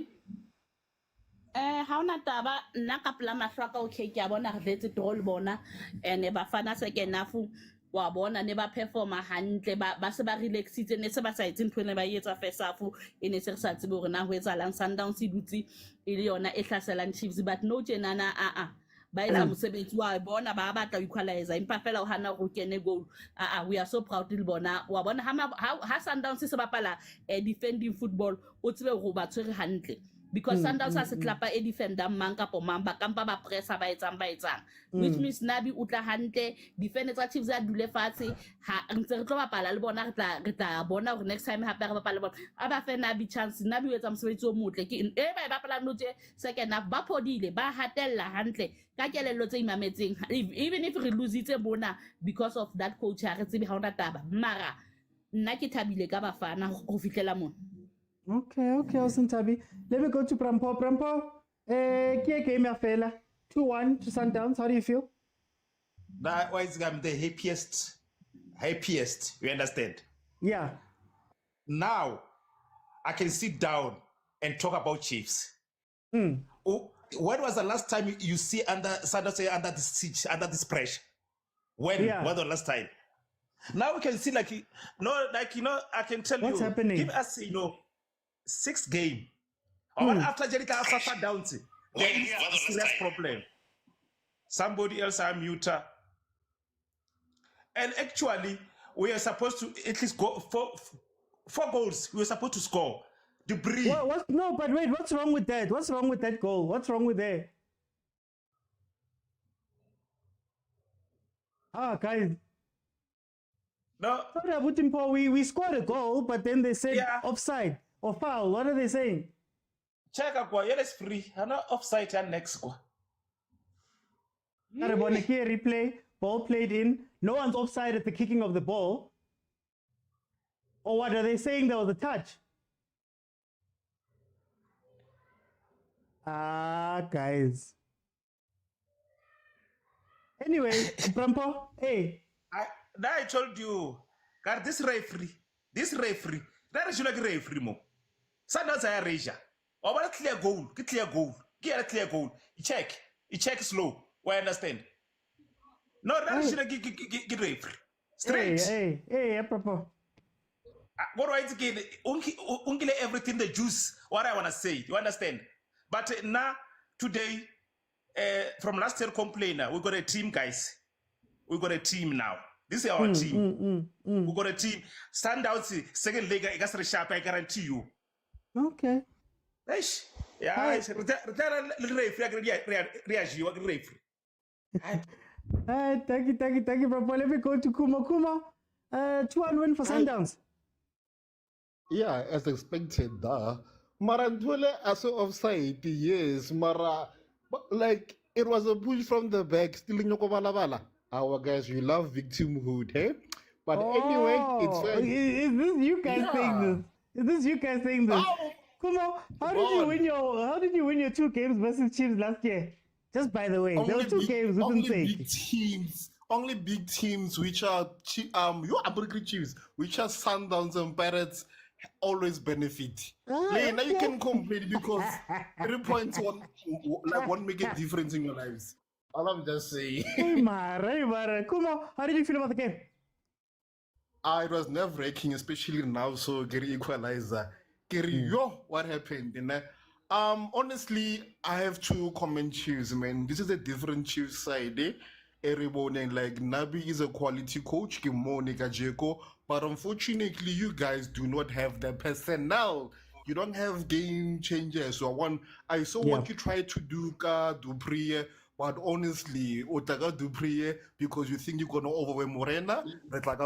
Ha ona taba nna ka pela mahlo ka okay ke a bona re letse drol bona ene bafana second half wa bona ne ba performa hantle ba se ba relaxitse ne se ba sa etse ntho ne ba etsa first half e ne se re sa tsebe hore na ho etsalang Sundowns e dutse e le yona e hlaselang Chiefs but no tjenana ba etsa mosebetsi wa bona ba batla equalizer empa fela o hana go kene goal we are so proud le bona wa bona ha Sundowns se bapala defending football o tsebe go ba tshwere hantle because Sundowns has a clapper e defender man kapo man ba kampa ba pressa ba etsang which means Nabi utla hantle defenders tsa Chiefs a dule fatshe ha ntse re tlo bapala le bona re tla bona hore next time hape re bapala le bona aba fe Nabi chance Nabi o etsa mosebetsi o motle ke ba bapala notse second half ba phodile ba hatella hantle ka kelello tse imametseng even if re lose it bona because of that coach ha re tsebe ha ona taba mara nna ke thabile ka bafana go fitlela mona. Okay, Osintabi. Let me go to Prampo. Prampo, game fella. 2-1 to Sundowns. How do you feel? That was the happiest. You understand? Yeah. Now, I can sit down and talk about Chiefs. Oh, when was the last time you see Sundowns under this siege, under this pressure? When was the last time? Now we can see I can tell what's you. Happening? Give us 6 games. After Jericho suffered down, there is a serious problem. Somebody else unmute. And actually, we are supposed to at least go for 4 goals. We were supposed to score. Debris. No, but wait, what's wrong with that? What's wrong with that goal? What's wrong with that? Guys. No. Sorry, we scored a goal, but then they said offside or foul. What are they saying? Check out what is free. I'm not offside and next go. Replay, ball played in. No one's offside at the kicking of the ball. Or what are they saying? There was a touch. Guys. Anyway, Brampo, hey. I told you, God, this referee, that is like referee mo. Sundowns are Asia. Or what a clear goal, get a clear goal. You check slow. I understand. No, that is like get referee. Straight. Hey, apropos. What do I get? Uncle everything the juice. What I wanna say, you understand? But now today, from last year complainer, we got a team, guys. We got a team now. This is our team. We got a team. Sundowns second leg. I guarantee you. Okay. Yeah. Thank you, Brampo. Let me go to Kuma. 2-1 win for Sundowns. Yeah, as expected, Marantwele as offside, yes, Mara, like it was a push from the back, stealing your Kovalabala. Our guys, we love victimhood, hey? But anyway, it's fair. Is this you guys saying this? Is this you guys saying this? Kuma, how did you win your 2 games versus Chiefs last year? Just by the way, there were 2 games we didn't say. Only big teams which are Chiefs, which are Sundowns and Pirates, always benefit. Now you can complain because 3 points won't make a difference in your lives. All I'm just saying. Hey, Mara. Kuma, how did you feel about the game? It was nerve-wracking, especially now. So Gary equalizer. Gary, what happened? You know? Honestly, I have to comment Chiefs, man. This is a different Chiefs side. Everybody, like Nabi is a quality coach, but unfortunately, you guys do not have the personnel. You don't have game changers. So I saw what you tried to do, Dupree, but honestly, Otaga Dupree, because you think you're gonna overwhelm Morena, that's like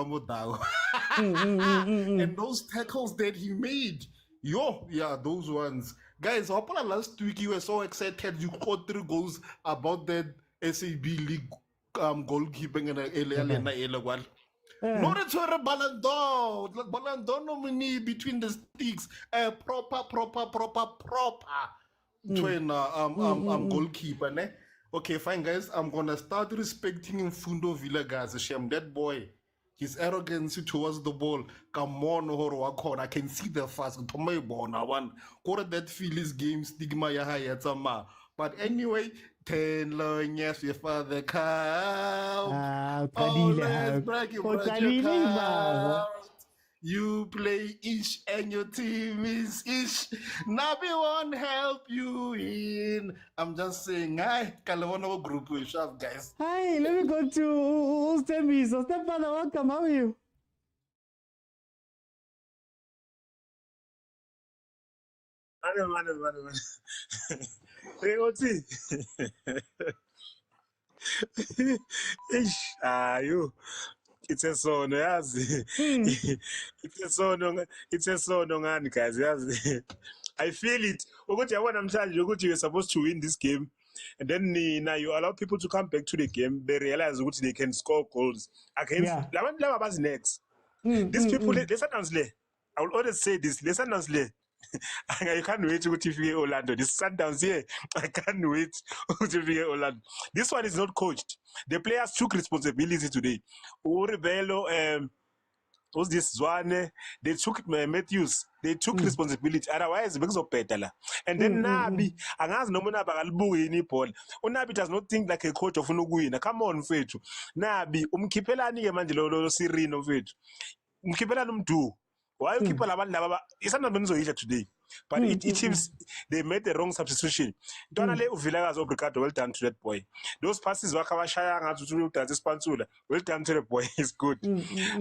and those tackles that he made, those ones, guys. Last week you were so excited. You scored 3 goals about that SAB League goalkeeping and one. Not to a Ballon d'Or nominee between the sticks. Proper goalkeeper. Ne? Okay, fine, guys. I'm gonna start respecting Fundo Vilakazi. Shame that boy. His arrogance towards the ball. Come on, I can see the fast. That feel his game stigma. But anyway, 10 long years before the count. Always brag about your count. You play each and your team is each. Nabi won't help you in. I'm just saying, hi, Kalawano group will shop, guys. Hi, let me go to Stemi. So, stepfather, welcome. How are you? Hey, what's it? You. It's a song, yes. It's a song, guys. Yes. I feel it. I'm telling you, you're supposed to win this game. And then now you allow people to come back to the game. They realize what they can score goals against. Next. These people, listen, I will always say this. Listen, I can't wait to go Orlando. This Sundowns here, I can't wait to go Orlando. This one is not coached. The players took responsibility today. Uribelo, what's this Zwane? They took Matthews. They took responsibility. Otherwise, because of Petala. And then Nabi, and as no Munaba Albuini Paul. Unabi does not think like a coach of Unuguina. Come on, Fetu. Nabi, Kipela ni Manjelo Sirino Fetu. Kipela do. While people are it's not easier today. But it seems they made the wrong substitution. Donale Vilakazi Obrigado, well done to that boy. Those passes were Kawashaya to this Pansula. Well done to the boy, it's good.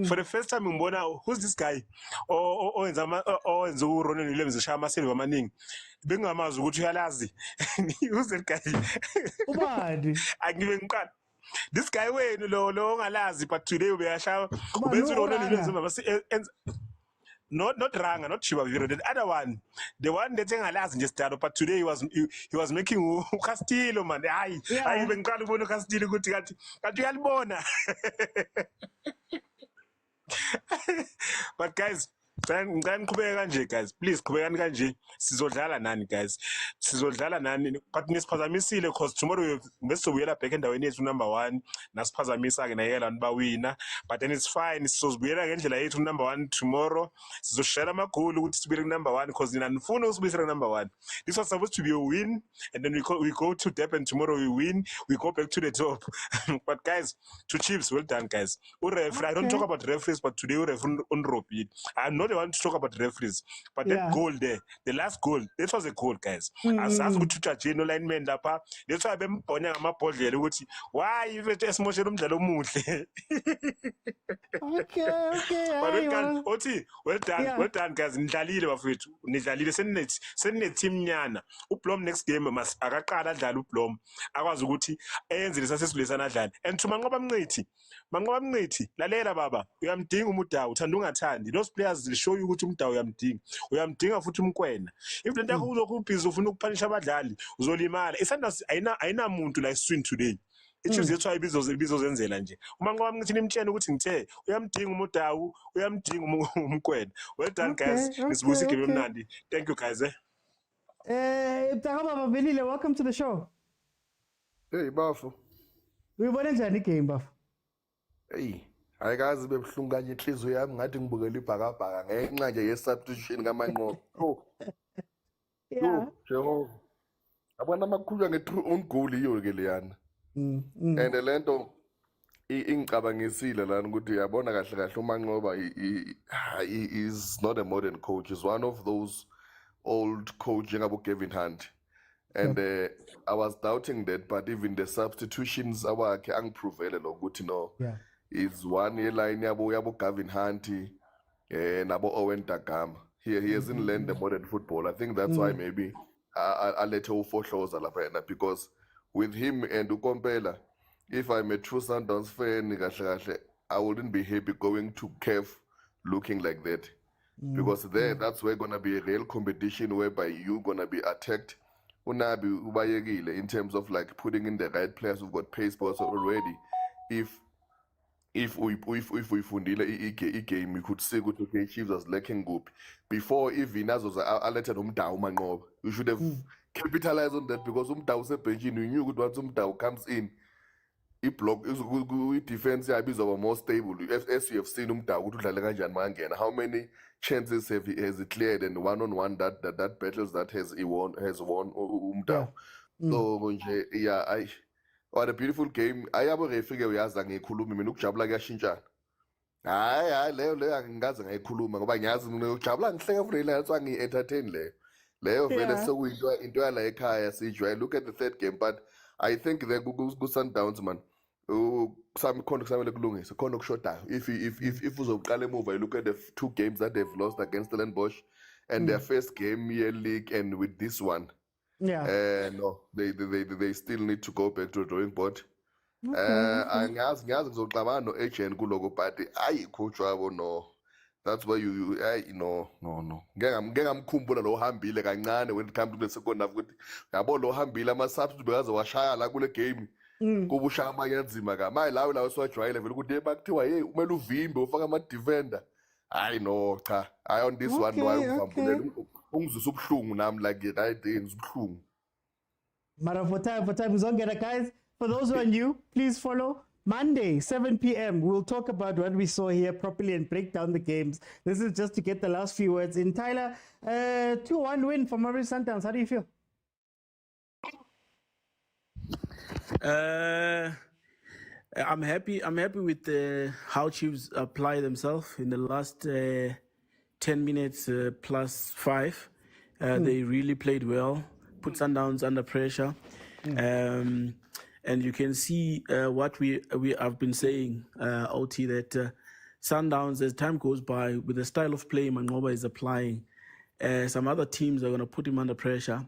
For the first time in Bona, who's this guy? Oh, in Zama Ronan Williams, Shama Silva Manning. Bingamazu, Guccialazi. Who's that guy? I give him cut. This guy way no lazy, but today we are shower. Not Ranga, not Shiva. The other one, the one that thing alas just started, but today he was making Castillo man. I even call him Castillo good to get bona. But guys, guys, please sizodlala nani guys, sizodlala nani but nisiphazamisile because tomorrow besizobuyela back endaweni yethu number 1 nasiphazamisa ke nayela nibawina, but then it's fine. Sizobuyela ngendlela yethu number 1 tomorrow. Sizoshela amagoli ukuthi sibuyele number 1 because nina nifuna usibuyisela number 1. This was supposed to be a win, and then we go to Durban tomorrow, we win, we go back to the top. But guys, to Chiefs, well done guys. I don't talk about referees, but today we on repeat. I'm not the one to talk about referees, but that goal there, the last goal, that was a goal, guys. As to touch no lineman lapha, that's why I'm pointing at my podle ukuthi why you just motion umdlalo omuhle. Okay. But well done guys. Nidlalile bafethu, nidlalile senine team nyana. Ublom next game must akaqala adlala ublom akwazi ukuthi enze lesasesibulesana adlala. And to manqoba mnqithi lalela baba, uyamdinga uMotaung, uthanda ungathandi. Those players will show you ukuthi uMotaung uyamdinga futhi umkwena. If lento yakho uzokubhiza ufuna ukupanisha abadlali uzolimala. Isanders ayinamuntu la swing today. Ichiefs yethu ayibizozenzela nje. Uma ngoba ngithi nimtshela ukuthi ngithe uyamdinga uMotaung, uyamdinga umkwena. Well done guys. Nisibuyise igebe emnandi. Thank you guys. Mtakaba Velile, welcome to the show. Hey Bafo. Uyibona njani igame Bafo? Hey, ayikazi bebuhlungu kanye inhliziyo yami ngathi ngibukela ibhakabhaka ngenxa nje ye-substitution kaManqoba. Jehova. Abona amakhulu nge-true own goal iyo ke leyana. And lento ingicabangisile lana ukuthi uyabona kahle kahle uManqoba he is not a modern coach. He's one of those old coach njengabo Gavin Hunt. And I was doubting that, but even the substitutions awakhe angiprovele lokuthi no. Is one line yabo Gavin Hunt nabo Owen Dagama. He hasn't learned the modern football. I think that's why maybe I let her foreclose because with him and Ukompela, if I'm a true Sundowns fan, I wouldn't be happy going to CAF looking like that. Because that's where gonna be a real competition whereby you're gonna be attacked. Unabi ubayekile in terms of like putting in the right players who've got pace balls already. If we fundile i-game, we could say good okay, Chiefs was lacking group. Before even as was alerted Motaung Manqoba. We should have capitalized on that because Motaung sebenchini, we knew good once Motaung comes in. I-block defense is more stable. As you have seen Motaung, how many chances has he cleared and one-on-one that battles that has won Motaung. So yeah, what a beautiful game. I have a referee uyaza ngekhuluma mina ukujabula kuyashintshana. Hayi leyo angazi ngekhuluma ngoba ngiyazi mina ukujabula ngihleka for that's why ngi-entertain leyo vele sekuyinto into yala ekhaya sijwa. Look at the third game, but I think the Sundowns man some khona kusamele kulungise khona okushodayo. If uzoqala emuva, you look at the 2 games that they've lost against Stellenbosch and their first game year league, and with this one no, they still need to go back to the drawing board. Angazi ngizoxabana no-agent kuloko, but ayi coach wabo no. That's why you no. Ngeke ngamkhumbula lo hambile kancane when it comes to the second half ukuthi yabo lo hambile ama-substitute bekaze washaya la kule game. Kuba ushaya amanye anzima kama lawo siwajwayele vele ukuthi bakuthiwa hey umele uvimbe ufaka ama-defender. Hayi no cha. Hayi on this one no ayivambulela. ungizwisa ubuhlungu nami like right ngizwa ubuhlungu. Mara for time, Zongera, guys. For those who are new, please follow. Monday, 7 p.m. We'll talk about what we saw here properly and break down the games. This is just to get the last few words in. Tyler, 2-1 win for Mamelodi Sundowns. How do you feel? I'm happy with how Chiefs apply themselves in the last 10 minutes plus 5. They really played well, put Sundowns under pressure. And you can see what we have been saying, OT, that Sundowns, as time goes by, with the style of play Mangoba is applying, some other teams are going to put him under pressure.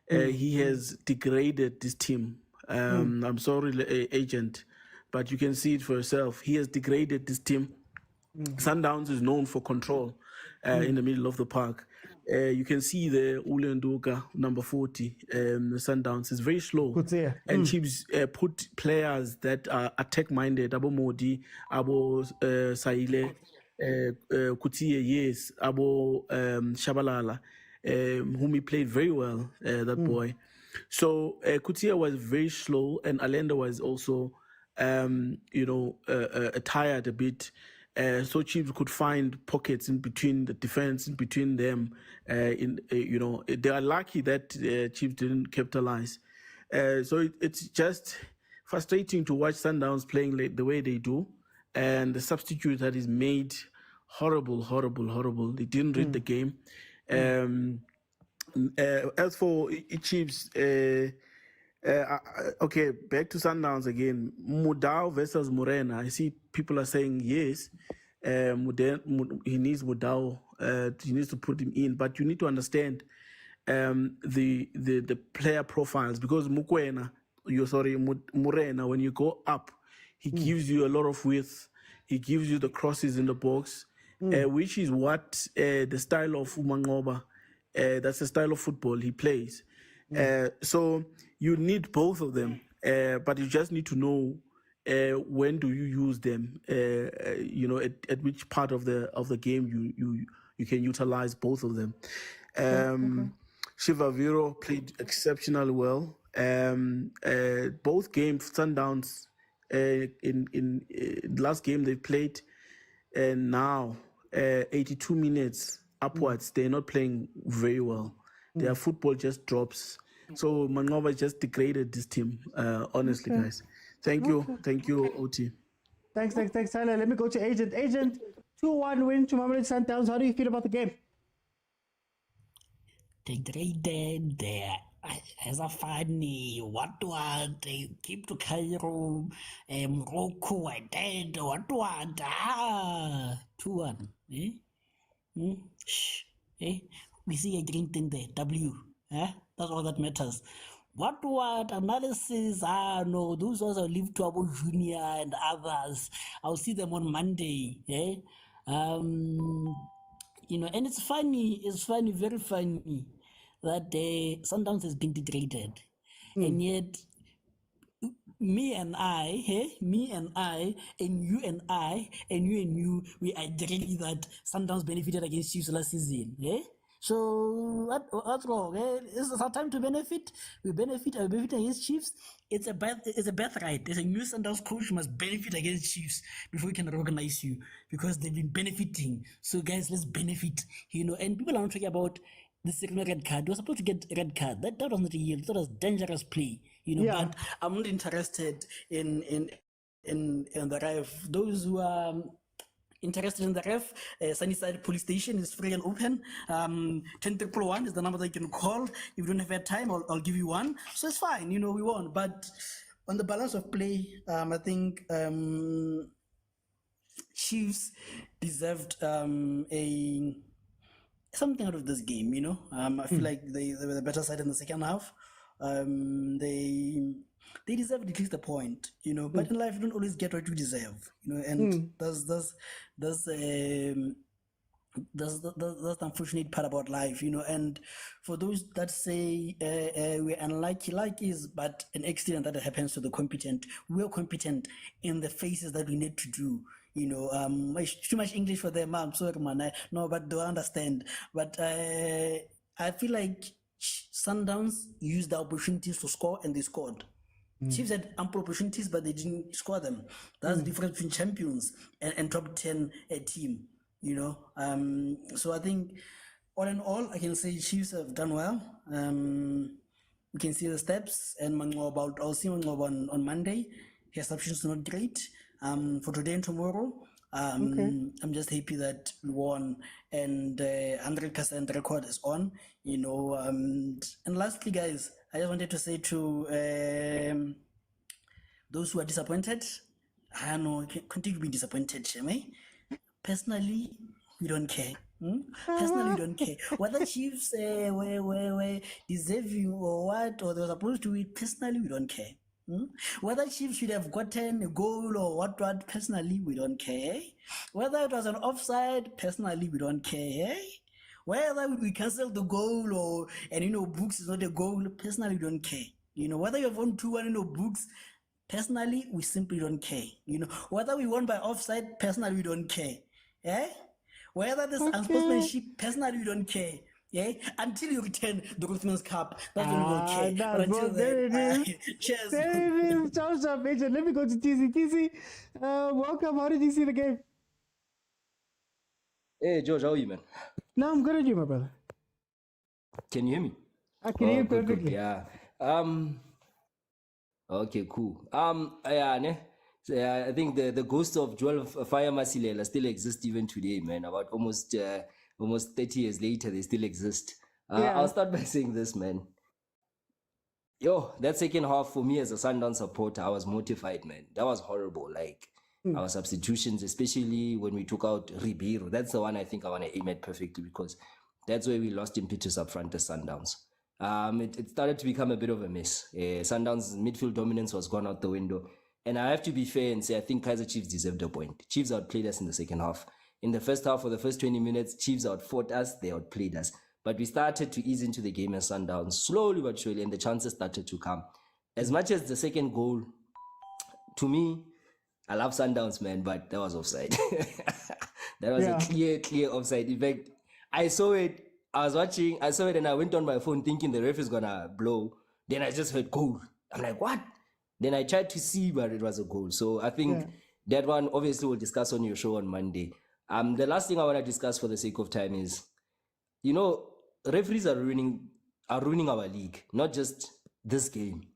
He has degraded this team. I'm sorry, agent, but you can see it for yourself. He has degraded this team. Sundowns is known for control in the middle of the park. You can see the Ule Nduka, number 40, the Sundowns is very slow. And Chiefs put players that are attack-minded, Abo Modi, Abo Saile, Kutie, yes, Abo Shabalala, whom he played very well, that boy. So Kutia was very slow, and Allende was also, tired a bit. So Chiefs could find pockets in between the defense, in between them. They are lucky that Chiefs didn't capitalize. So it's just frustrating to watch Sundowns playing the way they do, and the substitute that is made horrible. They didn't read the game. As for Chiefs, okay, back to Sundowns again. Mudau versus Morena. I see people are saying yes. He needs Mudau. He needs to put him in, but you need to understand the player profiles, because Morena, when you go up, he gives you a lot of width. He gives you the crosses in the box, which is what the style of Umangoba. That's the style of football he plays. So you need both of them, but you just need to know when do you use them. At which part of the game you can utilize both of them. Shiva Viro played exceptionally well. Both games, Sundowns, in last game they played, and now 82 minutes upwards, they're not playing very well. Their football just drops. So Mangoba just degraded this team, honestly, guys. Thank you, OT. Thanks, Tyler. Let me go to Agent. Agent, 2-1 win to Mamelodi Sundowns. How do you feel about the game? Degraded, as a funny, what they keep to Cairo, Morocco, I did, what 2-1, we see a green thing there, W, that's all that matters. What analysis? No, those also leave to Abu Junior and others. I'll see them on Monday. And it's funny, very funny that Sundowns has been degraded, and yet me and I, and you and I, and you and you, we agree that Sundowns benefited against Chiefs last season. So what's wrong? Is it our time to benefit? We benefit against Chiefs. It's a birthright. There's a new Sundowns coach must benefit against Chiefs before we can recognize you, because they've been benefiting. So guys, let's benefit. And people are not talking about the second red card. They were supposed to get red card. That was not a yield. That was dangerous play. But I'm not interested in the ref. Those who are interested in the ref, Sunnyside Police Station is free and open. 101 is the number that you can call. If you don't have time, I'll give you one. So it's fine, we won. But on the balance of play, I think Chiefs deserved something out of this game. I feel like they were the better side in the second half. They deserve at least a point, but in life you don't always get what you deserve, and that's the unfortunate part about life, and for those that say we're unlucky, like is but an accident that happens to the competent. We're competent in the phases that we need to do. Too much English for them. I'm sorry, man. No, but they'll understand. But I feel like Sundowns used the opportunities to score and they scored. Chiefs had ample opportunities, but they didn't score them. That's the difference between champions and top 10 team, you know. So I think, all in all, I can say Chiefs have done well. We can see the steps, and I'll see Mangoba on Monday. His options are not great. For today and tomorrow, I'm just happy that we won, and 100% record is on, you know. And lastly, guys, I just wanted to say to those who are disappointed, I know, continue to be disappointed, Sheme. Personally, we don't care. Personally, we don't care. Whether Chiefs were deserving or what, or they were supposed to win, personally, we don't care. Whether Chiefs should have gotten a goal or what, personally, we don't care. Whether it was an offside, personally, we don't care. Whether we cancel the goal books is not a goal, personally, we don't care. You know, whether you have won 2-1 books, personally, we simply don't care. You know, whether we won by offside, personally, we don't care. Whether there's unsportsmanship, personally, we don't care. Until you return the Goldsman's Cup, that's when we will care. But until then, cheers. There it is. Ciao, Major. Let me go to TC. TC, welcome. How did you see the game? Hey, George, how are you, man? No, I'm good at you, my brother. Can you hear me? I can hear you good, perfectly. Yeah. Okay, cool. I think the ghost of Joel Fire Masilela still exists even today, man. About almost 30 years later, they still exist. I'll start by saying this, man. That second half for me as a Sundown supporter, I was mortified, man. That was horrible. Like our substitutions, especially when we took out Ribeiro. That's the one I think I want to aim at perfectly, because that's where we lost impetus up front as Sundowns. It started to become a bit of a mess. Sundowns' midfield dominance was gone out the window. And I have to be fair and say, I think Kaizer Chiefs deserved a point. Chiefs outplayed us in the second half. In the first half, for the first 20 minutes, Chiefs outfought us, they outplayed us. But we started to ease into the game as Sundowns, slowly but surely, and the chances started to come. As much as the second goal, to me, I love Sundowns, man, but that was offside. That was a clear offside. In fact, I saw it, I saw it, and I went on my phone thinking the ref is going to blow. Then I just heard goal. I'm like, what? Then I tried to see, but it was a goal. So I think that one, obviously, we'll discuss on your show on Monday. The last thing I want to discuss for the sake of time is, you know, referees are ruining our league, not just this game,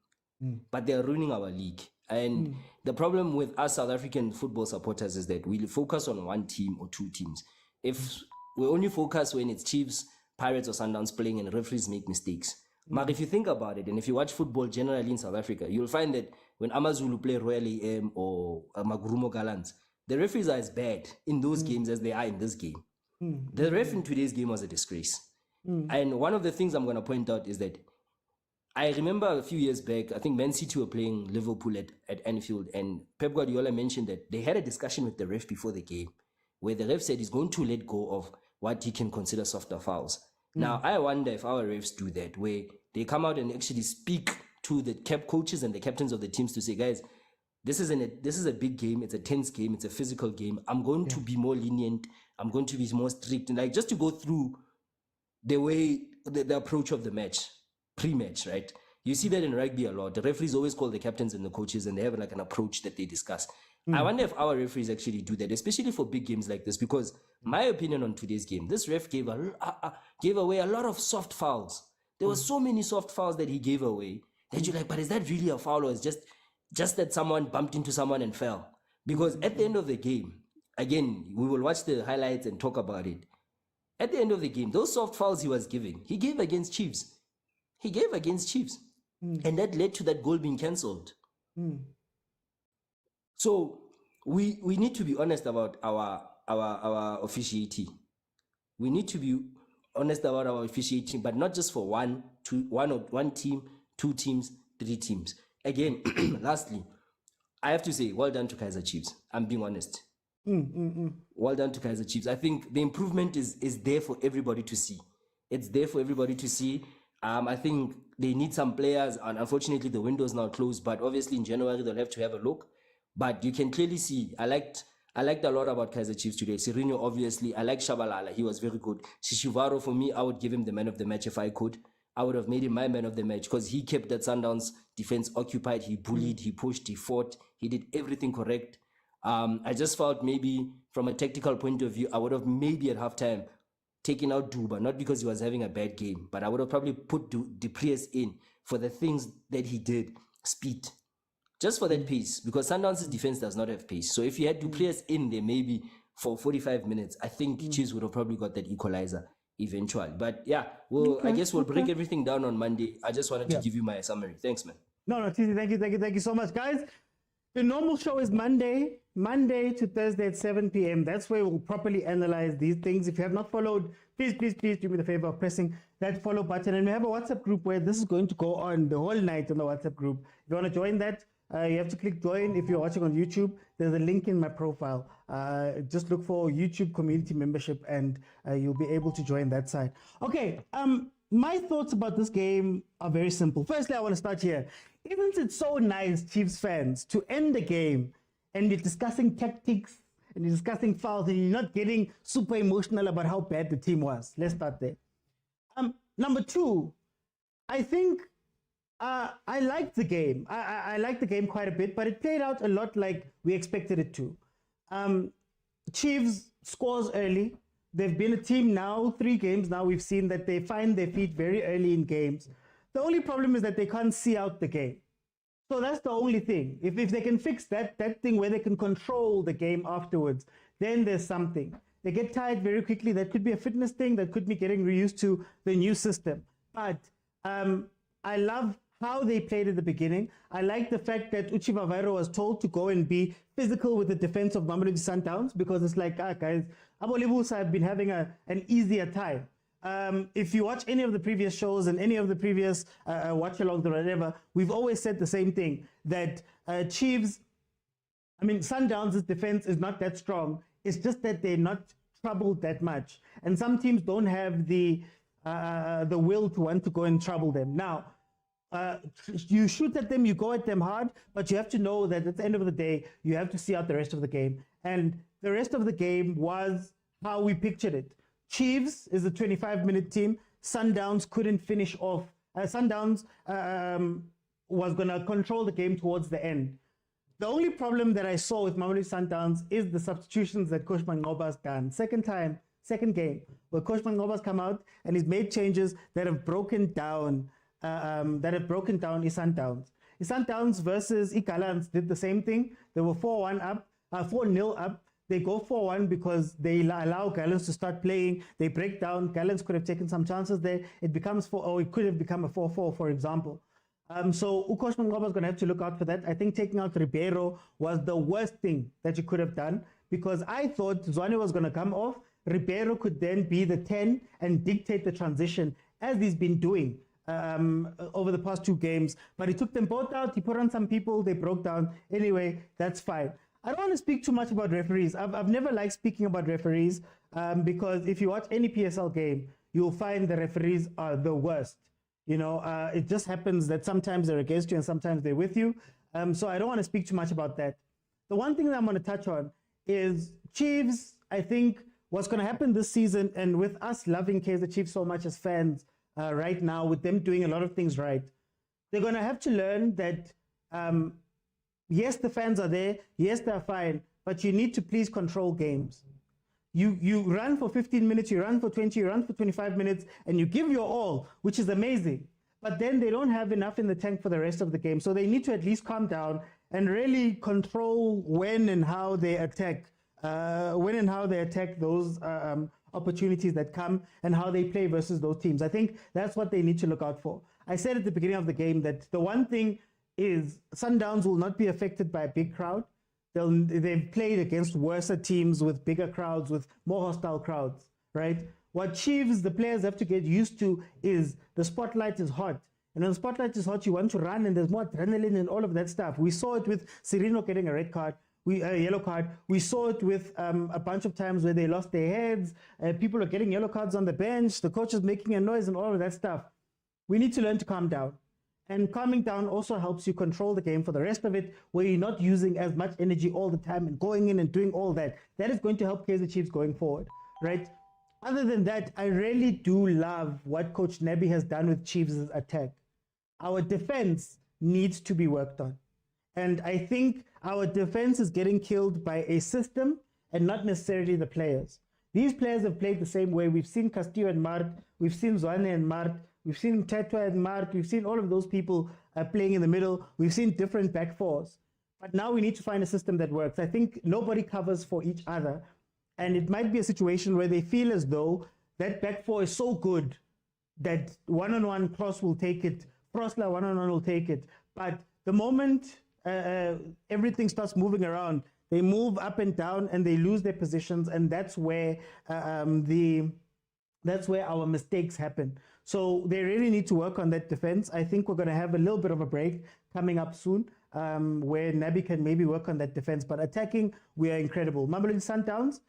but they're ruining our league. And the problem with us South African football supporters is that we focus on one team or two teams. If we only focus when it's Chiefs, Pirates or Sundowns playing and referees make mistakes. But if you think about it, and if you watch football generally in South Africa, you'll find that when AmaZulu play Royal AM or Magurumo Gallants, the referees are as bad in those games as they are in this game. The ref in today's game was a disgrace. And one of the things I'm going to point out is that I remember a few years back, I think Man City were playing Liverpool at Anfield, and Pep Guardiola mentioned that they had a discussion with the ref before the game, where the ref said he's going to let go of what he can consider softer fouls. Now, I wonder if our refs do that, where they come out and actually speak to the coaches and the captains of the teams to say, guys, this is a big game, it's a tense game, it's a physical game. I'm going to be more lenient, I'm going to be more strict, and like just to go through the way, the approach of the match, pre-match, right? You see that in rugby a lot. The referees always call the captains and the coaches, and they have like an approach that they discuss. I wonder if our referees actually do that, especially for big games like this, because my opinion on today's game, this ref gave away a lot of soft fouls. There were so many soft fouls that he gave away that you're like, but is that really a foul, or is just that someone bumped into someone and fell? Because at the end of the game, again, we will watch the highlights and talk about it. At the end of the game, those soft fouls he was giving, he gave against Chiefs. And that led to that goal being cancelled. So we need to be honest about our officiating. We need to be honest about our officiating, but not just for one team, two teams, three teams. Again, lastly, I have to say, well done to Kaizer Chiefs. I'm being honest. Well done to Kaizer Chiefs. I think the improvement is there for everybody to see. It's there for everybody to see. I think they need some players, and unfortunately the window is now closed, but obviously in January they'll have to have a look. But you can clearly see, I liked I liked a lot about Kaizer Chiefs today. Serino, obviously. I like Shabalala. He was very good. Shishivaro, for me, I would give him the man of the match if I could. I would have made him my man of the match because he kept that Sundowns defense occupied. He bullied, he pushed, he fought. He did everything correct. I just felt maybe from a tactical point of view, I would have maybe at halftime taken out Duba, not because he was having a bad game, but I would have probably put Duprius in for the things that he did. Speed. Just for that pace, because Sundowns' defense does not have pace. So if you had Duprius in there maybe for 45 minutes, I think Chiefs would have probably got that equalizer eventually. But yeah, I guess we'll break everything down on Monday. I just wanted to give you my summary. Thanks, man. No, TC, thank you so much, guys. The normal show is Monday to Thursday at 7 p.m. That's where we'll properly analyze these things. If you have not followed, please do me the favor of pressing that follow button. And we have a WhatsApp group where this is going to go on the whole night on the WhatsApp group. If you want to join that, you have to click join. If you're watching on YouTube, there's a link in my profile. Just look for YouTube community membership and you'll be able to join that side. Okay, my thoughts about this game are very simple. Firstly, I want to start here. Isn't it so nice, Chiefs fans, to end the game and you're discussing tactics and you're discussing fouls and you're not getting super emotional about how bad the team was? Let's start there. Number two, I think I liked the game. I liked the game quite a bit, but it played out a lot like we expected it to. Chiefs scores early. They've been a team now, 3 games now. We've seen that they find their feet very early in games. The only problem is that they can't see out the game. So that's the only thing. If they can fix that thing where they can control the game afterwards, then there's something. They get tired very quickly. That could be a fitness thing. That could be getting reused to the new system. But I love how they played at the beginning. I like the fact that Uchi Vavairo was told to go and be physical with the defense of Mamelodi Sundowns, because it's like, guys, Abolibusa have been having an easier time. If you watch any of the previous shows and any of the previous watch-alongs or whatever, we've always said the same thing, that Sundowns' defense is not that strong. It's just that they're not troubled that much. And some teams don't have the will to want to go and trouble them. Now, you shoot at them, you go at them hard, but you have to know that at the end of the day, you have to see out the rest of the game. And the rest of the game was how we pictured it. Chiefs is a 25-minute team. Sundowns couldn't finish off. Sundowns was going to control the game towards the end. The only problem that I saw with Mamelodi Sundowns is the substitutions that Coach Mangoba's done. Second game, where Coach Mangoba's come out and he's made changes that have broken down Sundowns. Sundowns versus Igalans did the same thing. They were 4-0 up. They go 4-1 because they allow Gallants to start playing. They break down. Gallants could have taken some chances there. It becomes it could have become a 4-4, for example. So Ukosh Mangoba is going to have to look out for that. I think taking out Ribeiro was the worst thing that you could have done, because I thought Zwane was going to come off. Ribeiro could then be the 10 and dictate the transition, as he's been doing over the past 2 games. But he took them both out. He put on some people. They broke down. Anyway, that's fine. I don't want to speak too much about referees. I've never liked speaking about referees because if you watch any PSL game, you'll find the referees are the worst. You know, it just happens that sometimes they're against you and sometimes they're with you. So I don't want to speak too much about that. The one thing that I'm going to touch on is Chiefs, I think, what's going to happen this season, and with us loving Kaizer Chiefs so much as fans right now, with them doing a lot of things right, they're going to have to learn that yes, the fans are there. Yes, they're fine. But you need to please control games. You run for 15 minutes, you run for 20, you run for 25 minutes, and you give your all, which is amazing. But then they don't have enough in the tank for the rest of the game. So they need to at least calm down and really control when and how they attack. Those opportunities that come and how they play versus those teams. I think that's what they need to look out for. I said at the beginning of the game that the one thing is Sundowns will not be affected by a big crowd. They've played against worse teams with bigger crowds, with more hostile crowds, right? What Chiefs, the players have to get used to is the spotlight is hot. And when the spotlight is hot, you want to run and there's more adrenaline and all of that stuff. We saw it with Serino getting a yellow card. We saw it with a bunch of times where they lost their heads. People are getting yellow cards on the bench. The coach is making a noise and all of that stuff. We need to learn to calm down. And calming down also helps you control the game for the rest of it, where you're not using as much energy all the time and going in and doing all that. That is going to help Kaizer Chiefs going forward, right? Other than that, I really do love what Coach Nebi has done with Chiefs' attack. Our defense needs to be worked on. And I think our defense is getting killed by a system and not necessarily the players. These players have played the same way. We've seen Castillo and Mart, we've seen Tshwane and Mart, we've seen Tetwa and Mart, we've seen all of those people playing in the middle. We've seen different back fours. But now we need to find a system that works. I think nobody covers for each other. And it might be a situation where they feel as though that back four is so good that one-on-one Cross will take it, Frosler one-on-one will take it. But the moment everything starts moving around, they move up and down and they lose their positions, and that's where our mistakes happen. So they really need to work on that defense. I think we're going to have a little bit of a break coming up soon, where Nabi can maybe work on that defense. But attacking, we are incredible. Mamelodi Sundowns,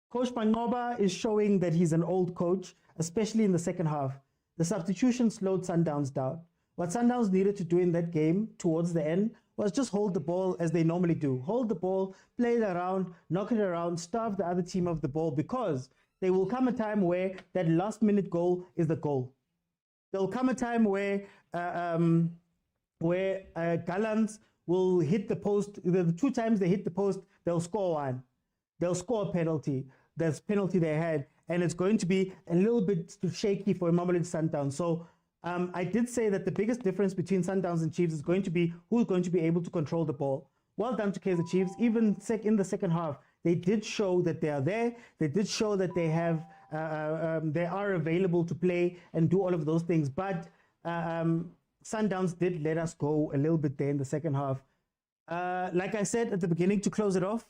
Coach Mangoba is showing that he's an old coach, especially in the second half. The substitution slowed Sundowns down. What Sundowns needed to do in that game towards the end was just hold the ball as they normally do. Hold the ball, play it around, knock it around, starve the other team of the ball, because there will come a time where that last minute goal is the goal. There will come a time where Gallants will hit the post. The 2 times they hit the post, they'll score one. They'll score a penalty. There's penalty they had, and it's going to be a little bit shaky for Mamelodi Sundowns. So I did say that the biggest difference between Sundowns and Chiefs is going to be who's going to be able to control the ball. Well done to Kaizer Chiefs. Even in the second half, they did show that they are there. They did show that they have, they are available to play and do all of those things. But Sundowns did let us go a little bit there in the second half. Like I said at the beginning, to close it off,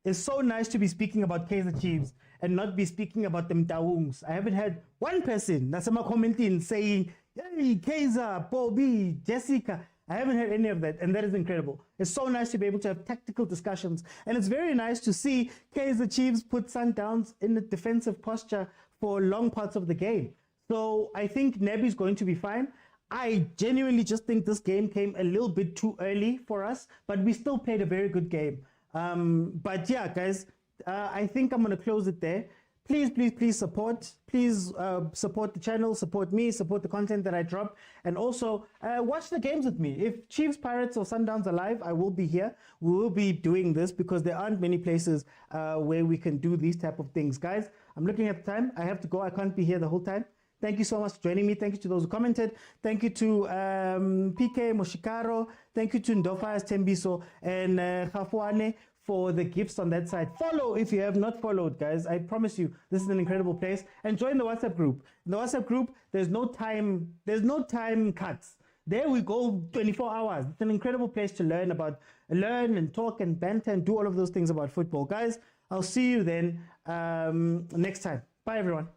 it's so nice to be speaking about Kaizer Chiefs and not be speaking about them Taungs. I haven't had one person Nasama commenting saying, hey, Kaizer, Bobby, Jessica. I haven't had any of that, and that is incredible. It's so nice to be able to have tactical discussions, and it's very nice to see Kaizer Chiefs put Sundowns in a defensive posture for long parts of the game. So I think Nebi's going to be fine. I genuinely just think this game came a little bit too early for us, but we still played a very good game. But yeah, guys, I think I'm going to close it there. Please support. Please support the channel, support me, support the content that I drop, and also watch the games with me. If Chiefs, Pirates, or Sundowns are live, I will be here. We will be doing this because there aren't many places where we can do these type of things. Guys, I'm looking at the time. I have to go. I can't be here the whole time. Thank you so much for joining me. Thank you to those who commented. Thank you to PK Moshikaro. Thank you to Ndofas Tembiso and Khafwane for the gifts on that side. Follow if you have not followed, guys. I promise you, this is an incredible place. And join the WhatsApp group. In the WhatsApp group, there's no time cuts. There we go, 24 hours. It's an incredible place to learn and talk and banter and do all of those things about football. Guys, I'll see you then next time. Bye, everyone.